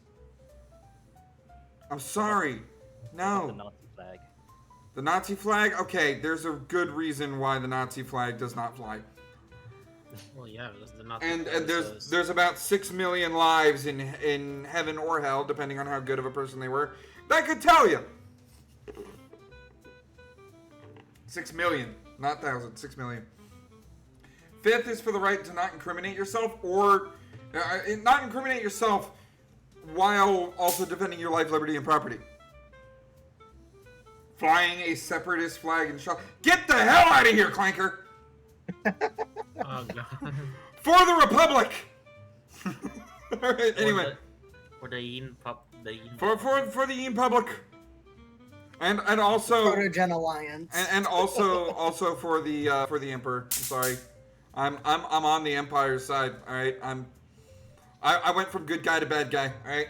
B: I'm sorry. No.
K: The Nazi flag.
B: The Nazi flag? Okay, there's a good reason why the Nazi flag does not fly.
F: Well, yeah, because the Nazi
B: And
F: flag
B: there's about 6 million lives in heaven or hell, depending on how good of a person they were. That could tell you. 6 million, not thousand. 6 million. 5th is for the right to not incriminate yourself, or not incriminate yourself while also defending your life, liberty, and property. Flying a separatist flag and shot. Get the hell out of here, Clanker!
F: Oh god.
B: For the Republic! Alright, anyway.
F: For the Yin Pub.
B: For the Yin Public. And also
I: Proto-Gen Alliance.
B: And also for the Emperor. I'm sorry. I'm on the Empire's side, alright? I went from good guy to bad guy, alright?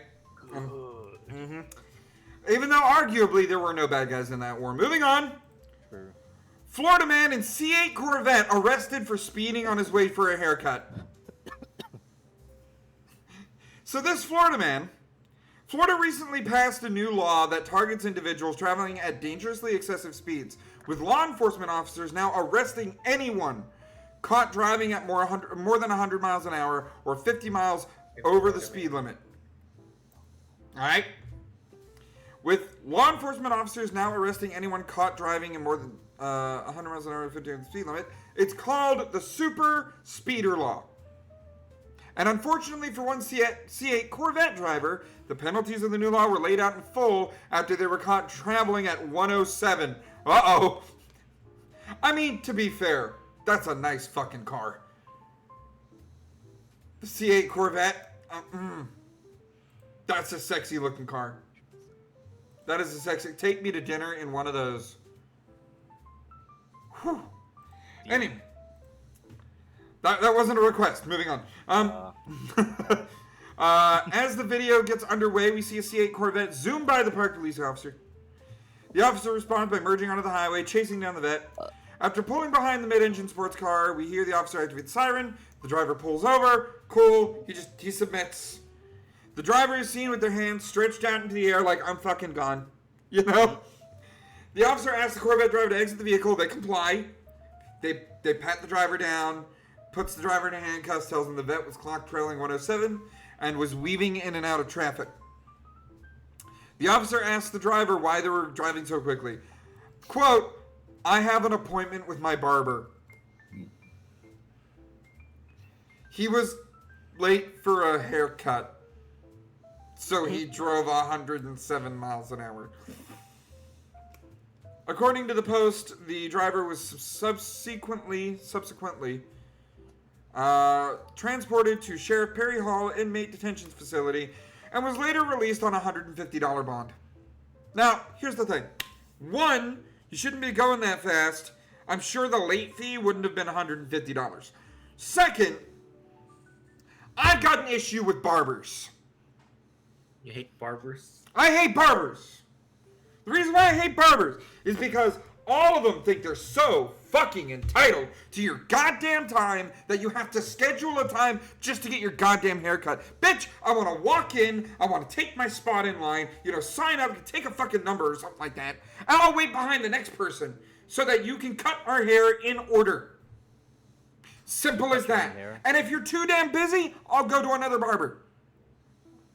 B: Even though arguably there were no bad guys in that war. Moving on.
K: True.
B: Florida man in C8 Corvette arrested for speeding on his way for a haircut. So this Florida recently passed a new law that targets individuals traveling at dangerously excessive speeds, with law enforcement officers now arresting anyone caught driving at more than 100 miles an hour or 50 miles over the speed limit. Alright? With law enforcement officers now arresting anyone caught driving in more than 100 miles an hour or 50 miles the speed limit, it's called the Super Speeder Law. And unfortunately for one C8 Corvette driver, the penalties of the new law were laid out in full after they were caught traveling at 107. Uh-oh. I mean, to be fair, that's a nice fucking car. The C8 Corvette, that's a sexy looking car. That is a sexy. Take me to dinner in one of those. Whew. Anyway. That wasn't a request. Moving on. As the video gets underway, we see a C8 Corvette zoom by the parked police officer. The officer responds by merging onto the highway, chasing down the vet. After pulling behind the mid-engine sports car, we hear the officer activate the siren. The driver pulls over. Cool. He submits. The driver is seen with their hands stretched out into the air like, I'm fucking gone. You know? The officer asks the Corvette driver to exit the vehicle. They comply. They pat the driver down, puts the driver in handcuffs, tells him the vet was clocked trailing 107 and was weaving in and out of traffic. The officer asks the driver why they were driving so quickly. Quote, I have an appointment with my barber. He was late for a haircut. So he drove 107 miles an hour. According to the Post, the driver was subsequently transported to Sheriff Perry Hall Inmate Detention Facility and was later released on a $150 bond. Now, here's the thing. One, you shouldn't be going that fast. I'm sure the late fee wouldn't have been $150. Second, I've got an issue with barbers.
F: You hate barbers?
B: I hate barbers. The reason why I hate barbers is because all of them think they're so fucking entitled to your goddamn time that you have to schedule a time just to get your goddamn haircut. Bitch, I want to walk in, I want to take my spot in line, sign up, take a fucking number or something like that, and I'll wait behind the next person so that you can cut our hair in order. Simple as that. And if you're too damn busy, I'll go to another barber.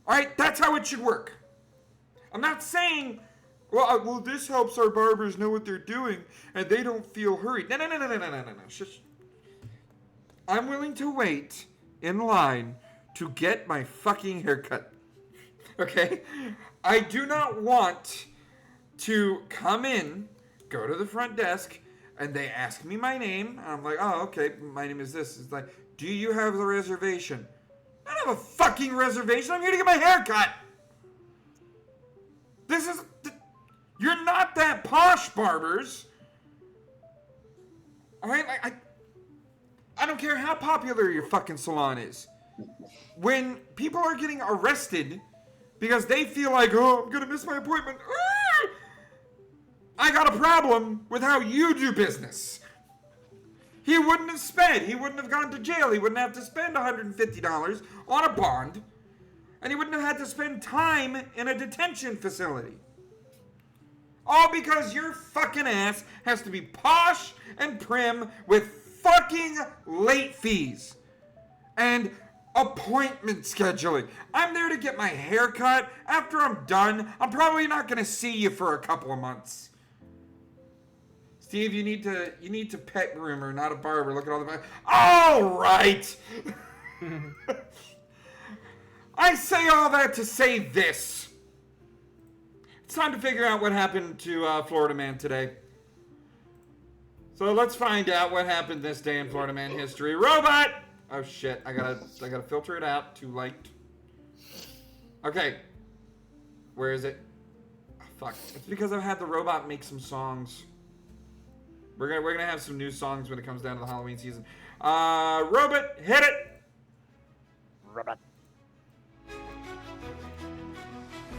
B: Alright, that's how it should work. I'm not saying, well, this helps our barbers know what they're doing and they don't feel hurried. No. Shush. I'm willing to wait in line to get my fucking haircut. Okay? I do not want to come in, go to the front desk, and they ask me my name. And I'm like, oh, okay, my name is this. It's like, do you have a reservation? I don't have a fucking reservation. I'm here to get my hair cut. You're not that posh, barbers. Alright? I don't care how popular your fucking salon is. When people are getting arrested because they feel like, oh, I'm gonna miss my appointment. I got a problem with how you do business. He wouldn't have gone to jail. He wouldn't have to spend $150 on a bond. And he wouldn't have had to spend time in a detention facility. All because your fucking ass has to be posh and prim with fucking late fees. And appointment scheduling. I'm there to get my hair cut. After I'm done, I'm probably not going to see you for a couple of months. Steve, you need to pet groomer, not a barber. Look at all the... All right! I say all that to say this. It's time to figure out what happened to Florida Man today. So let's find out what happened this day in Florida Man history. Robot! Oh shit, I gotta filter it out. Too late. Okay. Where is it? Oh, fuck. It's because I've had the robot make some songs. We're gonna have some new songs when it comes down to the Halloween season. Robot, hit it!
N: Robot.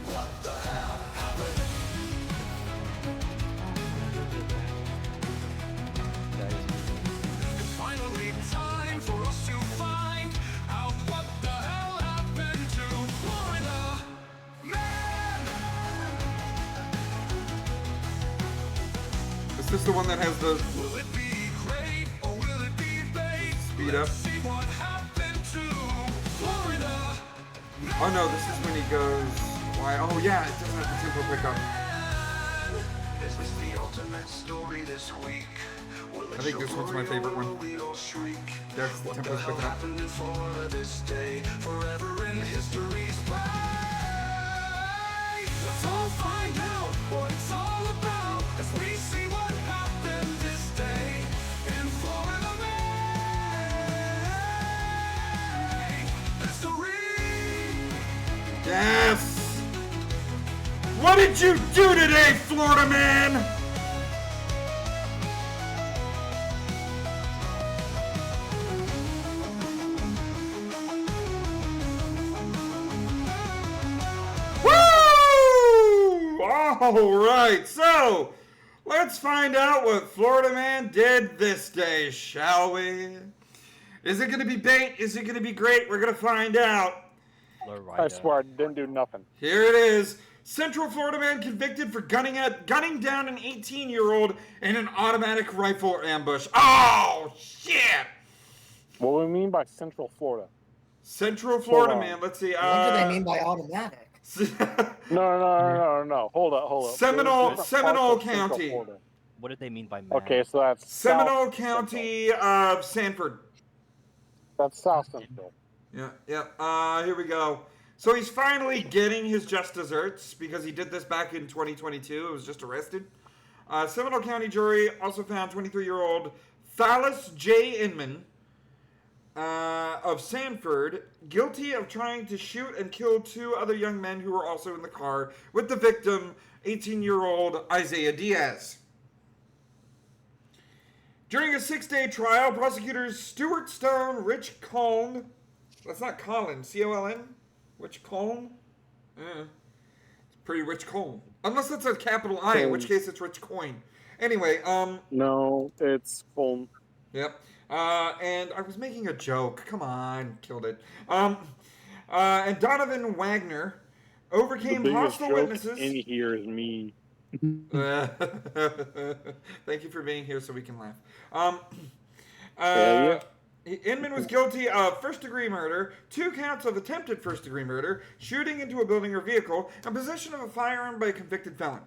C: What the hell happened?
D: It's finally time for us to find out what the hell happened to Florida Man.
B: Is this the one that has the
D: Will it be great or will it be bait?
B: speed up?
D: Let's see what happened to Florida.
B: Oh no, this is when he goes. Why? Oh yeah, it doesn't have the tempo pickup.
C: Is this the ultimate story this week?
B: I think this one's my favorite one. That's the tempo's picking up.
C: Happened in Florida this day, forever in history's play.
D: Let's all find out what it's all about as we see what happened this day in Florida May. History.
B: Yes! What did you do today, Florida Man? Alright, so let's find out what Florida Man did this day, shall we? Is it going to be bait? Is it going to be great? We're going to find out.
N: I swear I didn't do nothing.
B: Here it is. Central Florida Man convicted for gunning down an 18-year-old in an automatic rifle ambush. Oh, shit!
N: What do we mean by Central Florida?
B: Central Florida Man, let's see.
I: What do they mean by automatic?
N: No. Hold up.
B: Seminole County.
K: What did they mean by mad?
N: Okay, so that's
B: Seminole
N: South
B: County of Sanford.
N: That's South Central.
B: Yeah. Here we go. So he's finally getting his just desserts because he did this back in 2022. It was just arrested. Seminole County jury also found 23-year-old Thalys J. Inman of Sanford guilty of trying to shoot and kill two other young men who were also in the car with the victim, 18-year-old Isaiah Diaz. During a 6-day trial, prosecutors Stuart Stone, Rich Coln, that's not Colin, C-O-L-N? Rich Coln? It's pretty Rich Coln. Unless that's a capital I, in which case it's Rich Coin. Anyway,
N: No, it's Coln.
B: Yep. And I was making a joke. Come on, killed it. And Donovan Wagner overcame hostile witnesses.
N: In here is me.
B: Thank you for being here so we can laugh.
N: Yeah.
B: Inman was guilty of first-degree murder, 2 counts of attempted first-degree murder, shooting into a building or vehicle, and possession of a firearm by a convicted felon.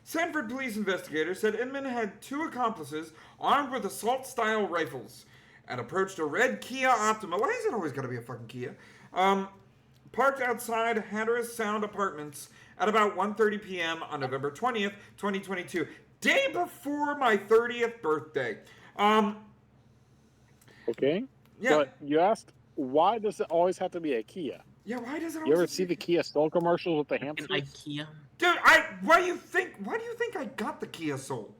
B: Sanford police investigators said Inman had 2 accomplices armed with assault-style rifles and approached a red Kia Optima. Why is it always got to be a fucking Kia? Parked outside Hatteras Sound Apartments at about 1:30 p.m. on November 20th, 2022. Day before my 30th birthday.
N: Okay.
B: Yeah.
N: But you asked, why does it always have to be a Kia?
B: Yeah, why does it always
N: You ever
B: have to
N: see the Kia Soul commercials with the
F: Fucking
N: hamsters?
F: IKEA.
B: Dude, why do you think I got the Kia Soul?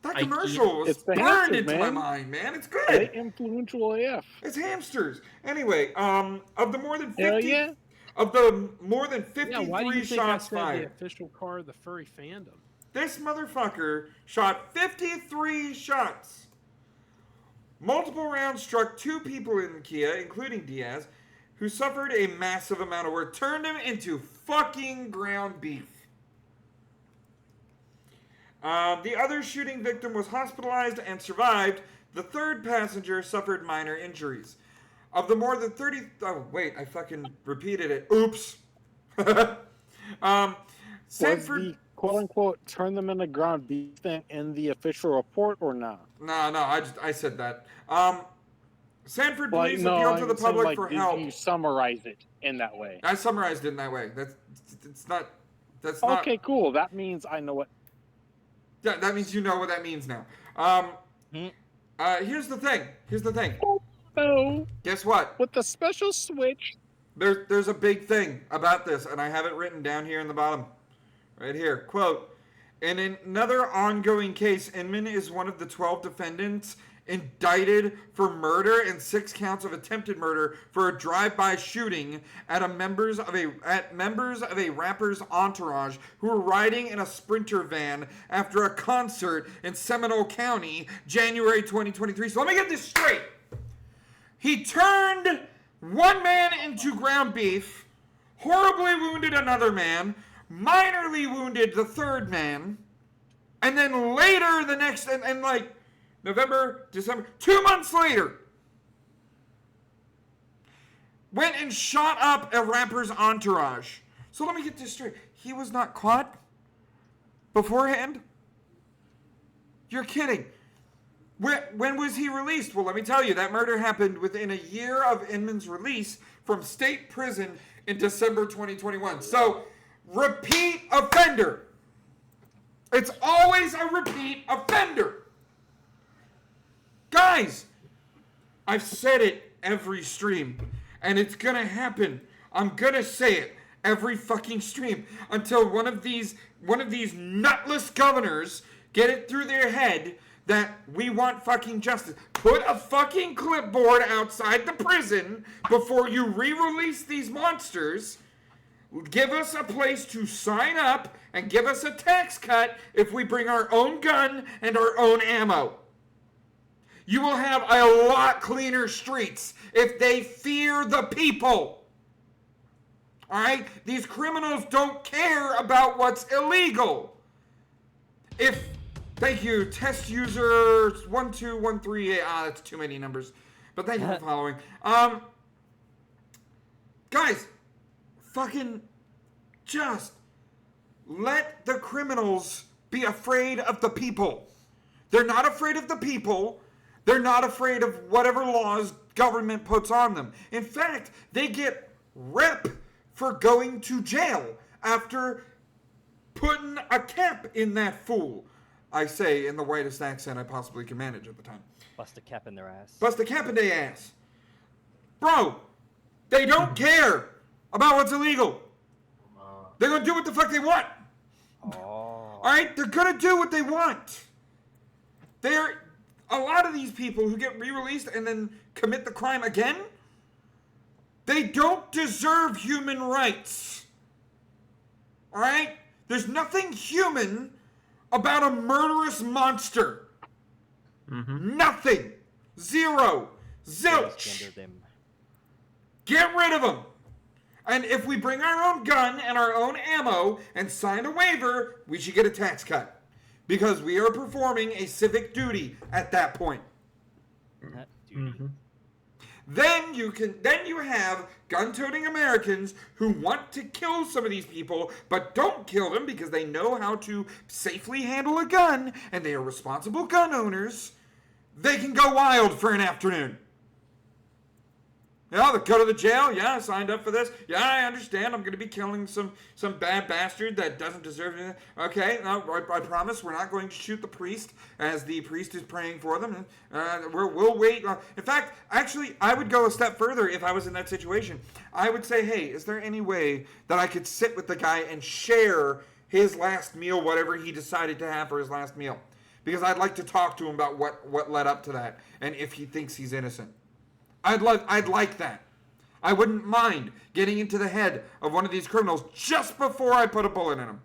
B: That commercial was
N: It's the
B: burned
N: hamsters,
B: into my
N: man.
B: mind, man. It's
N: They
B: good.
N: influential AF.
B: It's hamsters. Anyway, of the more than 50
N: Hell yeah.
B: of the more than
H: Yeah, why do
B: 53
H: you think I
B: shots
H: said the
B: fired,
H: official car of the furry fandom?
B: this motherfucker shot 53 shots. Multiple rounds struck 2 people in the Kia, including Diaz, who suffered a massive amount of work, turned him into fucking ground beef. The other shooting victim was hospitalized and survived. The third passenger suffered minor injuries. Of the more than 30... Oh, wait, I fucking repeated it. Oops.
N: Was the quote-unquote turn them into ground beef thing in the official report or not?
B: No, I said that. Sanford
N: Like,
B: police
N: no,
B: appealed to the
N: I'm saying,
B: public
N: like,
B: for
N: did
B: help.
N: you summarize it in that way?
B: I summarized it in that way. That's not...
N: Okay, cool. That means I know what...
B: Yeah, that means you know what that means now. Here's the thing.
N: Oh,
B: guess what?
N: With the special switch.
B: There's a big thing about this, and I have it written down here in the bottom. Right here. Quote, in another ongoing case, Inman is one of the 12 defendants indicted for murder and 6 counts of attempted murder for a drive-by shooting at members of a rapper's entourage who were riding in a Sprinter van after a concert in Seminole County, January 2023. So let me get this straight. He turned one man into ground beef, horribly wounded another man, minorly wounded the third man, and then later the next, and like November, December, 2 months later, went and shot up a rapper's entourage. So let me get this straight. He was not caught beforehand? You're kidding. When was he released? Well, let me tell you, that murder happened within a year of Inman's release from state prison in December 2021. So, repeat offender. It's always a repeat offender. Guys, I've said it every stream, and it's gonna happen. I'm gonna say it every fucking stream until one of these nutless governors get it through their head that we want fucking justice. Put a fucking clipboard outside the prison before you re-release these monsters. Give us a place to sign up and give us a tax cut if we bring our own gun and our own ammo. You will have a lot cleaner streets if they fear the people. Alright? These criminals don't care about what's illegal. Thank you, test user 12138. That's too many numbers. But thank you for following. Guys, fucking just let the criminals be afraid of the people. They're not afraid of the people. They're not afraid of whatever laws government puts on them. In fact, they get rep for going to jail after putting a cap in that fool. I say in the whitest accent I possibly can manage at the time.
K: Bust a cap in their ass.
B: Bust a cap in their ass. Bro, they don't care about what's illegal. They're going to do what the fuck they want. Alright? They're going to do what they want. A lot of these people who get re-released and then commit the crime again, they don't deserve human rights. Alright? There's nothing human about a murderous monster. Nothing. Zero. Zilch. Get rid of them. And if we bring our own gun and our own ammo and sign a waiver, we should get a tax cut. Because we are performing a civic duty at that point. Then you have gun-toting Americans who want to kill some of these people, but don't kill them because they know how to safely handle a gun, and they are responsible gun owners. They can go wild for an afternoon. Yeah, they go to the jail. Yeah, I signed up for this. Yeah, I understand. I'm going to be killing some bad bastard that doesn't deserve anything. Okay, no, I promise we're not going to shoot the priest as the priest is praying for them. We'll wait. In fact, actually, I would go a step further if I was in that situation. I would say, hey, is there any way that I could sit with the guy and share his last meal, whatever he decided to have for his last meal? Because I'd like to talk to him about what led up to that and if he thinks he's innocent. I'd like that. I wouldn't mind getting into the head of one of these criminals just before I put a bullet in him.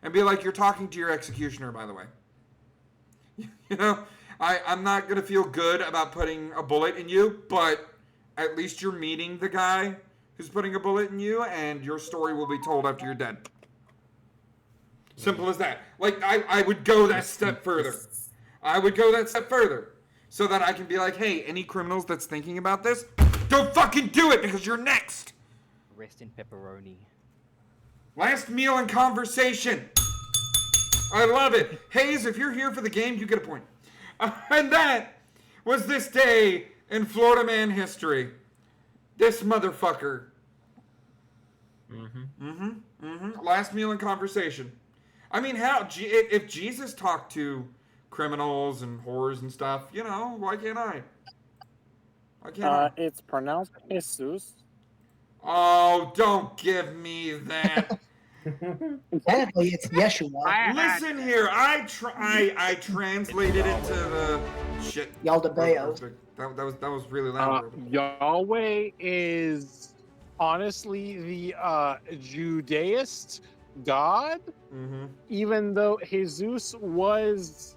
B: And be like, you're talking to your executioner, by the way. You know, I'm not going to feel good about putting a bullet in you, but at least you're meeting the guy who's putting a bullet in you, and your story will be told after you're dead. Simple as that. Like, I would go that step further. I would go that step further. So that I can be like, hey, any criminals that's thinking about this, don't fucking do it because you're next.
K: Rest in pepperoni.
B: Last meal and conversation. I love it. Hayes, if you're here for the game, you get a point. And that was this day in Florida man history. This motherfucker. Last meal and conversation. I mean, if Jesus talked to criminals and whores and stuff, you know, why can't I? Why can't I?
N: It's pronounced Jesus.
B: Oh, don't give me that.
I: Technically, it's Yeshua.
B: Listen here, I translated it to the shit.
I: Yaldabaoth.
B: That was really loud.
N: Yahweh is honestly the Judaist God, even though Jesus was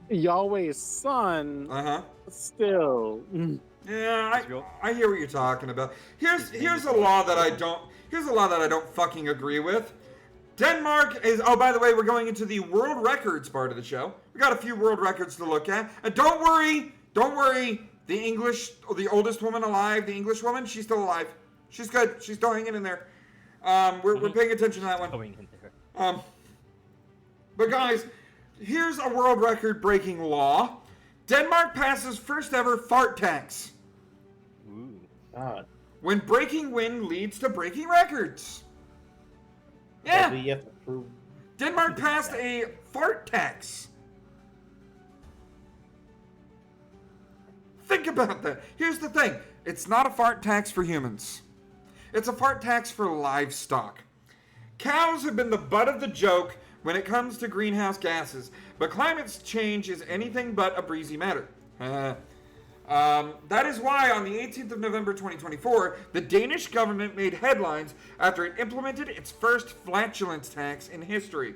N: Yahweh's son. Still.
B: Yeah, I hear what you're talking about. Here's a law that I don't fucking agree with. Denmark is, oh, by the way, we're going into the world records part of the show. We got a few world records to look at. And don't worry, the oldest woman alive, the English woman, she's still alive. She's good. She's still hanging in there. We're paying attention to that one. But guys, here's a world record breaking law. Denmark passes first ever fart tax.
K: Ooh.
L: God.
B: When breaking wind leads to breaking records. Yeah.
L: But we have to prove.
B: Denmark passed a fart tax. Think about that. Here's the thing. It's not a fart tax for humans. It's a fart tax for livestock. Cows have been the butt of the joke when it comes to greenhouse gases, but climate change is anything but a breezy matter. That is why on the 18th of November 2024, the Danish government made headlines after it implemented its first flatulence tax in history.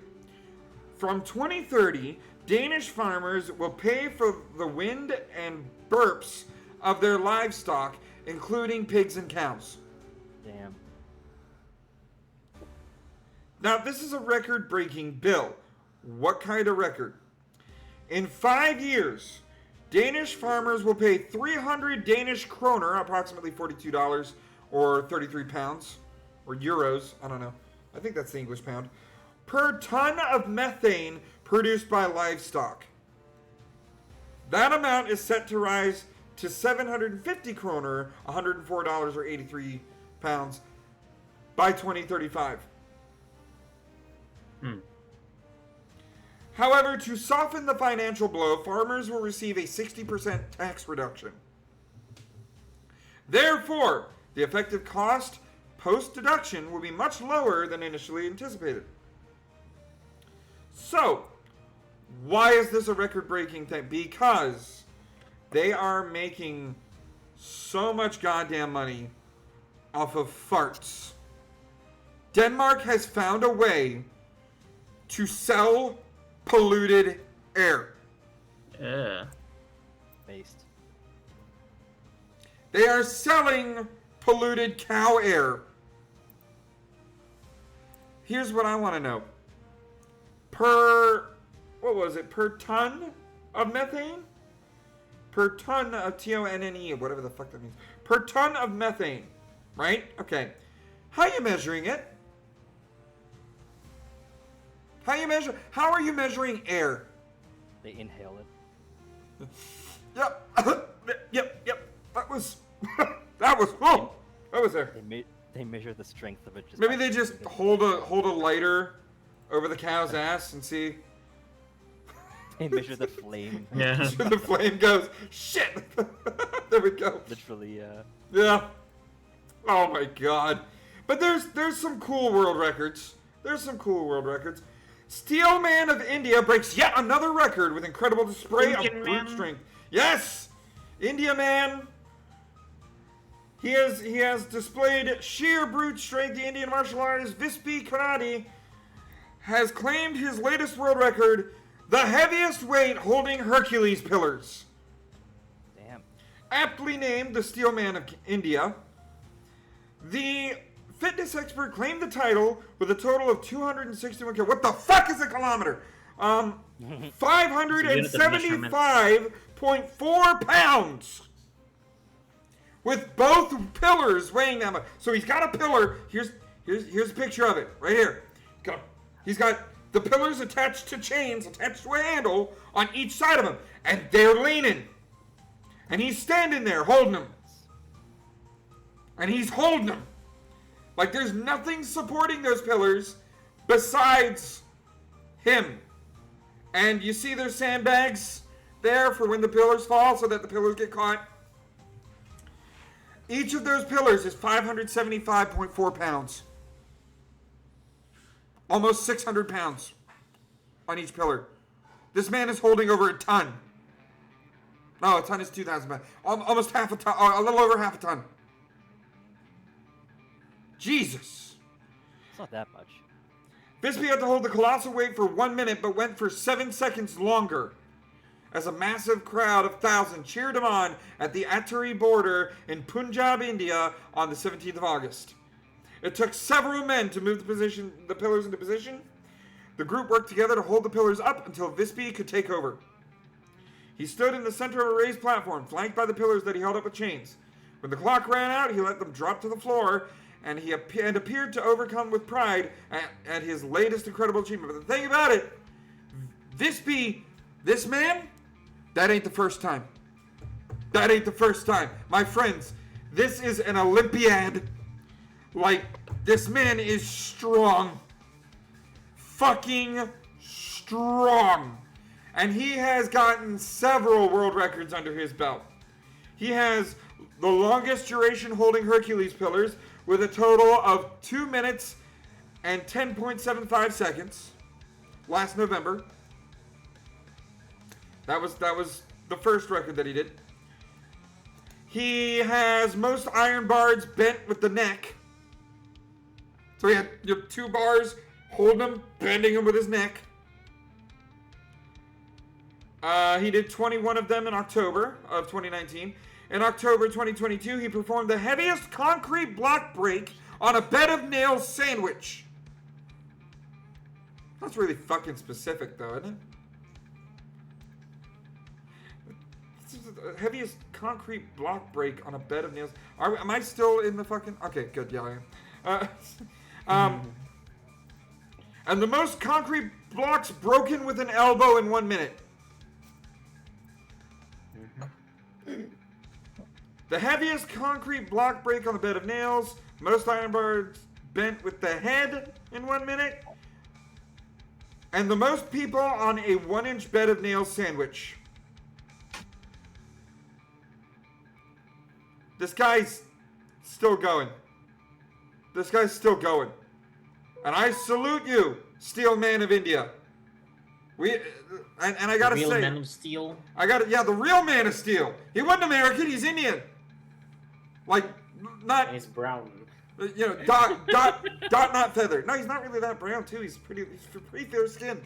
B: From 2030, Danish farmers will pay for the wind and burps of their livestock, including pigs and cows.
K: Damn.
B: Now, this is a record-breaking bill. What kind of record? In 5 years, Danish farmers will pay 300 Danish kroner, approximately $42 or 33 pounds, or euros, I don't know. I think that's the English pound, per ton of methane produced by livestock. That amount is set to rise to 750 kroner, $104 or 83 pounds, by 2035. However, to soften the financial blow, farmers will receive a 60% tax reduction. Therefore, the effective cost post-deduction will be much lower than initially anticipated. So, why is this a record-breaking thing? Because they are making so much goddamn money off of farts. Denmark has found a way to sell polluted air.
F: Yeah.
K: Based.
B: They are selling polluted cow air. Here's what I want to know. Per ton of methane? Per ton of TONNE, whatever the fuck that means. Per ton of methane, right? Okay. How are you measuring it? How are you measuring air?
K: They inhale it.
B: Yep. That was there.
K: They measure the strength of it.
B: Maybe they just hold a lighter over the cow's ass and see.
K: They measure the flame.
F: Yeah.
B: The flame goes, shit. There we go.
K: Literally, yeah.
B: Yeah. Oh my god. But there's some cool world records. Steel Man of India breaks yet another record with incredible display of brute strength. Yes! India Man. He has displayed sheer brute strength. The Indian martial artist Vispi Karate has claimed his latest world record, the heaviest weight holding Hercules pillars.
K: Damn.
B: Aptly named the Steel Man of India, The fitness expert claimed the title with a total of 261 kilograms. What the fuck is a kilometer? 575.4 pounds. With both pillars weighing that much. So he's got a pillar. Here's a picture of it right here. He's got the pillars attached to chains, attached to a handle on each side of him. And they're leaning. And he's standing there holding them. And he's holding them. Like there's nothing supporting those pillars besides him. And you see there's sandbags there for when the pillars fall so that the pillars get caught. Each of those pillars is 575.4 pounds. Almost 600 pounds on each pillar. This man is holding over a ton. No, a ton is 2,000 pounds. Almost half a ton, or a little over half a ton. Jesus.
K: It's not that much.
B: Bisping had to hold the colossal weight for 1 minute, but went for 7 seconds longer. As a massive crowd of thousands cheered him on at the Attari border in Punjab, India on the 17th of August. It took several men to move the pillars into position. The group worked together to hold the pillars up until Bisping could take over. He stood in the center of a raised platform, flanked by the pillars that he held up with chains. When the clock ran out, he let them drop to the floor, and he appeared to overcome with pride at his latest incredible achievement. But the thing about it, this man, that ain't the first time. That ain't the first time. My friends, this is an Olympiad. Like, this man is strong. Fucking strong. And he has gotten several world records under his belt. He has the longest duration holding Hercules pillars with a total of 2 minutes and 10.75 seconds last November. That was the first record that he did. He has most iron bars bent with the neck. So he had 2 bars, holding them, bending them with his neck. He did 21 of them in October of 2019. In October 2022, he performed the heaviest concrete block break on a bed of nails sandwich. That's really fucking specific, though, isn't it? This is the heaviest concrete block break on a bed of nails. Am I still in the fucking... Okay, good, yeah, I am. And the most concrete blocks broken with an elbow in 1 minute. The heaviest concrete block break on a bed of nails. Most iron bars bent with the head in 1 minute. And the most people on a 1-inch bed of nails sandwich. This guy's still going. This guy's still going. And I salute you, Steel Man of India. And I gotta say,
F: real Man of Steel.
B: The real Man of Steel. He wasn't American. He's Indian. Like, not.
F: And he's brown.
B: You know, dot, not feather. No, he's not really that brown too. He's pretty fair skinned.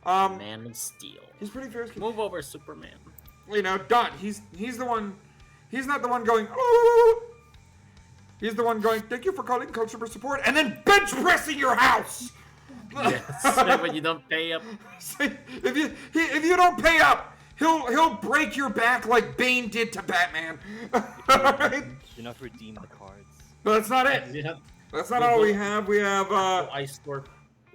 F: Man of Steel.
B: He's pretty fair skinned.
F: Move over, Superman.
B: You know, Dot. He's the one. He's not the one going. Ooh. He's the one going. Thank you for calling customer support, and then bench pressing your house.
F: Yes, when you don't pay up.
B: If you don't pay up, he'll break your back like Bane did to Batman. Right?
K: Do not redeem the cards.
B: But that's not it. That's not all we have. We have
F: Ice Storm.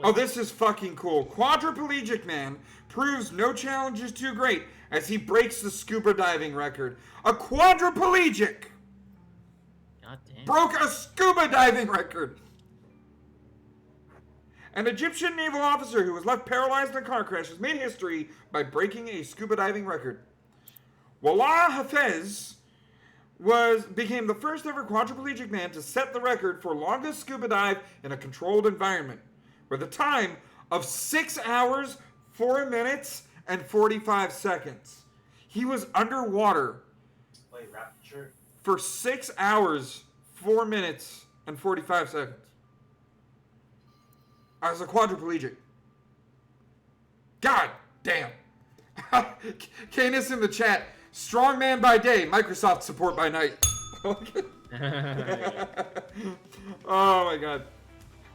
B: Oh, this is fucking cool. Quadriplegic man proves no challenge is too great as he breaks the scuba diving record. A quadriplegic broke a scuba diving record. An Egyptian naval officer who was left paralyzed in a car crash has made history by breaking a scuba diving record. Wallah Hafez became the first ever quadriplegic man to set the record for longest scuba dive in a controlled environment, with a time of 6 hours, 4 minutes, and 45 seconds. He was underwater for 6 hours, 4 minutes, and 45 seconds. As a quadriplegic. God damn. Canis in the chat. Strong man by day, Microsoft support by night. Oh my god.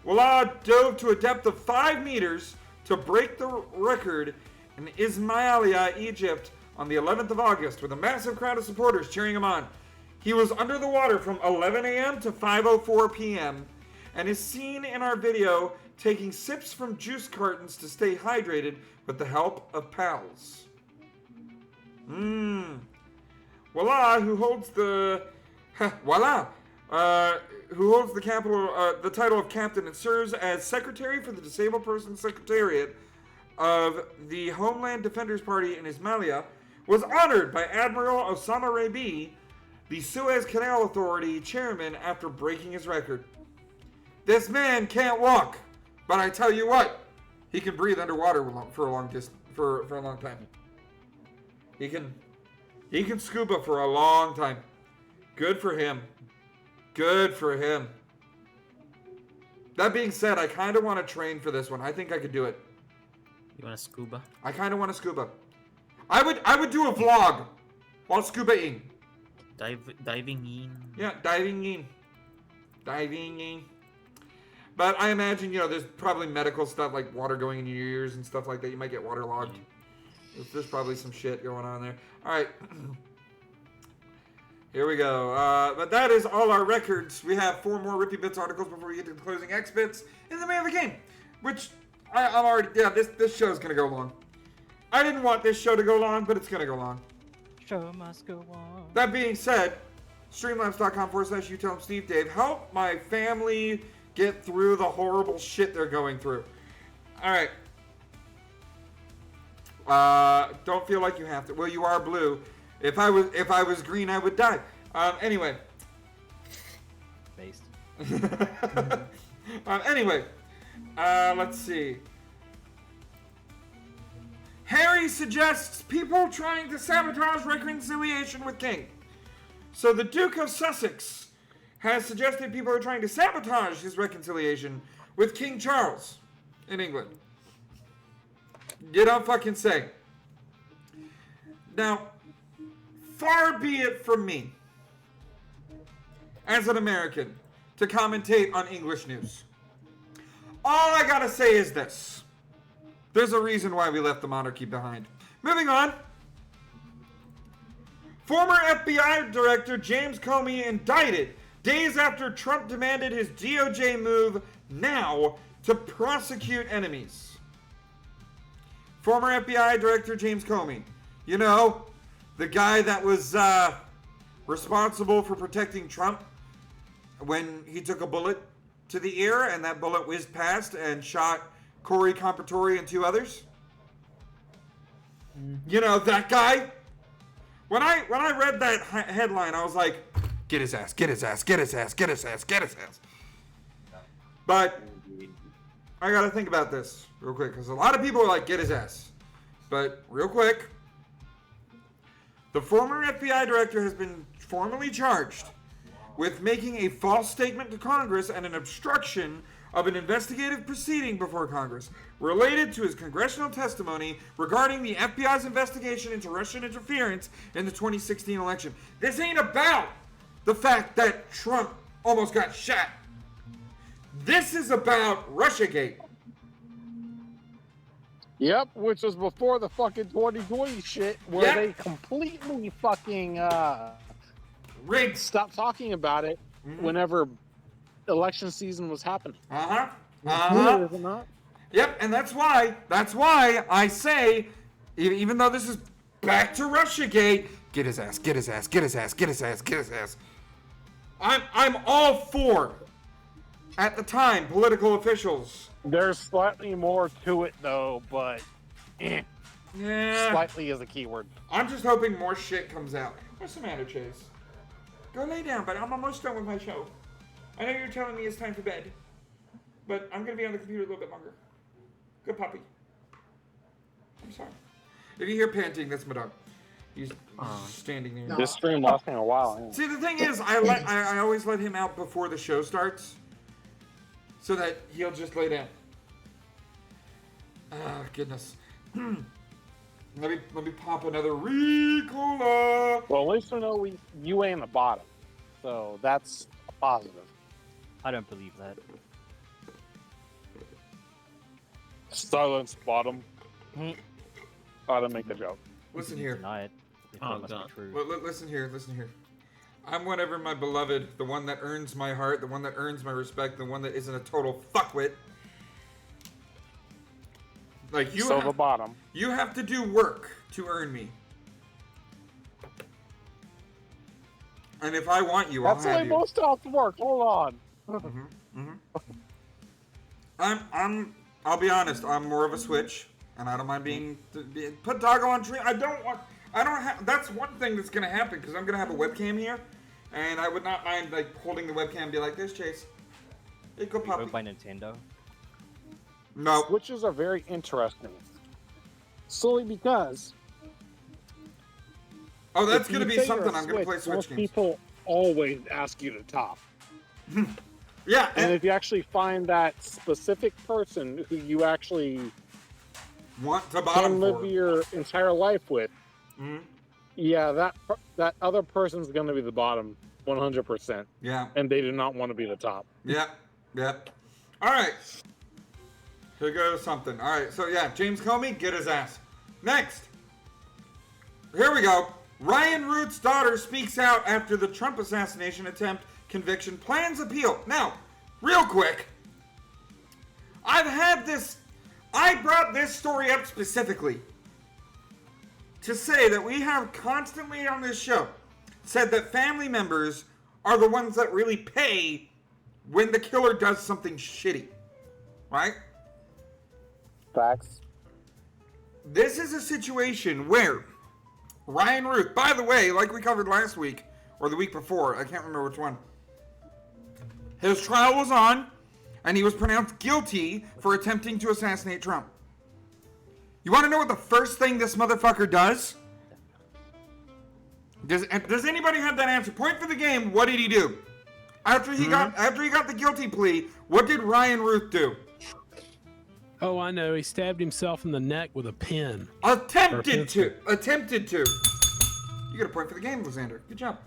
B: Wallah dove to a depth of 5 meters to break the record in Ismailia, Egypt on the 11th of August with a massive crowd of supporters cheering him on. He was under the water from 11 a.m. to 5:04 p.m. and is seen in our video taking sips from juice cartons to stay hydrated with the help of pals. Wallah, who holds the the title of captain and serves as secretary for the Disabled Persons Secretariat of the Homeland Defenders Party in Ismailia, was honored by Admiral Osama Rabi, the Suez Canal Authority chairman, after breaking his record. This man can't walk, but I tell you what, he can breathe underwater for a long time. He can scuba for a long time. Good for him. Good for him. That being said, I kind of want to train for this one. I think I could do it.
F: You want to scuba?
B: I kind of want to scuba. I would do a vlog while scuba-ing.
F: Diving in.
B: Yeah, diving in. But I imagine, there's probably medical stuff like water going in your ears and stuff like that. You might get waterlogged. There's probably some shit going on there. All right. Here we go. But that is all our records. We have 4 more Rippy Bits articles before we get to the closing X Bits. And then we have a game, which I'm already... Yeah, this show's going to go long. I didn't want this show to go long, but it's going to go long.
K: Show must go on.
B: That being said, streamlabs.com/you tell them Steve Dave, help my family get through the horrible shit they're going through. All right. Don't feel like you have to. Well, you are blue. If I was green, I would die. Anyway.
K: Based.
B: Anyway. Let's see. Harry suggests people trying to sabotage reconciliation with King. So the Duke of Sussex has suggested people are trying to sabotage his reconciliation with King Charles in England. You don't fucking say. Now, far be it from me, as an American, to commentate on English news. All I gotta say is this. There's a reason why we left the monarchy behind. Moving on. Former FBI Director James Comey indicted days after Trump demanded his DOJ move now to prosecute enemies. Former FBI Director James Comey. You know, the guy that was responsible for protecting Trump when he took a bullet to the ear and that bullet whizzed past and shot Corey Compatore and 2 others. You know, that guy. When I read that headline, I was like, get his ass, get his ass, get his ass, get his ass, get his ass. But I gotta think about this real quick, because a lot of people are like, get his ass. But real quick, the former FBI director has been formally charged with making a false statement to Congress and an obstruction of an investigative proceeding before Congress related to his congressional testimony regarding the FBI's investigation into Russian interference in the 2016 election. This ain't about the fact that Trump almost got shot. This is about Russiagate.
N: Yep, which was before the fucking 2020 shit where they completely fucking
B: rigged.
N: Stopped talking about it whenever election season was happening.
B: Yep, and that's why I say, even though this is back to Russiagate, get his ass, get his ass, get his ass, get his ass, get his ass. I'm all for, at the time, political officials.
N: There's slightly more to it though, but
B: yeah,
N: slightly is a key word.
B: I'm just hoping more shit comes out. What's the matter, Chase? Go lay down, but I'm almost done with my show. I know you're telling me it's time for bed, but I'm gonna be on the computer a little bit longer. Good puppy. I'm sorry. If you hear panting, that's my dog. He's standing there.
N: This stream lasting a while.
B: See, the thing is, I always let him out before the show starts, so that he'll just lay down. Ah, goodness. Let me pop another Ricola.
N: Well, at least we know you ain't the bottom. So that's a positive.
K: I don't believe that.
N: Silence bottom. I didn't make the joke.
B: Listen here.
K: Deny it. If
F: Oh,
K: it must
F: God.
K: be true.
B: Listen here. I'm whatever my beloved, the one that earns my heart, the one that earns my respect, the one that isn't a total fuckwit. Like you.
N: So the bottom.
B: You have to do work to earn me. And if I want you,
N: That's
B: I'll
N: the
B: have
N: way
B: you.
N: most jobs work. Hold on.
B: I'll be honest. I'm more of a switch, and I don't mind being put doggo on tree. I don't have. That's one thing that's gonna happen because I'm gonna have a webcam here, and I would not mind like holding the webcam and be like, "There's Chase. Hey, go puppy."
K: By Nintendo.
B: No.
N: Switches are very interesting. Solely because.
B: Oh, that's
N: if
B: gonna
N: you
B: be
N: say
B: something
N: you're a
B: I'm gonna play Switch
N: most
B: games.
N: people always ask you to top.
B: Yeah.
N: And if you actually find that specific person who you actually
B: want to
N: can
B: bottom
N: live
B: for,
N: your entire life with, yeah, that other person's going to be the bottom 100%.
B: Yeah.
N: And they do not want to be the top.
B: Yeah. All right. Here goes something. All right. So yeah, James Comey, get his ass. Next. Here we go. Ryan Root's daughter speaks out after the Trump assassination attempt conviction, plans appeal. Now, real quick, I brought this story up specifically to say that we have constantly on this show said that family members are the ones that really pay when the killer does something shitty. Right?
N: Facts.
B: This is a situation where Ryan Root, by the way, like we covered last week, or the week before, I can't remember which one, his trial was on, and he was pronounced guilty for attempting to assassinate Trump. You want to know what the first thing this motherfucker does? Does anybody have that answer? Point for the game. What did he do? After he got the guilty plea, what did Ryan Root do?
H: Oh, I know. He stabbed himself in the neck with a pen.
B: Attempted to. You got a point for the game, Lysander. Good job.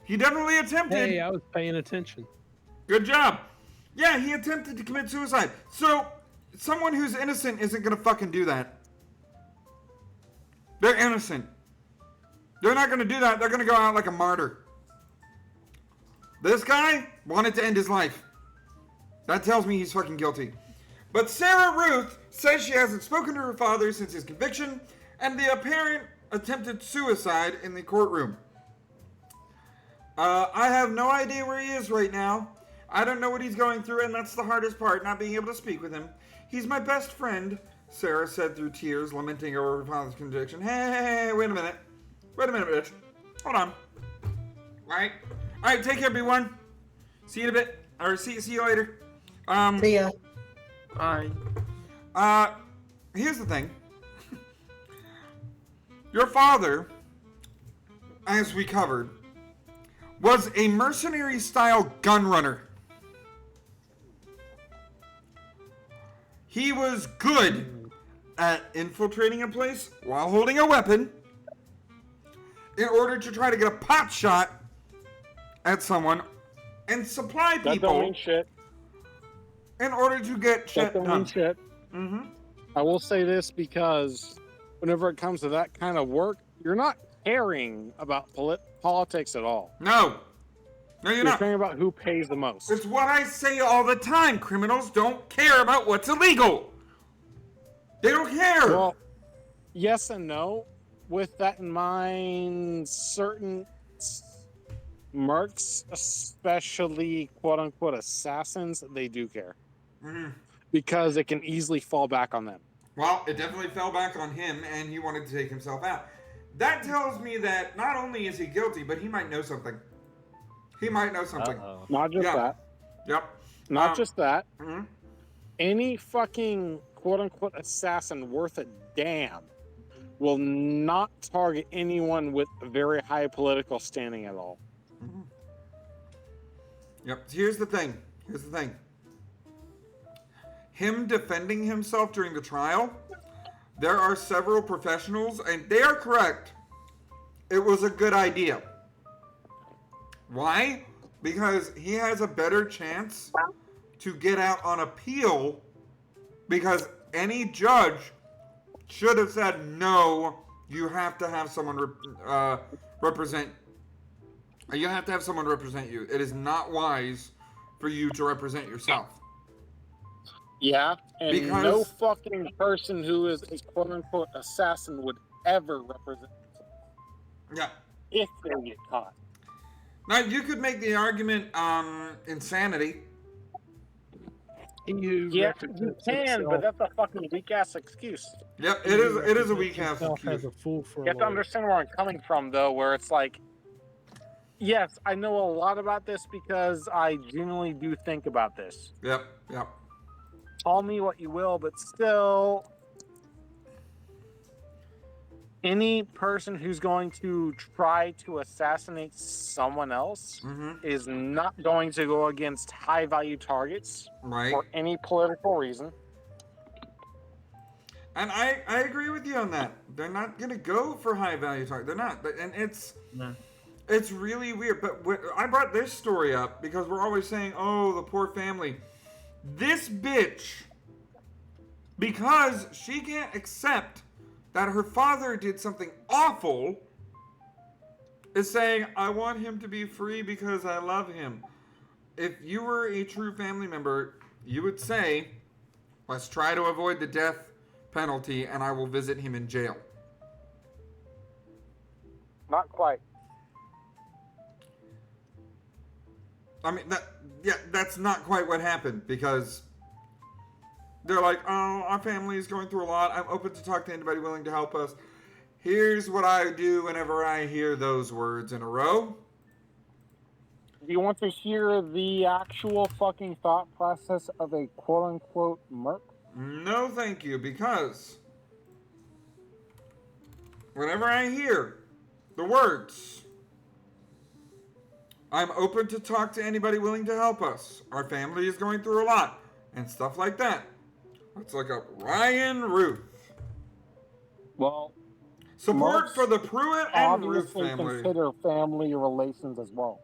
B: He definitely attempted.
H: Hey, I was paying attention.
B: Good job. Yeah, he attempted to commit suicide. So, someone who's innocent isn't gonna fucking do that. They're innocent. They're not gonna do that. They're gonna go out like a martyr. This guy wanted to end his life. That tells me he's fucking guilty. But Sarah Ruth says she hasn't spoken to her father since his conviction and the apparent attempted suicide in the courtroom. I have no idea where he is right now. I don't know what he's going through, and that's the hardest part, not being able to speak with him. He's my best friend, Sarah said through tears, lamenting over her father's conviction. Hey, wait a minute. Wait a minute, bitch. Hold on. Alright, take care, everyone. See you in a bit. Or see you later.
I: See ya.
B: Bye. Here's the thing. Your father, as we covered, was a mercenary-style gun runner. He was good at infiltrating a place while holding a weapon in order to try to get a pot shot at someone and supply
N: That
B: people
N: don't mean shit.
B: in order to get shit
N: That don't
B: done.
N: mean shit. I will say this because whenever it comes to that kind of work, you're not caring about politics at all.
B: No, you're not.
N: Caring about who pays the most.
B: It's what I say all the time. Criminals don't care about what's illegal. They don't care.
N: Well, yes and no. With that in mind, certain mercs, especially quote-unquote assassins, they do care. Because it can easily fall back on them.
B: Well, it definitely fell back on him, and he wanted to take himself out. That tells me that not only is he guilty, but he might know something. He might know something.
N: Not just that.
B: Yep.
N: Not just that. Any fucking quote-unquote assassin worth a damn will not target anyone with a very high political standing at all.
B: Yep. Here's the thing. Him defending himself during the trial, there are several professionals, and they are correct. It was a good idea. Why? Because he has a better chance to get out on appeal, because any judge should have said, no, you have to have someone represent. You have to have someone represent you. It is not wise for you to represent yourself.
N: Yeah, and
B: Because
N: no fucking person who is a quote-unquote assassin would ever represent themselves.
B: Yeah.
N: If they get caught.
B: Now, you could make the argument insanity.
N: Yeah, you can, but that's a fucking weak-ass excuse.
B: Yep, it is a weak-ass excuse.
S: As a fool for
N: You have to understand where I'm coming from, though, where it's like, yes, I know a lot about this because I genuinely do think about this.
B: Yep.
N: Call me what you will, but still, any person who's going to try to assassinate someone else is not going to go against high-value targets for any political reason.
B: And I agree with you on that. They're not going to go for high-value targets. They're not. And it's really weird. But I brought this story up because we're always saying, oh, the poor family. This bitch, because she can't accept that her father did something awful, is saying, I want him to be free because I love him. If you were a true family member, you would say, let's try to avoid the death penalty and I will visit him in jail.
N: Not quite.
B: I mean, that's not quite what happened, because they're like, oh, our family is going through a lot. I'm open to talk to anybody willing to help us. Here's what I do whenever I hear those words in a row.
N: Do you want to hear the actual fucking thought process of a quote-unquote merc?
B: No, thank you, because whenever I hear the words, I'm open to talk to anybody willing to help us, our family is going through a lot, and stuff like that. Let's look up Ryan Ruth.
N: Well,
B: support for the Pruitt and Ruth
N: obviously
B: family.
N: consider family relations as well.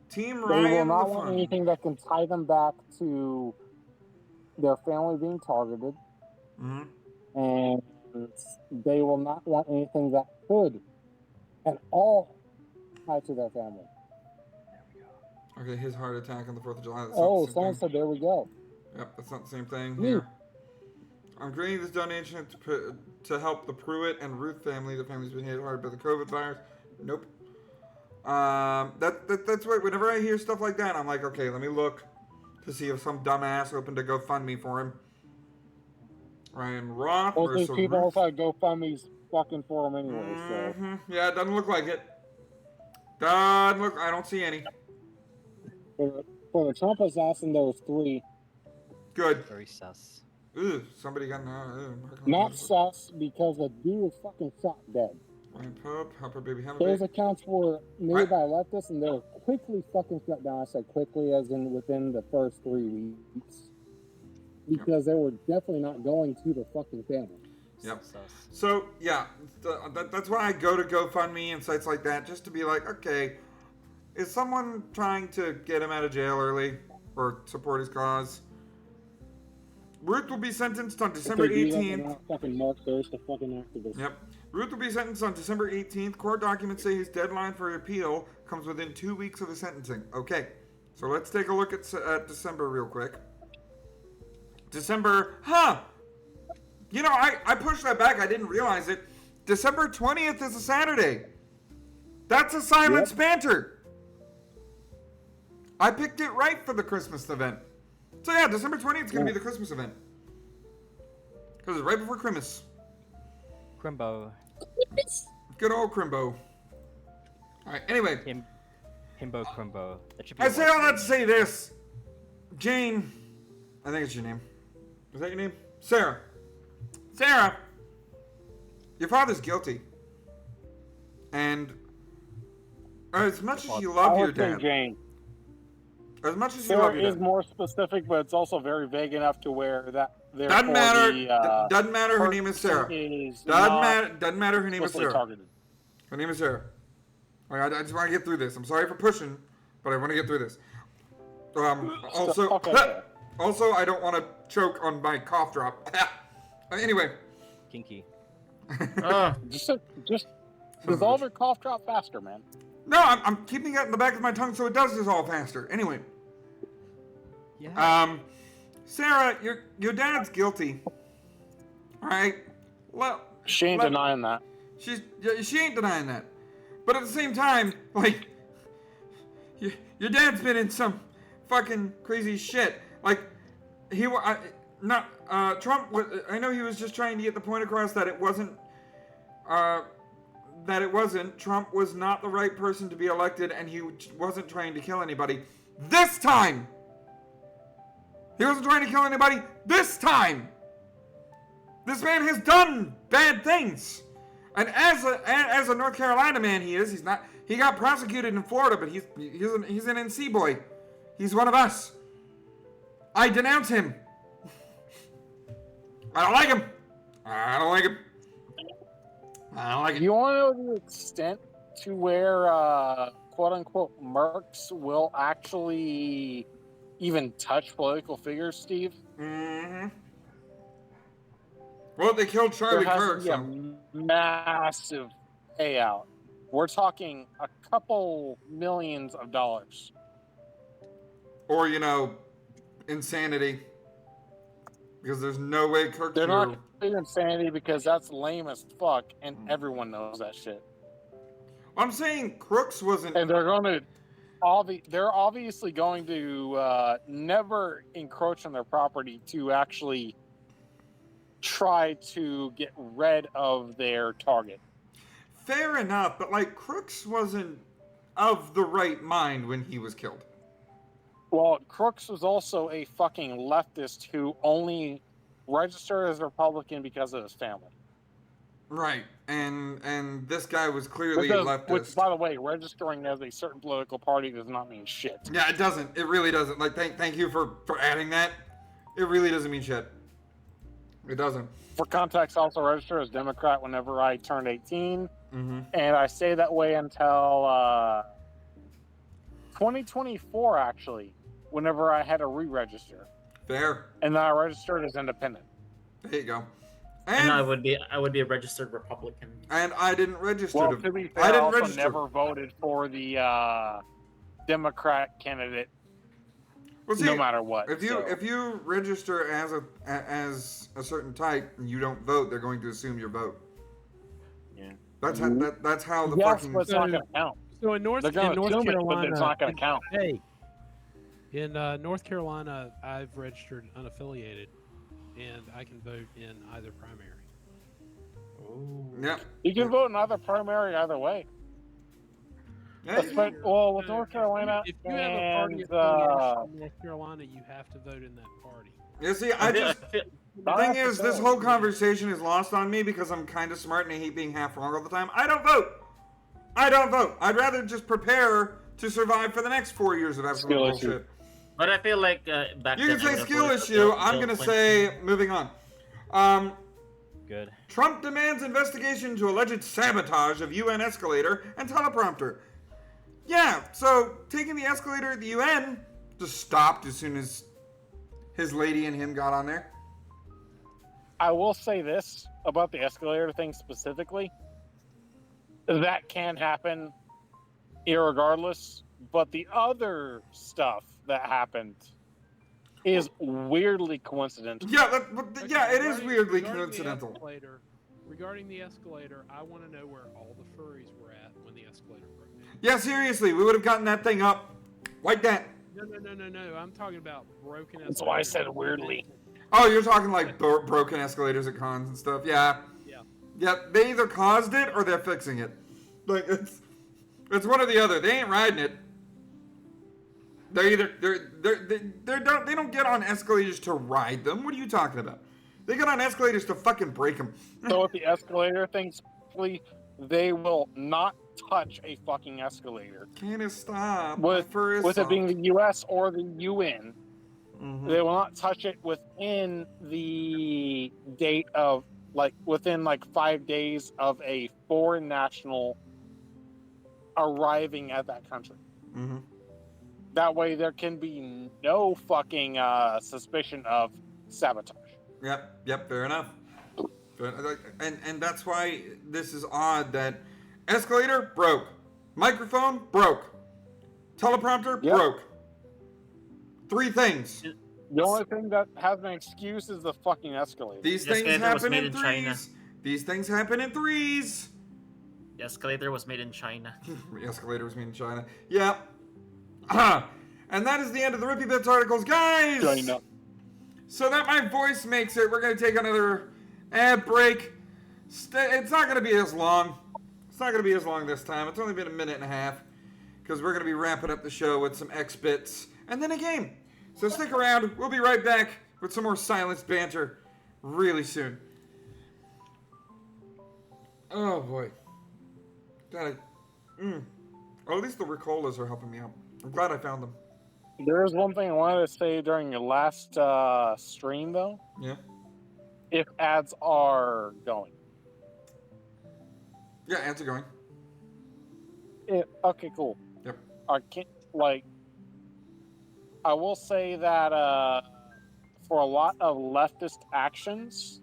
B: Team
N: They
B: Ryan
N: will not
B: the
N: want
B: Fun.
N: anything that can tie them back to their family being targeted. And they will not want anything that could at all tie to their family.
B: Okay, his heart attack on the 4th of July. That's
N: Oh,
B: not the same
N: someone
B: thing.
N: said, there we go.
B: Yep, that's not the same thing
N: Me.
B: here. I'm creating this donation to help the Pruitt and Ruth family. The family's been hit hard by the COVID virus. Nope. That's why whenever I hear stuff like that, I'm like, okay, let me look to see if some dumbass opened a GoFundMe for him. Ryan Roth
N: Most of these
B: versus
N: people
B: Ruth.
N: also have GoFundMe's fucking for them anyway, so.
B: Yeah, it doesn't look like it. Doesn't look. I don't see any.
N: For the Trump assassin, there was 3.
B: Good.
K: Very sus.
B: Ooh, somebody got
N: Not sus, because the dude was fucking shot dead.
B: Ryan Pope, Helper Baby Hammer.
N: Those accounts were made by leftists, and they were quickly fucking shut down. I said quickly, as in within the first 3 weeks. Because they were definitely not going to the fucking family.
B: Yep. So, yeah, that's why I go to GoFundMe and sites like that, just to be like, okay, is someone trying to get him out of jail early or support his cause? Ruth will be sentenced on December 18th.
N: Fucking Mark, there's the fucking activist.
B: Yep. Ruth will be sentenced on December 18th. Court documents say his deadline for appeal comes within 2 weeks of his sentencing. Okay, so let's take a look at December real quick. December, You know, I pushed that back. I didn't realize it. December 20th is a Saturday. That's a Silence Banter. I picked it right for the Christmas event. So yeah, December 20th is going to be the Christmas event. Because it's right before Christmas.
K: Crimbo.
B: Good old Crimbo. Alright, anyway.
K: Himbo Crimbo. That should be
B: I say all that to say this. Jane, I think it's your name. Is that your name? Sarah. Sarah, your father's guilty. And as much as you love your dad.
N: Jane.
B: As much as you
N: Sarah
B: love your
N: is
B: dad.
N: more specific, but it's also very vague enough to where that.
B: Doesn't matter. Doesn't matter. Her name is Sarah. Doesn't matter. Her name is Sarah. Her name is Sarah. I just want to get through this. I'm sorry for pushing, but I want to get through this. Also,
N: Okay.
B: also, I don't want to choke on my cough drop. Anyway.
K: Kinky.
N: Just dissolve your cough drop faster, man.
B: No, I'm keeping it in the back of my tongue so it does dissolve faster. Anyway.
K: Yeah.
B: Sarah, your dad's guilty. All right. Well,
N: she ain't denying that.
B: She ain't denying that. But at the same time, like, your dad's been in some fucking crazy shit. Like, Trump. I know he was just trying to get the point across that it wasn't. Trump was not the right person to be elected, and he wasn't trying to kill anybody. This time! He wasn't trying to kill anybody this time! This man has done bad things! And as a North Carolina man he's not, he got prosecuted in Florida, but he's an NC boy. He's one of us. I denounce him. I don't like him. I don't like him. I don't like it.
N: You want to know the extent to where quote-unquote mercs will actually even touch political figures, Steve?
B: Mm-hmm. Well, they killed Charlie Kirk,
N: so... a massive payout. We're talking a couple millions of dollars.
B: Or, insanity. Because there's no way Kirk's
N: They're not insanity because that's lame as fuck, and everyone knows that shit.
B: I'm saying Crooks wasn't...
N: And they're going to... They're obviously going to never encroach on their property to actually try to get rid of their target.
B: Fair enough, but like Crooks wasn't of the right mind when he was killed.
N: Well, Crooks was also a fucking leftist who only registered as a Republican because of his family.
B: Right, and this guy was clearly leftist.
N: Which, by the way, registering as a certain political party does not mean shit.
B: Yeah, it doesn't. It really doesn't. Like, thank you for adding that. It really doesn't mean shit. It doesn't.
N: For context, I also registered as Democrat whenever I turned 18.
B: Mm-hmm.
N: And I stayed that way until 2024, actually, whenever I had to re-register.
B: Fair.
N: And then I registered as independent.
B: There you go.
F: And I would be a registered Republican.
B: And I didn't register.
N: Well, to be fair, I also never voted for the Democrat candidate.
B: Well, see,
N: no matter what.
B: If you register as a certain type and you don't vote, they're going to assume your vote.
N: Yeah.
B: That's how the
N: yes,
B: fucking.
N: but it's not going to count.
H: So in North
N: Carolina, but it's not going to count.
H: Hey, in North Carolina, I've registered unaffiliated, and I can vote in either primary.
B: Oh. Yeah.
N: You can vote in either primary either way.
B: Yeah,
N: well, with North Carolina,
H: if you have a party
N: and,
H: affiliation in North Carolina, you have to vote in that party.
B: You see, the thing is, this whole conversation is lost on me because I'm kind of smart and I hate being half wrong all the time. I don't vote. I'd rather just prepare to survive for the next 4 years of absolute bullshit.
F: But I feel like back
B: you
F: then...
B: can say skill issue. I'm going to say, moving on.
K: Good.
B: Trump demands investigation into alleged sabotage of UN escalator and teleprompter. Yeah, so taking the escalator at the UN just stopped as soon as his lady and him got on there.
N: I will say this about the escalator thing specifically. That can happen irregardless, but the other stuff that happened is weirdly coincidental.
B: Yeah, it is weirdly coincidental.
H: Regarding the escalator, I want to know where all the furries were at when the escalator broke down.
B: Yeah, seriously, we would have gotten that thing up like that.
H: No. I'm talking about broken escalators.
N: That's why I said weirdly.
B: Oh, you're talking like broken escalators at cons and stuff. Yeah. Yeah, they either caused it or they're fixing it. Like it's one or the other. They ain't riding it. They don't get on escalators to ride them. What are you talking about? They get on escalators to fucking break them.
N: So with the escalator thing, they will not touch a fucking escalator.
B: Can it stop?
N: With it being the U.S. or the UN, they will not touch it within the date of within 5 days of a foreign national arriving at that country.
B: Mm-hmm.
N: That way, there can be no fucking suspicion of sabotage.
B: Yep, fair enough. And that's why this is odd that escalator broke, microphone broke, teleprompter broke. 3 things.
N: The only thing that has an excuse is the fucking escalator.
B: These things happen in threes. These things happen in threes.
F: The escalator was made in China.
B: The escalator was made in China. Yep. And that is the end of the Rippy Bits articles, guys.
N: China.
B: So that my voice makes it, we're going to take another ad break. It's not going to be as long. It's not going to be as long this time. It's only been a minute and a half. Because we're going to be wrapping up the show with some X bits and then a game. So stick around. We'll be right back with some more Silenced Banter really soon. Oh boy. Oh, at least the Ricolas are helping me out. I'm glad I found them.
N: There's one thing I wanted to say during your last stream, though.
B: Yeah.
N: If ads are going.
B: Yeah, ads are going.
N: Okay, cool.
B: Yep.
N: I will say that for a lot of leftist actions,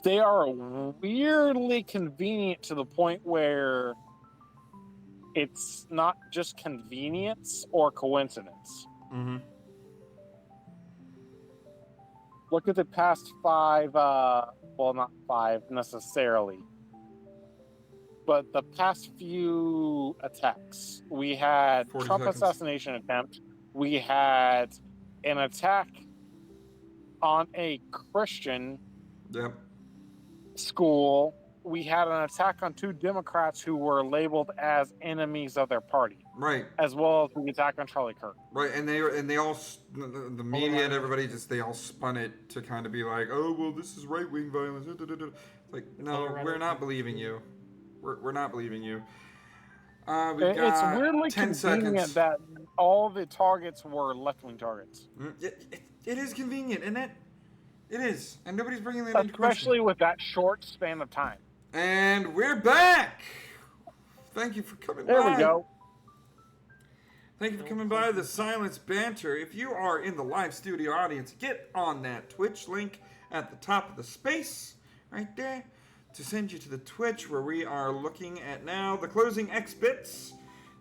N: they are weirdly convenient to the point where it's not just convenience or coincidence.
B: Mm-hmm.
N: Look at the past 5, well, not 5 necessarily, but the past few attacks. We had Trump assassination attempt. We had an attack on a Christian school. We had an attack on 2 Democrats who were labeled as enemies of their party.
B: Right.
N: As well as the attack on Charlie Kirk.
B: Right, and they all, the media and everybody they all spun it to kind of be like, oh, well, this is right-wing violence. Like, no, we're not believing you. We're not believing you. We've got
N: it's weirdly
B: 10
N: convenient
B: seconds.
N: that all the targets were left-wing targets.
B: It is convenient, isn't it? It is, and nobody's bringing that into question.
N: Especially with that short span of time.
B: And we're back! Thank you for coming by.
N: There we go.
B: Thank you for coming by the Silenced Banter. If you are in the live studio audience, get on that Twitch link at the top of the space, right there, to send you to the Twitch where we are looking at now the closing X bits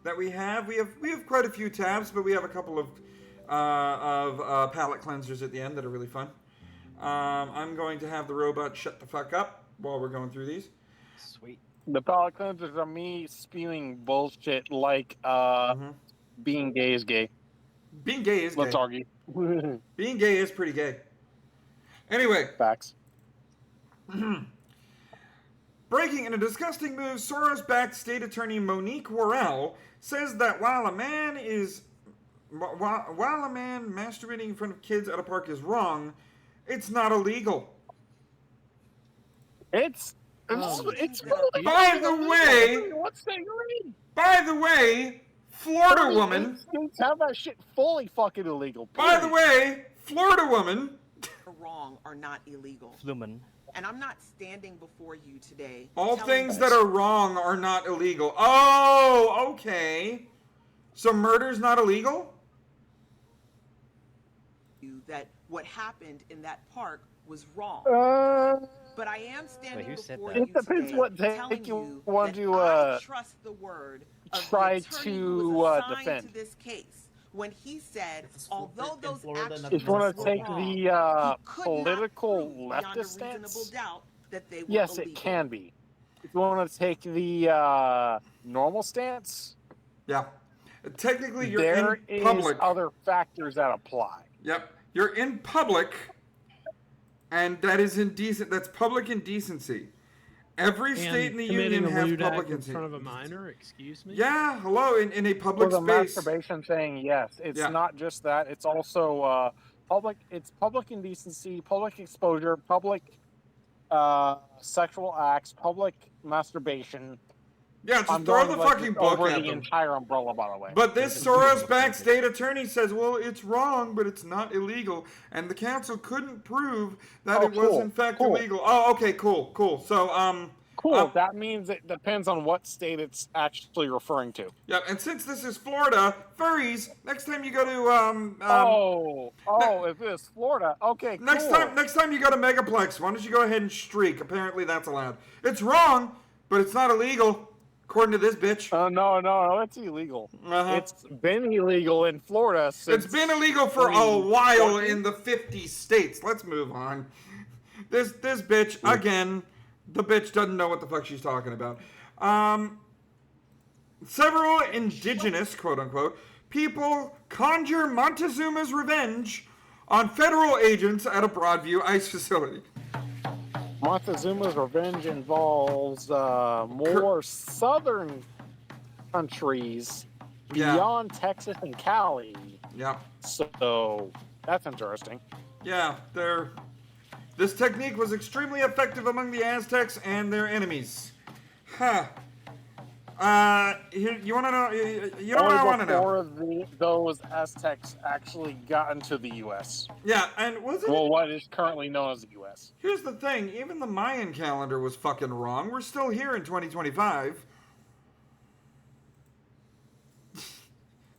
B: that we have. We have quite a few tabs, but we have a couple of palette cleansers at the end that are really fun. I'm going to have the robot shut the fuck up while we're going through these.
N: Sweet. The palette cleansers are me spewing bullshit like being gay is gay.
B: Being gay is gay.
N: Let's argue.
B: Being gay is pretty gay. Anyway.
N: Facts.
B: Breaking in a disgusting move, Soros-backed state attorney Monique Worrell says that while a man masturbating in front of kids at a park is wrong, it's not illegal.
N: It's
B: by the way, Florida woman.
N: States have that shit fully fucking illegal.
B: By the way, Florida woman.
S: Wrong are not illegal.
K: Flumen.
S: And I'm not standing before you today.
B: All things that are wrong are not illegal. Oh, okay. So murder's not illegal?
S: That what happened in that park was wrong. But I am standing before you
N: It depends
S: today
N: what
S: telling
N: take you
S: you
N: want
S: that
N: to
S: I trust the word of
N: try
S: the attorney who was assigned
N: defend.
S: to this case when he said, although those actions
N: If you want to
S: were
N: take
S: wrong,
N: the
S: he could
N: political
S: not prove beyond a
N: leftist
S: reasonable
N: stance,
S: doubt that they were
N: yes,
S: illegal.
N: it can be. If you want to take the normal stance,
B: yeah. Technically, you're
N: there
B: in public.
N: is other factors that apply.
B: Yep. You're in public, and that is indecent. That's public indecency. Every state in the union has public
H: in
B: indecency.
H: front of a minor. Excuse me.
B: Yeah, hello, in a public
N: For the
B: space.
N: masturbation thing, yes, it's not just that. It's also public. It's public indecency, public exposure, public sexual acts, public masturbation.
B: Yeah, just
N: I'm
B: throw
N: going
B: the
N: like
B: fucking book
N: over
B: at
N: the
B: them.
N: entire umbrella, by the way.
B: But this Soros-backed state attorney says, well, it's wrong, but it's not illegal. And the council couldn't prove that it was in fact illegal. Oh, okay, cool. So,
N: Cool. That means it depends on what state it's actually referring to.
B: Yeah, and since this is Florida, furries. Next time you go to
N: if it's Florida, okay.
B: Next time you go to Megaplex, why don't you go ahead and streak? Apparently that's allowed. It's wrong, but it's not illegal, according to this bitch.
N: No, it's illegal.
B: Uh-huh.
N: It's been illegal in Florida since.
B: It's been illegal for a while in the 50 states. Let's move on. This bitch again. The bitch doesn't know what the fuck she's talking about. Several indigenous, quote unquote, people conjure Montezuma's revenge on federal agents at a Broadview ICE facility.
N: Montezuma's revenge involves more southern countries beyond Texas and Cali.
B: Yeah.
N: So that's interesting.
B: Yeah, this technique was extremely effective among the Aztecs and their enemies. Huh. You want to know? You know what I want to know?
N: Before those Aztecs actually got into the U.S.
B: Yeah, and was it?
N: Well, what is currently known as the U.S.
B: Here's the thing: even the Mayan calendar was fucking wrong. We're still here in 2025.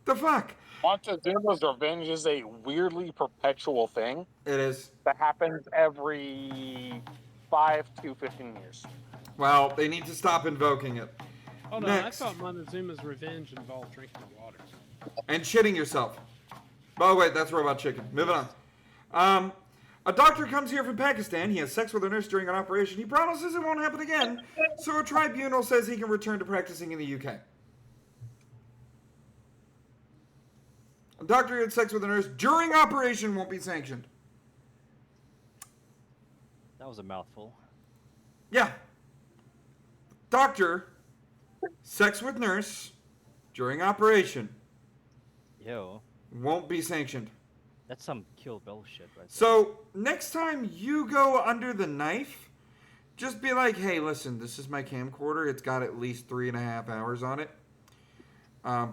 B: The fuck?
N: Montezuma's revenge is a weirdly perpetual thing.
B: It is.
N: That happens every 5 to 15 years.
B: Well, they need to stop invoking it.
H: Hold on, I thought Montezuma's revenge involved drinking the water.
B: And shitting yourself. Oh, wait, that's Robot Chicken. Moving on. A doctor comes here from Pakistan. He has sex with a nurse during an operation. He promises it won't happen again, so a tribunal says he can return to practicing in the UK. A doctor who had sex with a nurse during operation won't be sanctioned.
K: That was a mouthful.
B: Yeah. Doctor, sex with nurse during operation.
K: Yo.
B: Won't be sanctioned.
K: That's some Kill Bill shit right there.
B: So, next time you go under the knife, just be like, hey, listen, this is my camcorder. It's got at least 3.5 hours on it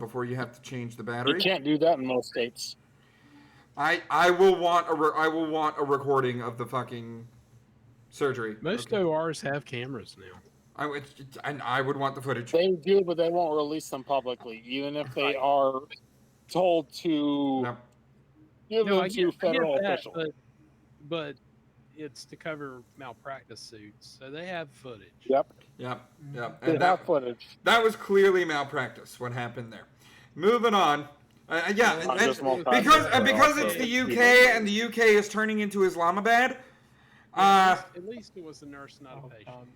B: before you have to change the battery.
N: You can't do that in most states.
B: I will want a recording of the fucking surgery.
H: Most ORs have cameras now.
B: I would want the footage.
N: They do, but they won't release them publicly, even if they are told to give them to federal officials.
H: But it's to cover malpractice suits, so they have footage.
N: Yep.
B: And
N: they have footage.
B: That was clearly malpractice. What happened there? Moving on. Because it's the UK and the UK is turning into Islamabad.
H: At least it was a nurse, not a patient.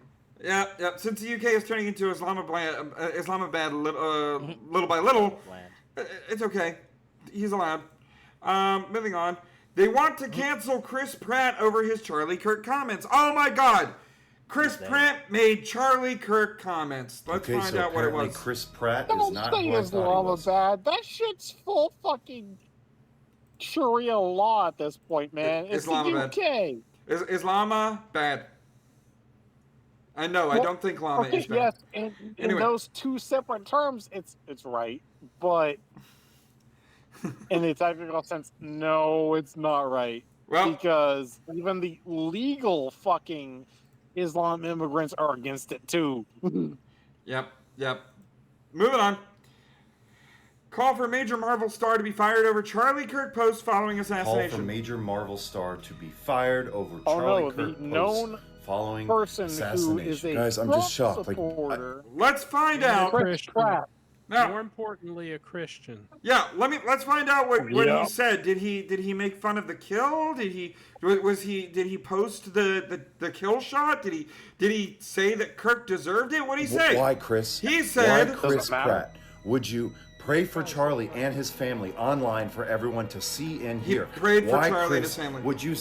B: Yeah. Since the UK is turning into Islamabad little by little, it's okay. He's allowed. Moving on. They want to cancel Chris Pratt over his Charlie Kirk comments. Oh my God! Chris Pratt made Charlie Kirk comments. Let's find out what it was.
T: Chris Pratt
N: is not who I thought he was. That shit's full fucking Sharia law at this point, man. It's
B: Islamabad.
N: the UK.
B: Islamabad. I know. I don't think Lama is bad.
N: Yes, in those two separate terms, it's right, but in the technical sense, no, it's not right.
B: Well,
N: because even the legal fucking Islam immigrants are against it too.
B: Yep. Moving on. Call for major Marvel star to be fired over Charlie Kirk post following assassination.
T: Call for major Marvel star to be fired over Charlie Kirk post following assassination.
N: Who is a
T: Guys, I'm just shocked.
B: Let's find out.
H: Now, more importantly, a Christian.
B: Yeah, let's find out what he said. Did he make fun of the kill? Did he post the kill shot? Did he say that Kirk deserved it? What did he say?
T: Why, Chris?
B: He said,
T: why, Chris Pratt, would you pray for Charlie and his family online for everyone to see and hear?
B: He prayed for
T: why,
B: Charlie
T: Chris,
B: and his family.
T: Would you?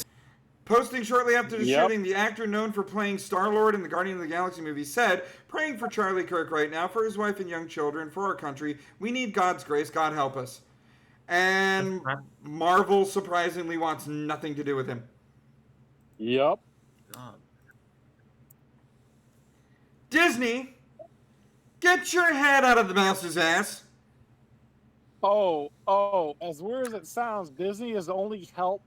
B: Posting shortly after the shooting, the actor known for playing Star-Lord in the Guardians of the Galaxy movie said, praying for Charlie Kirk right now, for his wife and young children, for our country. We need God's grace. God help us. And Marvel surprisingly wants nothing to do with him.
N: Yep.
B: Disney, get your head out of the mouse's ass.
N: Oh, as weird as it sounds, Disney has only helped,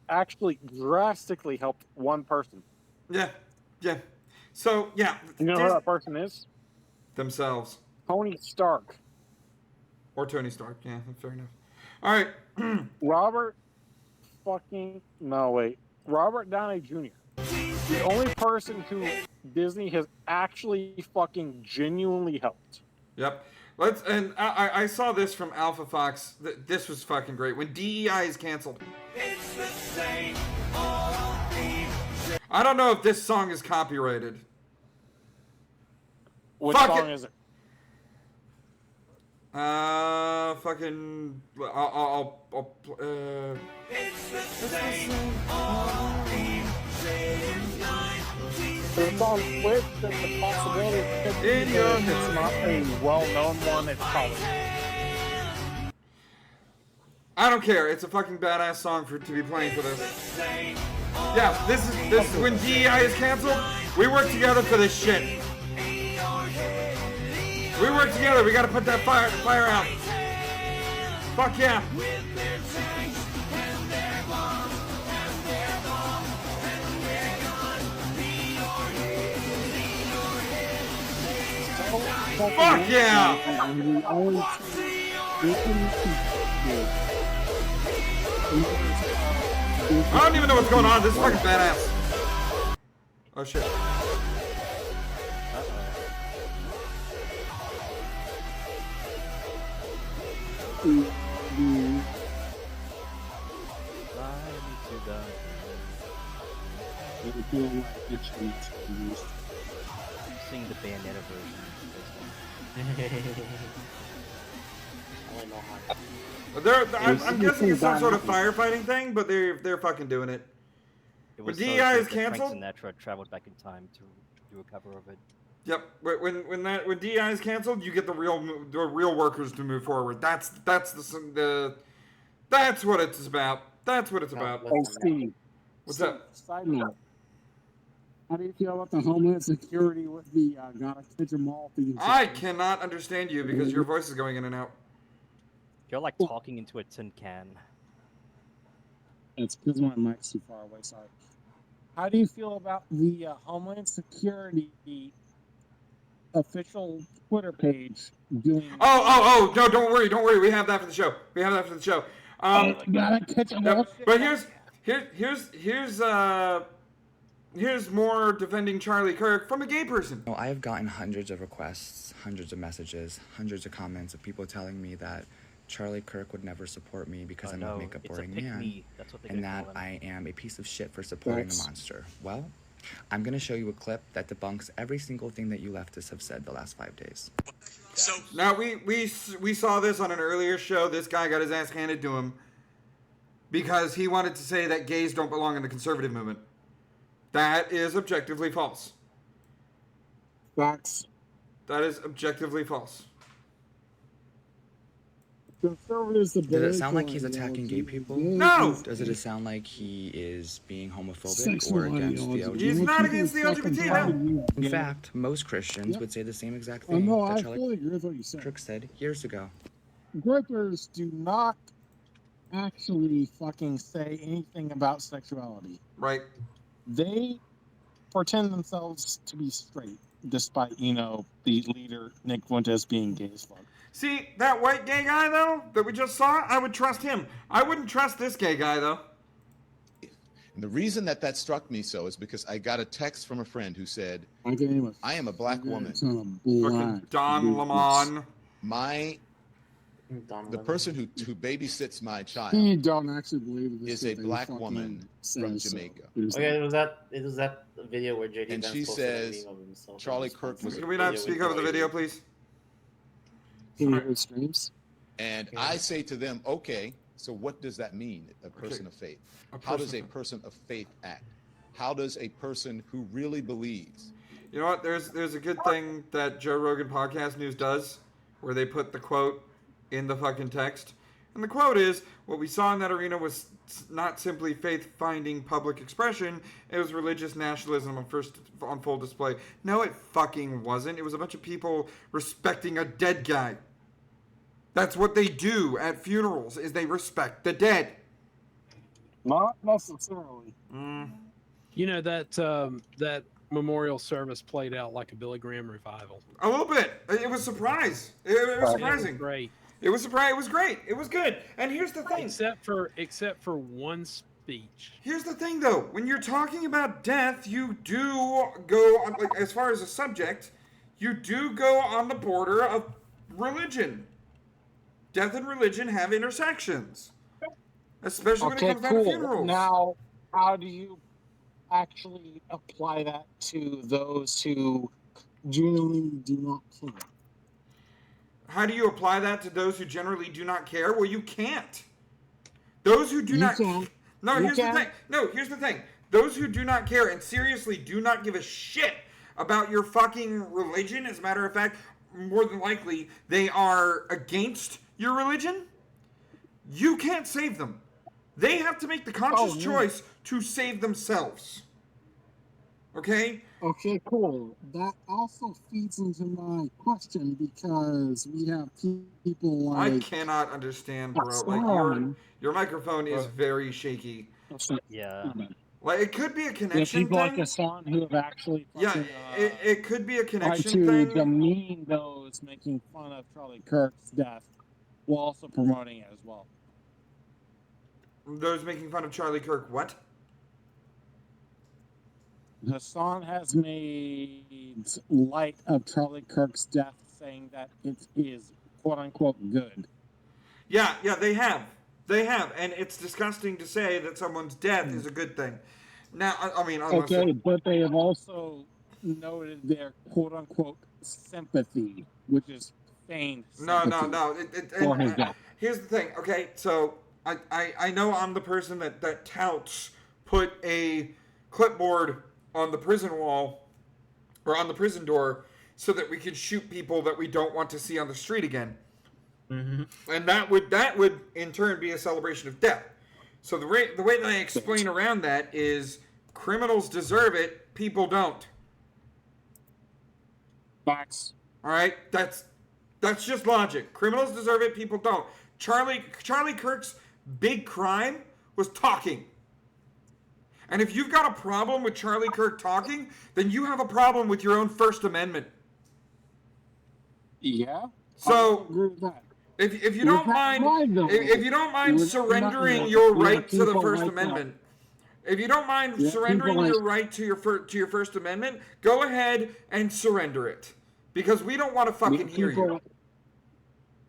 N: actually drastically helped one person.
B: Yeah. So yeah,
N: you know who that person is?
B: Themselves.
N: Tony Stark.
B: Or Tony Stark. Yeah, fair enough. All right.
N: Robert Downey Jr. The only person who Disney has actually fucking genuinely helped.
B: Yep. I saw this from Alpha Fox. This was fucking great. When DEI is canceled. I don't know if this song is copyrighted.
N: Which song is it?
B: Fucking.
N: It's on Twitch. There's the possibility it's not a well-known one. It's probably.
B: I don't care. It's a fucking badass song to be playing for this. Yeah, this is when DEI is canceled. We work together for this shit. We work together. We gotta put that fire out. Fuck yeah. Fuck yeah. I don't even know what's going on. This is fucking badass. Oh shit.
K: Sing the Bayonetta version.
B: I'm guessing it's some sort of firefighting thing, but they're fucking doing it. When DEI is canceled,
K: Frank Sinatra traveled back in time to do a cover of it.
B: Yep. When DEI is canceled, you get the real workers to move forward. That's what it's about. That's what it's about.
U: Hey, Steve.
B: What's up?
U: Side note. How do you feel about the Homeland Security with the gotta catch 'em all thing?
B: I cannot understand you because your voice is going in and out.
K: You're like talking into a tin can.
U: It's because my mic's too far away. Sorry. How do you feel about the Homeland Security official Twitter page doing?
B: Oh! No, don't worry. We have that for the show.
U: Gotta catch 'em all.
B: But here's more defending Charlie Kirk from a gay person.
V: I have gotten hundreds of requests, hundreds of messages, hundreds of comments of people telling me that Charlie Kirk would never support me because I'm a makeup wearing man, and that I am a piece of shit for supporting a monster. Well, I'm gonna show you a clip that debunks every single thing that you leftists have said the last 5 days.
B: So now we saw this on an earlier show. This guy got his ass handed to him because he wanted to say that gays don't belong in the conservative movement. That is objectively false.
U: Facts.
B: That is objectively false.
U: Does
V: it sound like he's attacking gay people?
B: No!
V: Does it sound like he is being homophobic or against the LGBT?
B: He's not against the LGBT, no.
V: In fact, most Christians would say the same exact thing that Charlie Kirk said years ago.
U: Grippers do not actually fucking say anything about sexuality.
B: Right.
U: They pretend themselves to be straight, despite, the leader, Nick Fuentes, being gay as fuck.
B: See, that white gay guy, though, that we just saw, I would trust him. I wouldn't trust this gay guy, though.
W: And the reason that struck me so is because I got a text from a friend who said, I am a black woman.
B: Fucking Don Lemon.
W: The person who babysits my child
U: You don't actually believe this
W: is a black woman from Jamaica.
F: Okay, it was that video where JD
W: And
F: Vance
W: she
F: posted a
W: says
F: meme of himself.
W: Charlie Kirk was.
B: Can we not speak over the video, please?
U: Streams.
W: And I say to them, okay, so what does that mean, a person of faith? How does a person of faith act? How does a person who really believes?
B: You know what? There's a good thing that Joe Rogan Podcast News does, where they put the quote in the fucking text. And the quote is, what we saw in that arena was not simply faith-finding public expression, it was religious nationalism on full display. No, it fucking wasn't. It was a bunch of people respecting a dead guy. That's what they do at funerals, is they respect the dead.
U: Not necessarily.
H: You know that memorial service played out like a Billy Graham revival.
B: A little bit. It was surprise. It was surprising.
H: It was great.
B: It was surprise. It was great. It was good. And here's the thing.
H: Except for one speech.
B: Here's the thing, though. When you're talking about death, you do go on, like, as far as a subject, you do go on the border of religion. Death and religion have intersections, especially when it comes down to funerals.
U: Now, how do you actually apply that to those who genuinely do not care?
B: How do you apply that to those who generally do not care? Well, you can't. Those who do not. No, here's the thing. No, here's the thing. Those who do not care and seriously do not give a shit about your fucking religion, as a matter of fact, more than likely they are against your religion. You can't save them. They have to make the conscious choice to save themselves. Okay?
U: Okay, cool. That also feeds into my question because we have people like...
B: I cannot understand, bro. Like, your microphone is very shaky.
K: Yeah.
B: Like, it could be a connection
U: people
B: thing.
U: like Hassan who have actually fucking,
B: it could be a connection
U: tried to
B: thing.
U: demean those making fun of Charlie Kirk's death while also promoting it as well.
B: Those making fun of Charlie Kirk, what?
U: Hassan has made light of Charlie Kirk's death, saying that it is quote-unquote good.
B: Yeah, they have. They have, and it's disgusting to say that someone's death is a good thing. Now, I mean...
U: Okay, but they have also noted their quote-unquote sympathy, which is feigned sympathy.
B: No. Here's the thing, okay? So, I know I'm the person that touts put a clipboard on the prison wall, or on the prison door, so that we can shoot people that we don't want to see on the street again. Mm-hmm. And that would in turn be a celebration of death. So the way that I explain around that is criminals deserve it, people don't.
U: Facts.
B: All right, that's just logic. Criminals deserve it, people don't. Charlie Kirk's big crime was talking. And if you've got a problem with Charlie Kirk talking, then you have a problem with your own First Amendment.
U: Yeah.
B: So
U: I agree with that.
B: If you don't mind surrendering your right to the First Amendment, if you don't mind surrendering your right to your First Amendment, go ahead and surrender it, because we don't want to fucking hear you.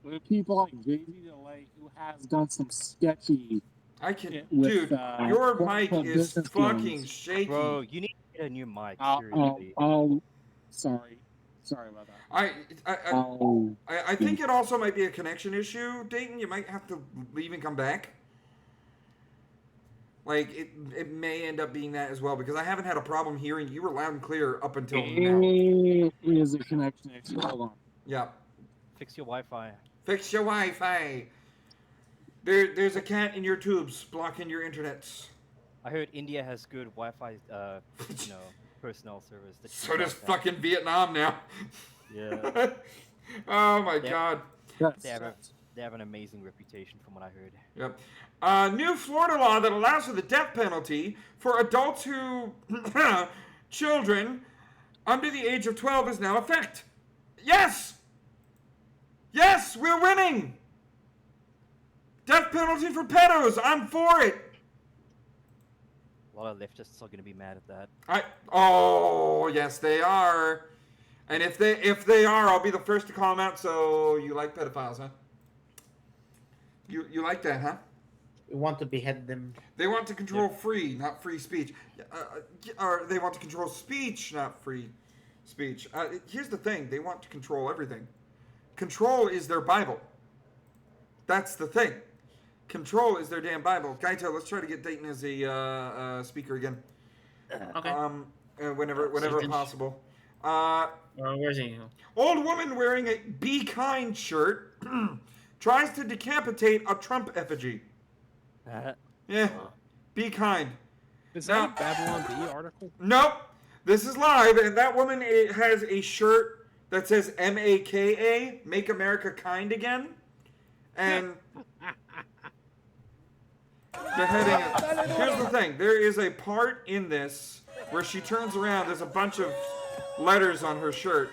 U: With people like JV Delay, who has done some sketchy.
B: Dude, your mic is fucking shaky.
K: Bro, you need to get a new mic.
U: Sorry about that.
B: I think it also might be a connection issue, Dayton. You might have to leave and come back. Like, it may end up being that as well, because I haven't had a problem hearing you. Were loud and clear up until now.
U: It is a connection issue. Hold on.
B: Yeah.
K: Fix your Wi-Fi.
B: Fix your Wi-Fi. There's a cat in your tubes blocking your internets.
K: I heard India has good Wi-Fi, personnel service.
B: So does fucking Vietnam now.
K: Yeah.
B: Oh my God.
K: They have an amazing reputation from what I heard.
B: Yep. New Florida law that allows for the death penalty for adults who children under the age of 12 is now in effect. Yes! Yes, we're winning! Death penalty for pedos. I'm for it.
K: A lot of leftists are going to be mad at that.
B: Oh, yes, they are. And if they are, I'll be the first to call them out. So you like pedophiles, huh? You like that, huh?
R: We want to behead them.
B: They want to control not free speech. Or they want to control speech, not free speech. Here's the thing. They want to control everything. Control is their Bible. That's the thing. Control is their damn Bible. Gaito, let's try to get Dayton as a speaker again.
F: Okay.
B: Whenever possible.
F: Where's he?
B: Old woman wearing a Be Kind shirt tries to decapitate a Trump effigy. Yeah. Be kind.
H: Is that a Babylon Bee article?
B: Nope. This is live, and that woman has a shirt that says MAKA, Make America Kind Again. And the heading is, here's the thing. There is a part in this where she turns around. There's a bunch of letters on her shirt.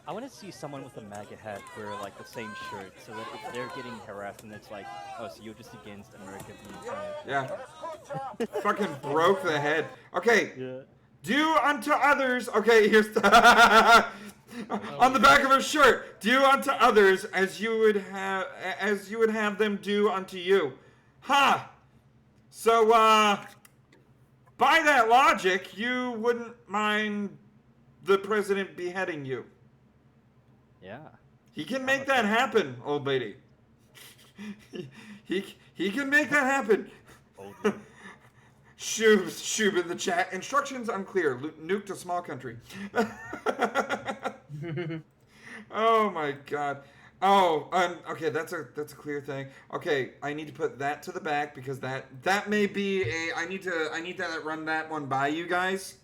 K: I want to see someone with a MAGA hat wear like the same shirt, so that if they're getting harassed, and it's like, oh, so you're just against America being kind.
B: Yeah. Fucking broke the head. Okay.
K: Yeah.
B: Do unto others. Okay, here's the on the back of her shirt. Do unto others as you would have them do unto you. Ha! So by that logic, you wouldn't mind the president beheading you.
K: Yeah.
B: He can make that happen, old lady. he can make that happen.
K: Old lady.
B: Shub in the chat. Instructions unclear. Nuke to small country. Oh my god. Oh, okay, that's a clear thing. Okay, I need to put that to the back because that may be I need to run that one by you guys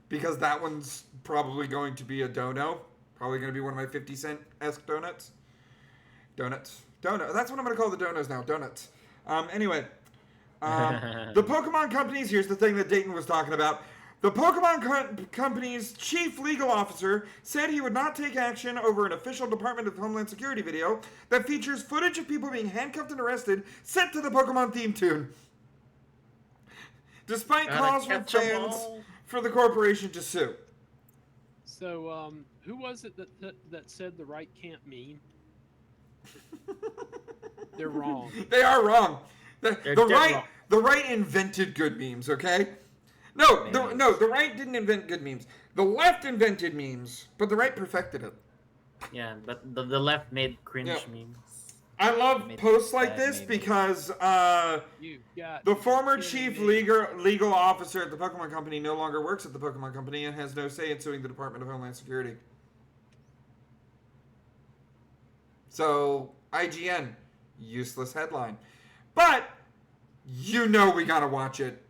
B: because that one's probably going to be a dono. Probably going to be one of my 50-cent-esque donuts. Donut. That's what I'm going to call the donos now. Donuts. Anyway. The Pokemon companies, here's the thing that Dayton was talking about. The Pokemon company's chief legal officer said he would not take action over an official Department of Homeland Security video that features footage of people being handcuffed and arrested set to the Pokemon theme tune. Despite calls from fans for the corporation to sue.
H: So, who was it that said the right can't meme? They're wrong.
B: They are wrong. The right invented good memes, okay? No, the right didn't invent good memes. The left invented memes, but the right perfected it.
F: Yeah, but the left made cringe memes.
B: I love posts like this because the former chief legal officer at the Pokemon Company no longer works at the Pokemon Company and has no say in suing the Department of Homeland Security. So, IGN, useless headline. But, you know we gotta watch it.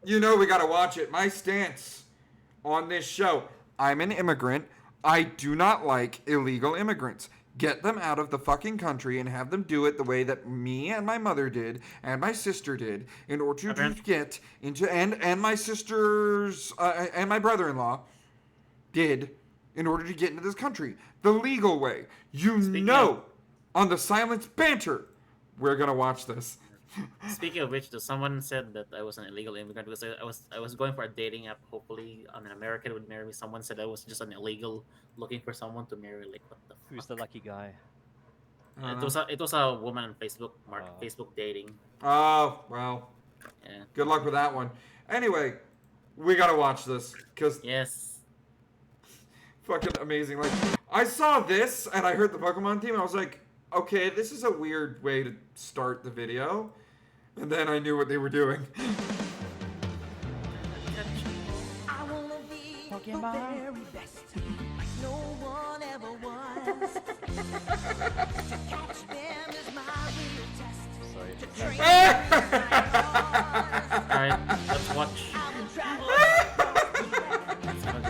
B: You know we gotta watch it. My stance on this show. I'm an immigrant. I do not like illegal immigrants. Get them out of the fucking country and have them do it the way that me and my mother did and my sister did in order to get into and my sisters and my brother-in-law did in order to get into this country the legal way. On the Silenced Banter, we're gonna watch this.
F: Speaking of which, someone said that I was an illegal immigrant because I was going for a dating app. Hopefully, an American would marry me. Someone said I was just an illegal looking for someone to marry. Like, what the fuck?
K: Who's the lucky guy?
F: It was a woman on Facebook, Facebook dating.
B: Oh, well.
F: Yeah.
B: Good luck with that one. Anyway, we gotta watch this because fucking amazing. Like, I saw this and I heard the Pokemon theme. And I was like, okay, this is a weird way to start the video. And then I knew what they were doing.
A: I wanna be the very best, like no one ever was. To catch them is my real test.
K: Sorry.
A: To train them is my
F: Alright, let's watch.
A: I will travel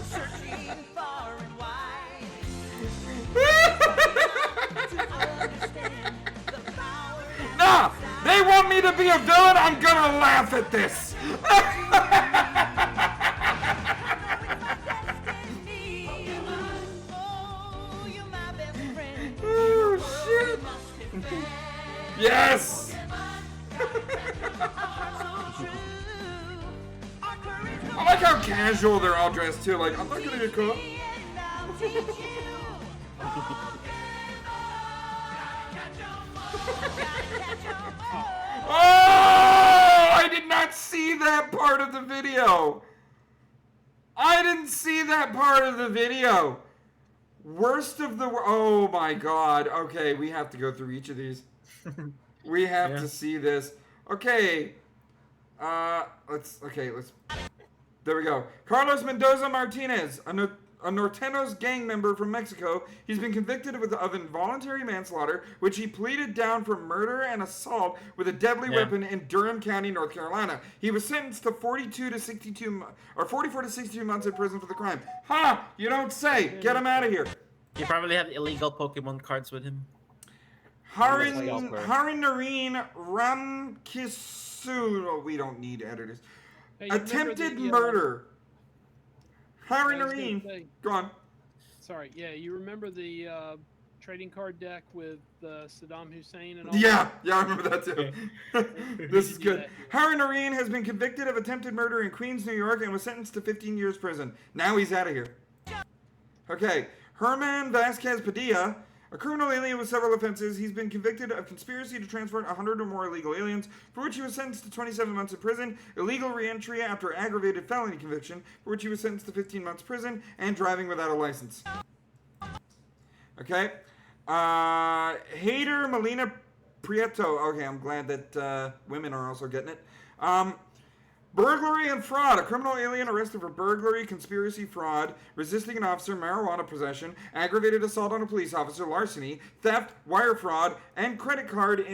A: searching far and wide. To understand the power.
B: Nah! They want me to be a villain? I'm gonna laugh at this! Oh, shit! Yes! I like how casual they're all dressed too. Like, I'm not gonna get caught. Oh! I did not see that part of the video. I didn't see that part of the video. Worst of the... Oh my god. Okay, we have to go through each of these. We have to see this. Okay. Let's... There we go. Carlos Mendoza Martinez, a Norteños gang member from Mexico. He's been convicted of involuntary manslaughter, which he pleaded down for murder and assault with a deadly weapon in Durham County, North Carolina. He was sentenced to 44 to 62 months in prison for the crime. Ha! You don't say. Get him out of here.
F: He probably had illegal Pokemon cards with him.
B: Harin Nareen Ramkisu. Oh, we don't need editors.
H: Hey, you remember
B: attempted
H: the,
B: murder. Harry
H: I was gonna
B: Noreen.
H: say-
B: Go on.
H: Sorry, yeah, you remember the trading card deck with Saddam Hussein and all
B: Yeah,
H: that?
B: yeah, I remember that too. This is good. Harry Noreen has been convicted of attempted murder in Queens, New York, and was sentenced to 15 years prison. Now he's out of here. Okay, Herman Vasquez Padilla, a criminal alien with several offenses. He's been convicted of conspiracy to transport 100 or more illegal aliens, for which he was sentenced to 27 months in prison, illegal reentry after aggravated felony conviction, for which he was sentenced to 15 months prison, and driving without a license. Okay. Hader Molina Prieto. Okay, I'm glad that women are also getting it. Burglary and fraud. A criminal alien arrested for burglary, conspiracy, fraud, resisting an officer, marijuana possession, aggravated assault on a police officer, larceny, theft, wire fraud, and credit card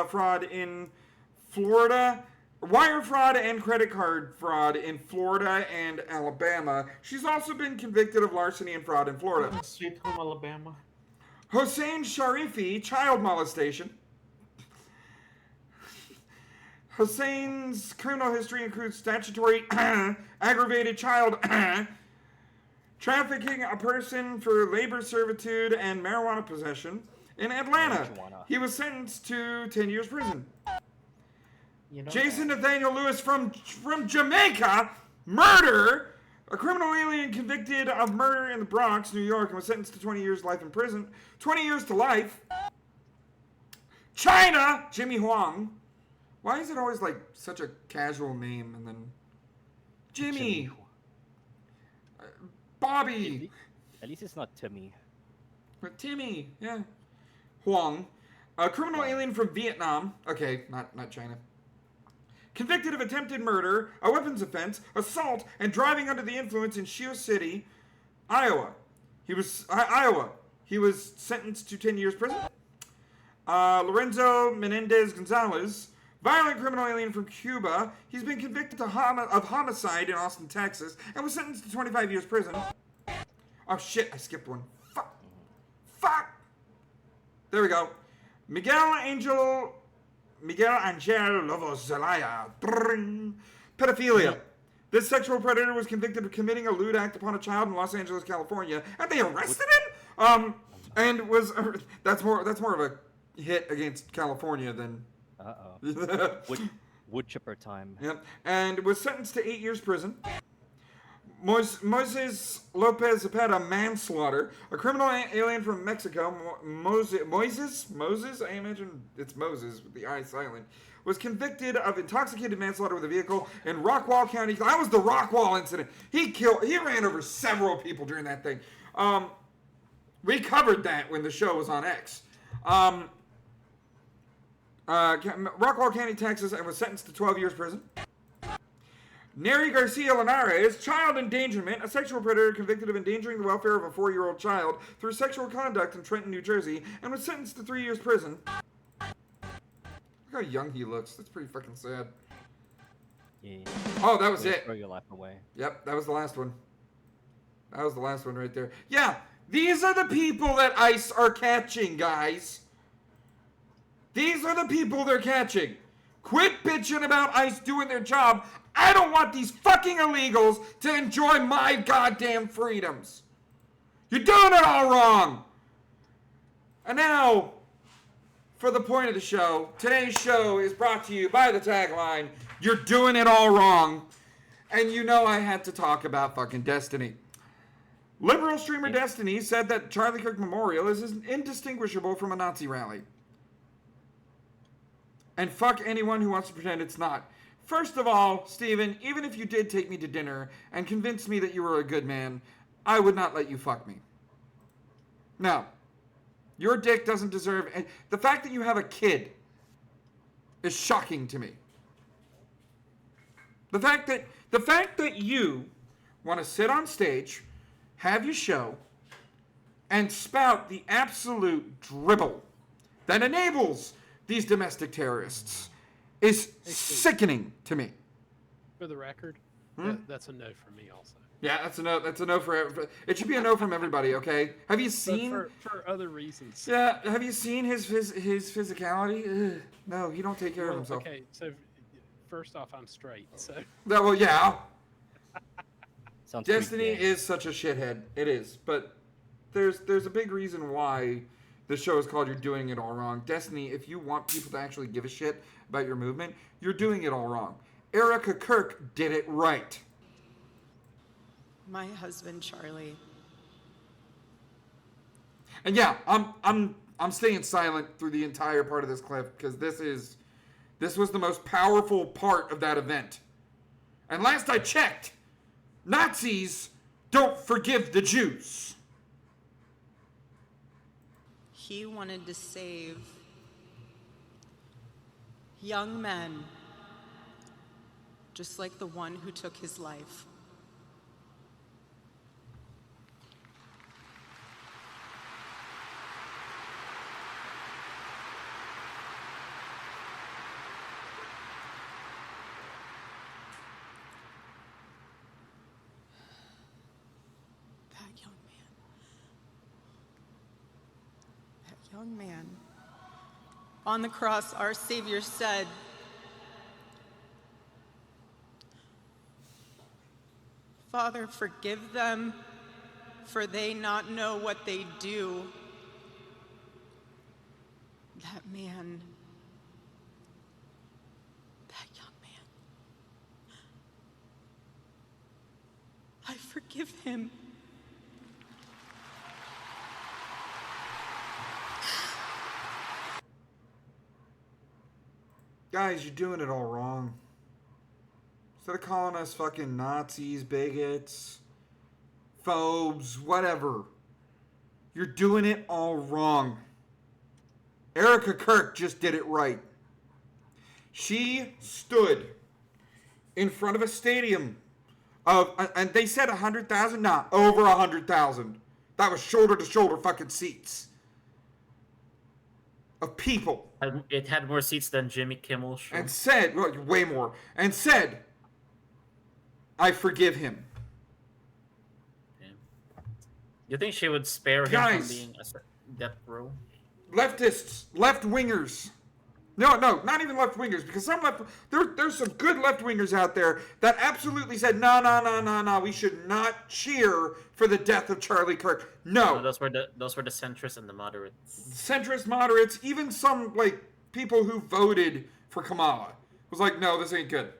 B: fraud in Florida. Wire fraud and credit card fraud in Florida and Alabama. She's also been convicted of larceny and fraud in Florida.
F: Sweet home Alabama.
B: Hossein Sharifi, child molestation. Hussein's criminal history includes statutory aggravated child trafficking a person for labor servitude and marijuana possession in Atlanta. He was sentenced to 10 years prison. Jason Nathaniel Lewis from Jamaica, murder. A criminal alien convicted of murder in the Bronx, New York, and was sentenced to 20 years life in prison. 20 years to life. China, Jimmy Huang. Why is it always like such a casual name and then Jimmy. Bobby.
K: At least it's not Timmy.
B: But Timmy, yeah. Huang. A criminal alien from Vietnam. Okay, not China. Convicted of attempted murder, a weapons offense, assault, and driving under the influence in Sioux City, Iowa. He was sentenced to 10 years prison. Lorenzo Menendez Gonzalez, violent criminal alien from Cuba. He's been convicted of homicide in Austin, Texas, and was sentenced to 25 years prison. Oh shit, I skipped one. Fuck! There we go. Miguel Angel Lovo Zelaya. Pedophilia. This sexual predator was convicted of committing a lewd act upon a child in Los Angeles, California, and they arrested him. And was that's more of a hit against California than.
K: Wood chipper time.
B: Yep. And was sentenced to 8 years prison. Moises Lopez Zepeda, manslaughter. A criminal alien from Mexico, Moses, I imagine it's Moses with the I silent, was convicted of intoxicated manslaughter with a vehicle in Rockwall County. That was the Rockwall incident. He ran over several people during that thing. We covered that when the show was on X. Rockwall County, Texas, and was sentenced to 12 years prison. Neri Garcia Linares, child endangerment, a sexual predator convicted of endangering the welfare of a 4-year-old child through sexual conduct in Trenton, New Jersey, and was sentenced to 3 years prison. Look how young he looks. That's pretty fucking sad.
K: Yeah.
B: Oh, that was it.
K: Throw your life away.
B: Yep, that was the last one. That was the last one right there. Yeah, these are the people that ICE are catching, guys. These are the people they're catching. Quit bitching about ICE doing their job. I don't want these fucking illegals to enjoy my goddamn freedoms. You're doing it all wrong. And now, for the point of the show, today's show is brought to you by the tagline, "You're doing it all wrong." And you know I had to talk about fucking Destiny. Liberal streamer Destiny said that Charlie Kirk Memorial is indistinguishable from a Nazi rally. And fuck anyone who wants to pretend it's not. First of all, Steven, even if you did take me to dinner and convince me that you were a good man, I would not let you fuck me. No. Your dick doesn't deserve... The fact that you have a kid is shocking to me. The fact that you want to sit on stage, have your show, and spout the absolute dribble that enables these domestic terrorists is sickening to me.
H: For the record, that's a no for me also.
B: Yeah, that's a no. That's a no for. It should be a no from everybody. Okay. Have you seen?
H: For other reasons.
B: Yeah. Have you seen his physicality? Ugh. No, he don't take care of himself.
H: Okay, so first off, I'm straight, so.
B: Well, yeah.
K: Sounds
B: Destiny
K: pretty
B: is such a shithead. It is, but there's a big reason why the show is called "You're Doing It All Wrong." Destiny, if you want people to actually give a shit about your movement, you're doing it all wrong. Erica Kirk did it right.
G: My husband, Charlie.
B: And yeah, I'm staying silent through the entire part of this clip because this was the most powerful part of that event. And last I checked, Nazis don't forgive the Jews.
G: He wanted to save young men, just like the one who took his life. Young man. On the cross, our Savior said, "Father, forgive them, for they not know what they do." That man, that young man, I forgive him.
B: Guys, you're doing it all wrong. Instead of calling us fucking Nazis, bigots, phobes, whatever, you're doing it all wrong. Erica Kirk just did it right. She stood in front of a stadium of, and they said 100,000? Nah, over 100,000. That was shoulder to shoulder fucking seats of people.
F: It had more seats than Jimmy Kimmel's show.
B: And said, well, way more, and said, I forgive him.
F: Yeah. You think she would spare him from being a death row?
B: Leftists, left-wingers. No, not even left-wingers, because there's some good left-wingers out there that absolutely said, no, we should not cheer for the death of Charlie Kirk. No.
F: Those were the centrists and the moderates.
B: Centrist, moderates, even some, people who voted for Kamala was like, no, this ain't good.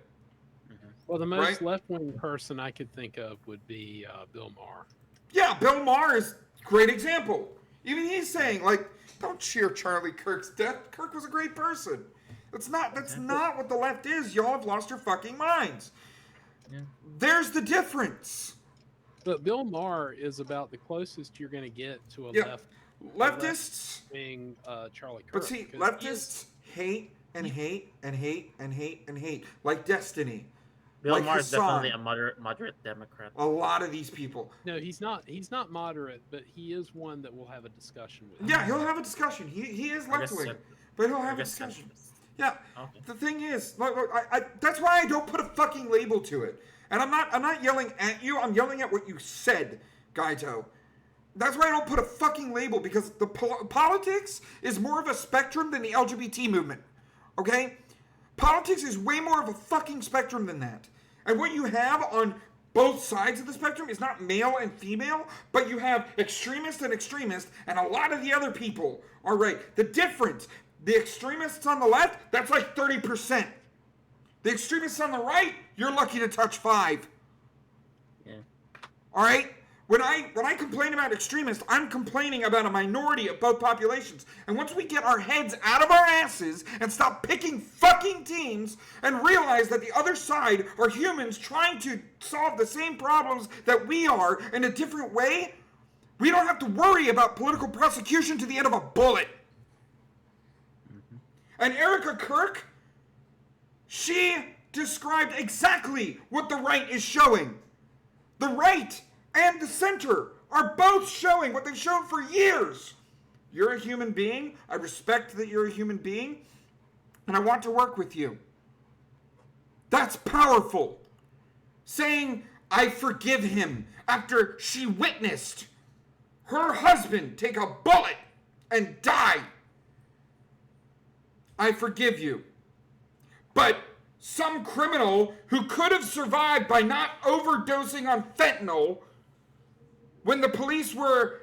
H: Well, the most left-wing person I could think of would be Bill Maher.
B: Yeah, Bill Maher is a great example. Even he's saying, don't cheer Charlie Kirk's death. Kirk was a great person. That's not what the left is. Y'all have lost your fucking minds. Yeah. There's the difference.
H: But Bill Maher is about the closest you're going to get to a
B: leftists
H: being Charlie Kirk.
B: But see, leftists hate and hate and hate and hate and hate, like Destiny.
F: Bill Maher is definitely a moderate Democrat.
B: A lot of these people.
H: No, he's not. He's not moderate, but he is one that we'll have a discussion with.
B: Yeah, he'll have a discussion. He is left wing, but he'll have a discussion. Yeah. Okay. The thing is, that's why I don't put a fucking label to it. And I'm not yelling at you. I'm yelling at what you said, Gaito. That's why I don't put a fucking label, because the politics is more of a spectrum than the LGBT movement. Okay? Politics is way more of a fucking spectrum than that. And what you have on both sides of the spectrum is not male and female, but you have extremist and extremist, and a lot of the other people are right. The difference, the extremists on the left, that's like 30%. The extremists on the right, you're lucky to touch 5.
F: Yeah.
B: All right? When I complain about extremists, I'm complaining about a minority of both populations. And once we get our heads out of our asses and stop picking fucking teams and realize that the other side are humans trying to solve the same problems that we are in a different way, we don't have to worry about political prosecution to the end of a bullet. Mm-hmm. And Erica Kirk, she described exactly what the right is showing. The right and the center are both showing what they've shown for years. You're a human being. I respect that you're a human being, and I want to work with you. That's powerful. Saying, I forgive him, after she witnessed her husband take a bullet and die. I forgive you. But some criminal who could have survived by not overdosing on fentanyl when the police were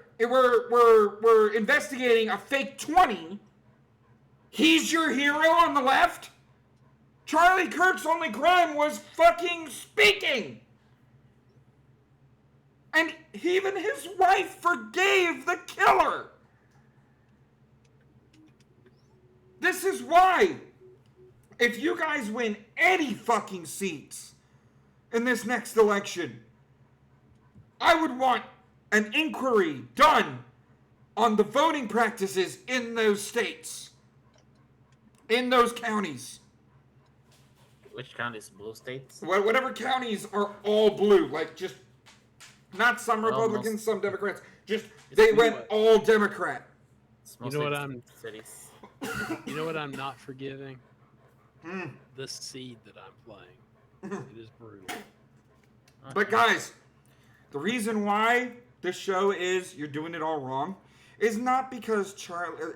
B: investigating a fake 20. He's your hero on the left? Charlie Kirk's only crime was fucking speaking. And even his wife forgave the killer. This is why, if you guys win any fucking seats in this next election, I would want an inquiry done on the voting practices in those states, in those counties.
F: Which counties? Blue states?
B: Whatever counties are all blue, like just not some Republicans, some Democrats. Just they went all Democrat.
H: You know what I'm You know what I'm not forgiving? The seed that I'm playing. It is brutal.
B: But guys, the reason why this show is You're Doing It All Wrong is not because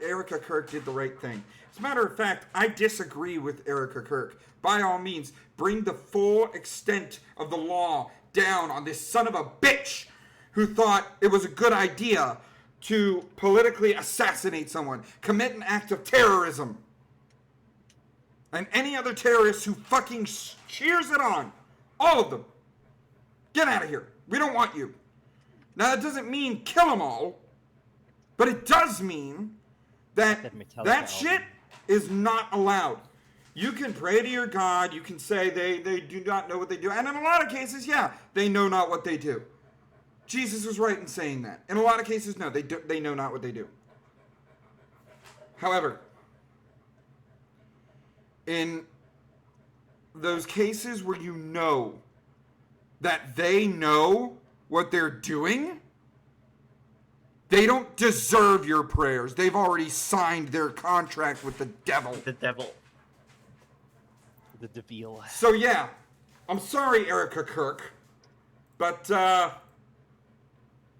B: Erica Kirk did the right thing. As a matter of fact, I disagree with Erica Kirk. By all means, bring the full extent of the law down on this son of a bitch who thought it was a good idea to politically assassinate someone, commit an act of terrorism. And any other terrorists who fucking cheers it on. All of them. Get out of here. We don't want you. Now, that doesn't mean kill them all. But it does mean that that shit is not allowed. You can pray to your God. You can say they do not know what they do. And in a lot of cases, yeah, they know not what they do. Jesus was right in saying that. In a lot of cases, no, they know not what they do. However, in those cases where you know that they know what they're doing, they don't deserve your prayers. They've already signed their contract with the devil.
F: The devil.
K: The devil.
B: So yeah, I'm sorry, Erica Kirk, but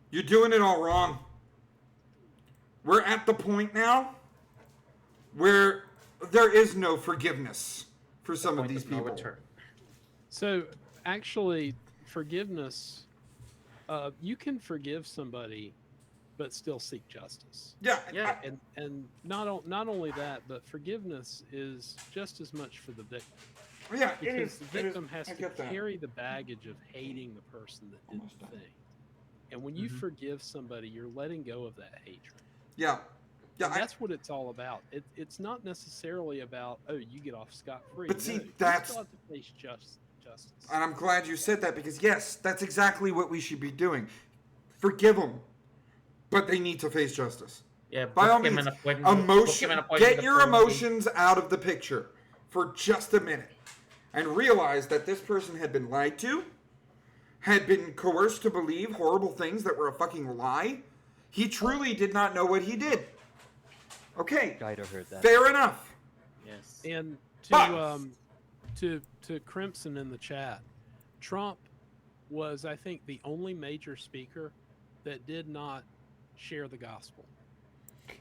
B: you're doing it all wrong. We're at the point now where there is no forgiveness for some of these people.
H: So, actually, forgiveness, you can forgive somebody, but still seek justice.
B: Yeah.
H: And not only that, but forgiveness is just as much for the victim.
B: Yeah,
H: because the victim has
B: I
H: to
B: get that.
H: carry the baggage of hating the person that did the thing. And when you forgive somebody, you're letting go of that hatred.
B: Yeah. Yeah,
H: And that's what it's all about. It's not necessarily about, oh, you get off scot-free.
B: But see,
H: No,
B: that's-
H: you still have to face justice.
B: And I'm glad you said that because, yes, that's exactly what we should be doing. Forgive them, but they need to face justice.
F: Yeah,
B: By all
F: book him
B: means,
F: an appointment- book him an appointment
B: get your
F: to-
B: emotions out of the picture for just a minute and realize that this person had been lied to, had been coerced to believe horrible things that were a fucking lie. He truly did not know what he did. Okay,
K: Guido heard that.
B: fair enough.
F: Yes.
H: And
B: But-
H: to Crimson in the chat, Trump was, I think, the only major speaker that did not share the gospel.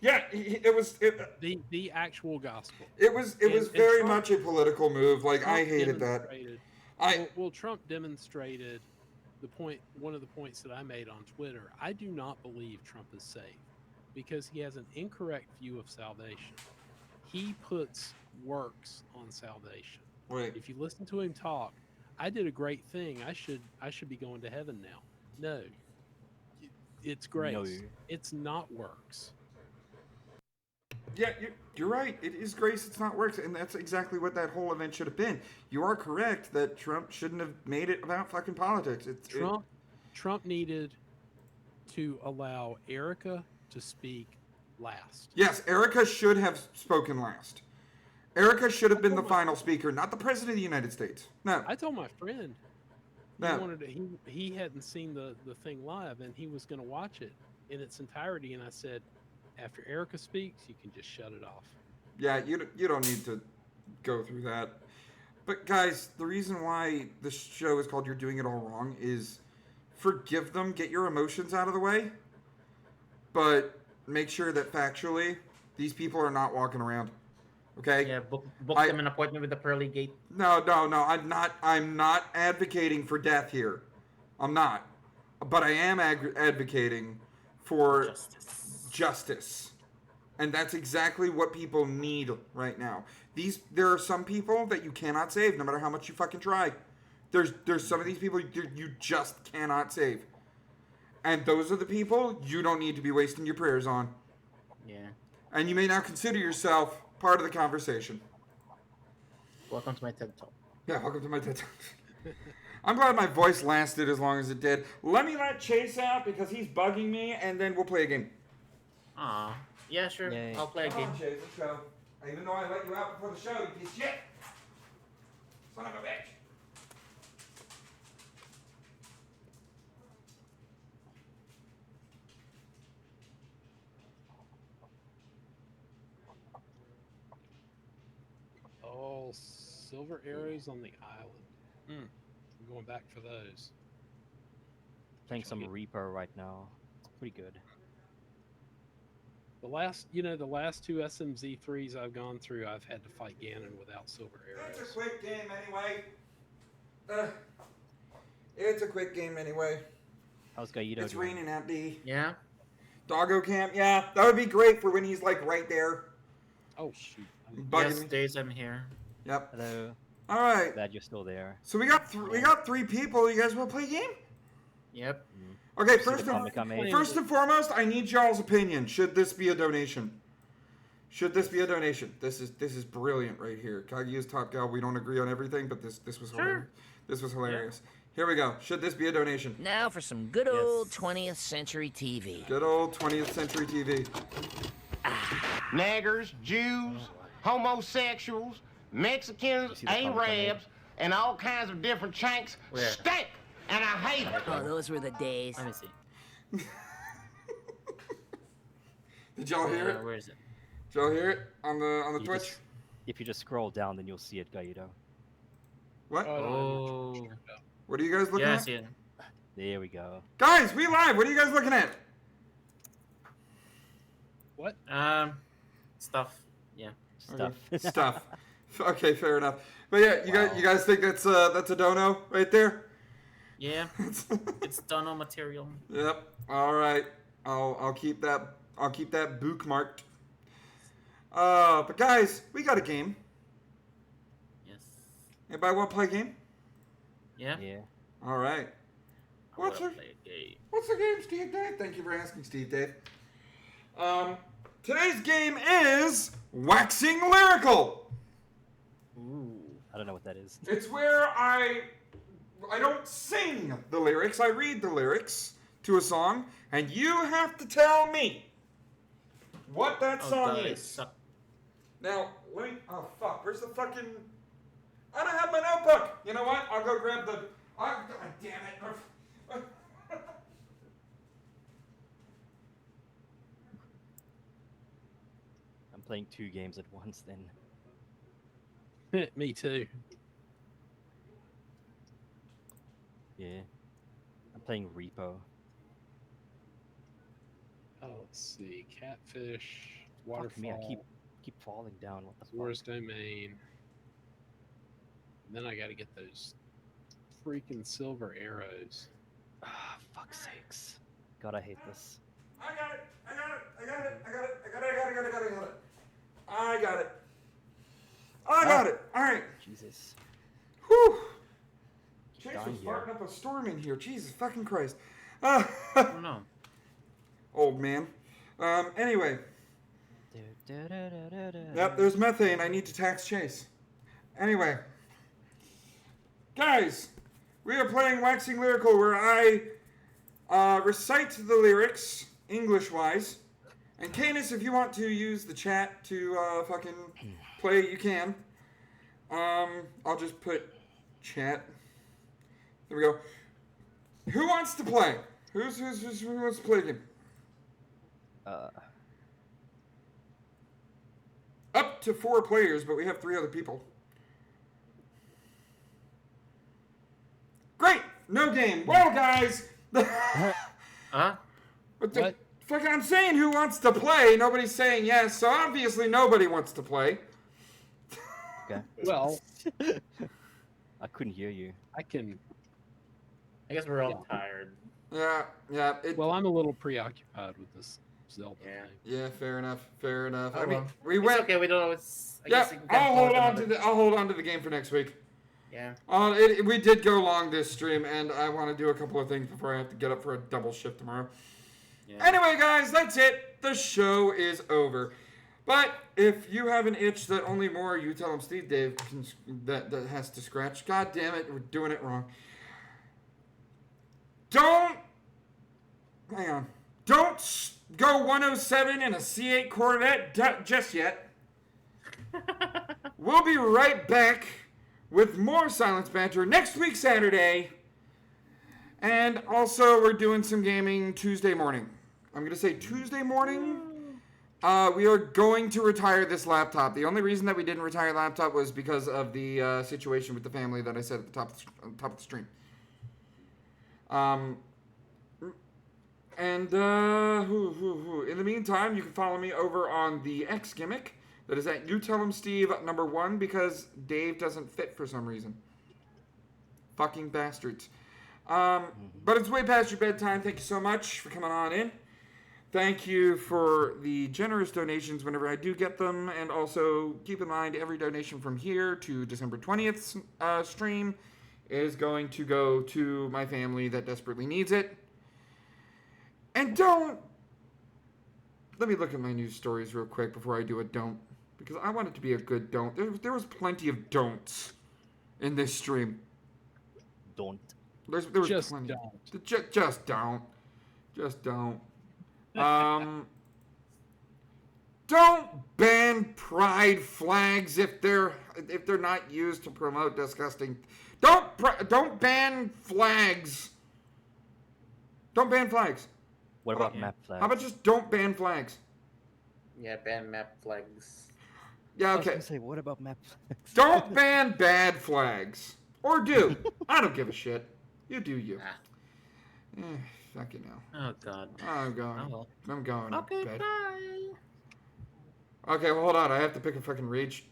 B: Yeah, it was
H: the actual gospel.
B: It was
H: And
B: very
H: Trump-
B: much a political move. Like I
H: Trump
B: hated that.
H: demonstrated- well, Trump demonstrated the point. One of the points that I made on Twitter. I do not believe Trump is saved because he has an incorrect view of salvation. He puts works on salvation.
B: Right.
H: If you listen to him talk, I did a great thing. I should be going to heaven now. No, it's grace.
K: No.
H: It's not works.
B: Yeah, you're right. It is grace. It's not works, and that's exactly what that whole event should have been. You are correct that Trump shouldn't have made it about fucking politics.
H: Trump needed to allow Erica to speak last.
B: Yes, Erica should have spoken last. Erica should have been the final speaker, not the president of the United States. No.
H: I told my friend
B: No.
H: he hadn't seen the thing live and he was going to watch it in its entirety, and I said, after Erica speaks, you can just shut it off.
B: Yeah, you don't need to go through that. But guys, the reason why this show is called You're Doing It All Wrong is forgive them, get your emotions out of the way, but make sure that factually these people are not walking around. Okay.
F: Yeah, book them an appointment with the pearly gate.
B: No. I'm not advocating for death here. I'm not. But I am advocating for justice. And that's exactly what people need right now. There are some people that you cannot save, no matter how much you fucking try. There's some of these people you just cannot save. And those are the people you don't need to be wasting your prayers on.
F: Yeah.
B: And you may now consider yourself part of the conversation.
F: Welcome to my TED Talk.
B: Yeah, welcome to my TED Talk. I'm glad my voice lasted as long as it did. Let me let Chase out because he's bugging me, and then we'll play a game.
F: Aw. Yeah, sure.
K: Yay.
F: I'll play a game.
B: Come on, Chase, let's go. Even though I let you out before the show, you piece of shit. Son of a bitch.
H: Oh, silver arrows on the island. I'm going back for those.
K: Playing some Reaper right now. It's pretty good.
H: The last two SMZ3s I've gone through, I've had to fight Ganon without silver arrows.
B: It's a quick game anyway. It's a quick game anyway.
K: How's Gaido
B: It's
K: doing?
B: raining out, D.
F: Yeah.
B: Doggo camp, yeah. That would be great for when he's like right there.
H: Oh shoot.
F: Yes, days I'm here.
B: Yep.
K: Hello.
B: All right.
K: Glad you're still there.
B: So we got three people. You guys want to play a game?
F: Yep.
B: Okay,
K: See
B: first
K: the comic I made?
B: and foremost, I need y'all's opinion. Should this be a donation? Should this be a donation? This is brilliant right here. Kaguya's Top Gal. We don't agree on everything, but this was hilarious. This was hilarious. Here we go. Should this be a donation?
Q: Now for some good old 20th century TV.
B: Good old 20th century TV.
E: Naggers, Jews, homosexuals, Mexicans, Arabs, and all kinds of different chanks stink, and I hate them.
Q: Oh, those were the days.
F: Let me see.
B: Did y'all hear it?
F: Where is it?
B: Did y'all hear it on the Twitch?
K: If you just scroll down, then you'll see it, Gaido.
B: What?
F: Oh.
B: What are you guys looking
F: Yeah, I
B: at?
F: see it.
K: There we go.
B: Guys, we live. What are you guys looking at?
H: What?
F: Stuff. Yeah.
K: Stuff.
B: Okay. Stuff. Okay, fair enough. But yeah, you guys think that's a dono right there?
F: Yeah. It's dono material.
B: Yep. All right. I'll keep that bookmarked. But guys, we got a game.
F: Yes.
B: Anybody want to play a game?
F: Yeah.
K: Yeah.
B: All right. What's the game, Steve Dave? Thank you for asking, Steve Dave. Today's game is Waxing Lyrical.
K: Ooh. I don't know what that is.
B: It's where I don't sing the lyrics. I read the lyrics to a song, and you have to tell me what that song is. Now, wait. Oh fuck! Where's the fucking? I don't have my notebook. You know what? I'll go grab the. Oh, God damn it!
K: I'm playing 2 games at once then.
H: Me too.
K: Yeah. I'm playing Repo.
H: Oh, let's see. Catfish,
K: Fuck
H: waterfall.
K: me, I keep falling down. What the fuck?
H: Forest domain. And then I got to get those freaking silver arrows.
K: Ah, fuck's sakes. God, I hate this.
B: I got it. I got it. All right.
K: Jesus.
B: Whew. Chase
K: dying
B: was
K: here.
B: farting up a storm in here. Jesus fucking Christ.
F: Oh no.
B: Old man. Anyway. Yep, there's methane. I need to tax Chase. Anyway. Guys, we are playing Waxing Lyrical where I recite the lyrics, English-wise. And Canis, if you want to use the chat to fucking play, you can. I'll just put chat. There we go. Who wants to play? Who wants to play again? Up to 4 players, but we have 3 other people. Great! No game. Well, guys.
F: Huh?
B: What the fuck? I'm saying who wants to play. Nobody's saying yes, so obviously nobody wants to play.
K: Okay.
H: Well,
K: I couldn't hear you.
H: I can.
F: I guess we're all tired.
B: Yeah, yeah.
H: Well, I'm a little preoccupied with this Zelda thing.
B: Yeah, fair enough. Fair enough.
F: Oh,
B: I mean,
F: well.
B: we
F: It's
B: went.
F: okay. We don't know. It's. I
B: Yeah,
F: guess you can
B: I'll
F: call
B: hold
F: it
B: on to
F: another-
B: the. I'll hold on to the game for next week.
F: Yeah.
B: We did go long this stream, and I want to do a couple of things before I have to get up for a double shift tomorrow.
F: Yeah.
B: Anyway, guys, that's it. The show is over. But if you have an itch that only more You Tell 'em Steve Dave can, that has to scratch, god damn it, we're doing it wrong. Hang on. Don't go 107 in a C8 Corvette just yet. We'll be right back with more Silence Banter next week, Saturday. And also, we're doing some gaming Tuesday morning. I'm going to say Tuesday morning. We are going to retire this laptop. The only reason that we didn't retire the laptop was because of the situation with the family that I said at the top of the stream. In the meantime, you can follow me over on the X gimmick. That is at You Tell 'em Steve #1 because Dave doesn't fit for some reason. Fucking bastards. But it's way past your bedtime. Thank you so much for coming on in. Thank you for the generous donations whenever I do get them. And also, keep in mind, every donation from here to December 20th stream is going to go to my family that desperately needs it. And let me look at my news stories real quick before I do a don't. Because I want it to be a good don't. There was plenty of don'ts in this stream.
K: Don't.
B: There was
H: Just
B: plenty.
H: don't.
B: Just don't. Just don't. Don't ban pride flags if they're not used to promote disgusting. Don't ban flags. Don't ban flags.
K: What about map flags?
B: How about just don't ban flags?
F: Yeah, ban map flags.
B: Yeah,
K: I was
B: okay.
K: gonna say, what about map flags?
B: Don't ban bad flags. Or do. I don't give a shit. You do you. Fucking hell.
F: Oh, God.
B: I'm going.
F: Oh, well.
B: I'm going
F: Okay,
B: to bed.
F: bye.
B: Okay, well, hold on. I have to pick a fucking rage.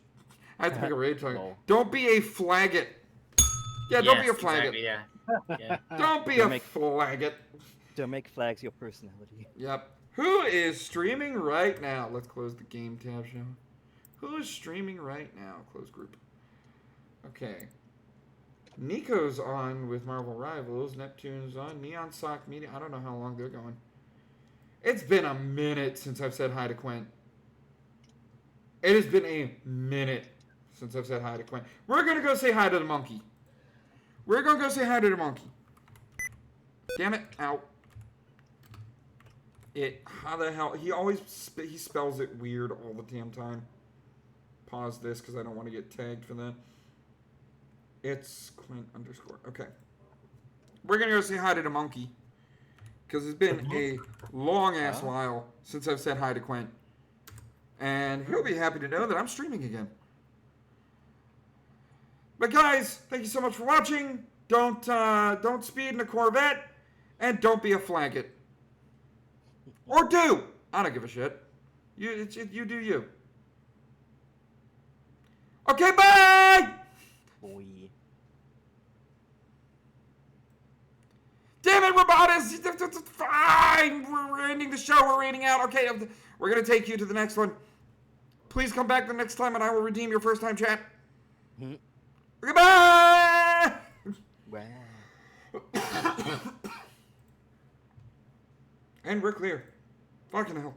B: I have to pick a rage target.
K: No.
B: Don't be a flaggot. Yeah, don't be a flaggot.
F: Exactly, yeah. Yeah.
B: Don't be
K: Don't
B: a
K: make-
B: flaggot.
K: Don't make flags your personality.
B: Yep. Who is streaming right now? Let's close the game tab, shall we? Who is streaming right now? Close group. Okay. Nico's on with Marvel Rivals. Neptune's on. Neon Sock Media. I don't know how long they're going. It's been a minute since I've said hi to Quint. It has been a minute since I've said hi to Quint. We're going to go say hi to the monkey. We're going to go say hi to the monkey. Damn it. Ow. How the hell? He always he spells it weird all the damn time. Pause this because I don't want to get tagged for that. It's Quint _ Okay. We're going to go say hi to the monkey. Because it's been a long-ass while since I've said hi to Quint. And he'll be happy to know that I'm streaming again. But guys, thank you so much for watching. Don't speed in a Corvette. And don't be a flaggot. Or do. I don't give a shit. You do you. Okay, bye!
K: Boy.
B: Damn it, Robotus! Fine! We're ending the show. We're rating out. Okay, we're going to take you to the next one. Please come back the next time and I will redeem your first time chat. Goodbye!
K: Wow.
B: And we're clear. Fucking hell.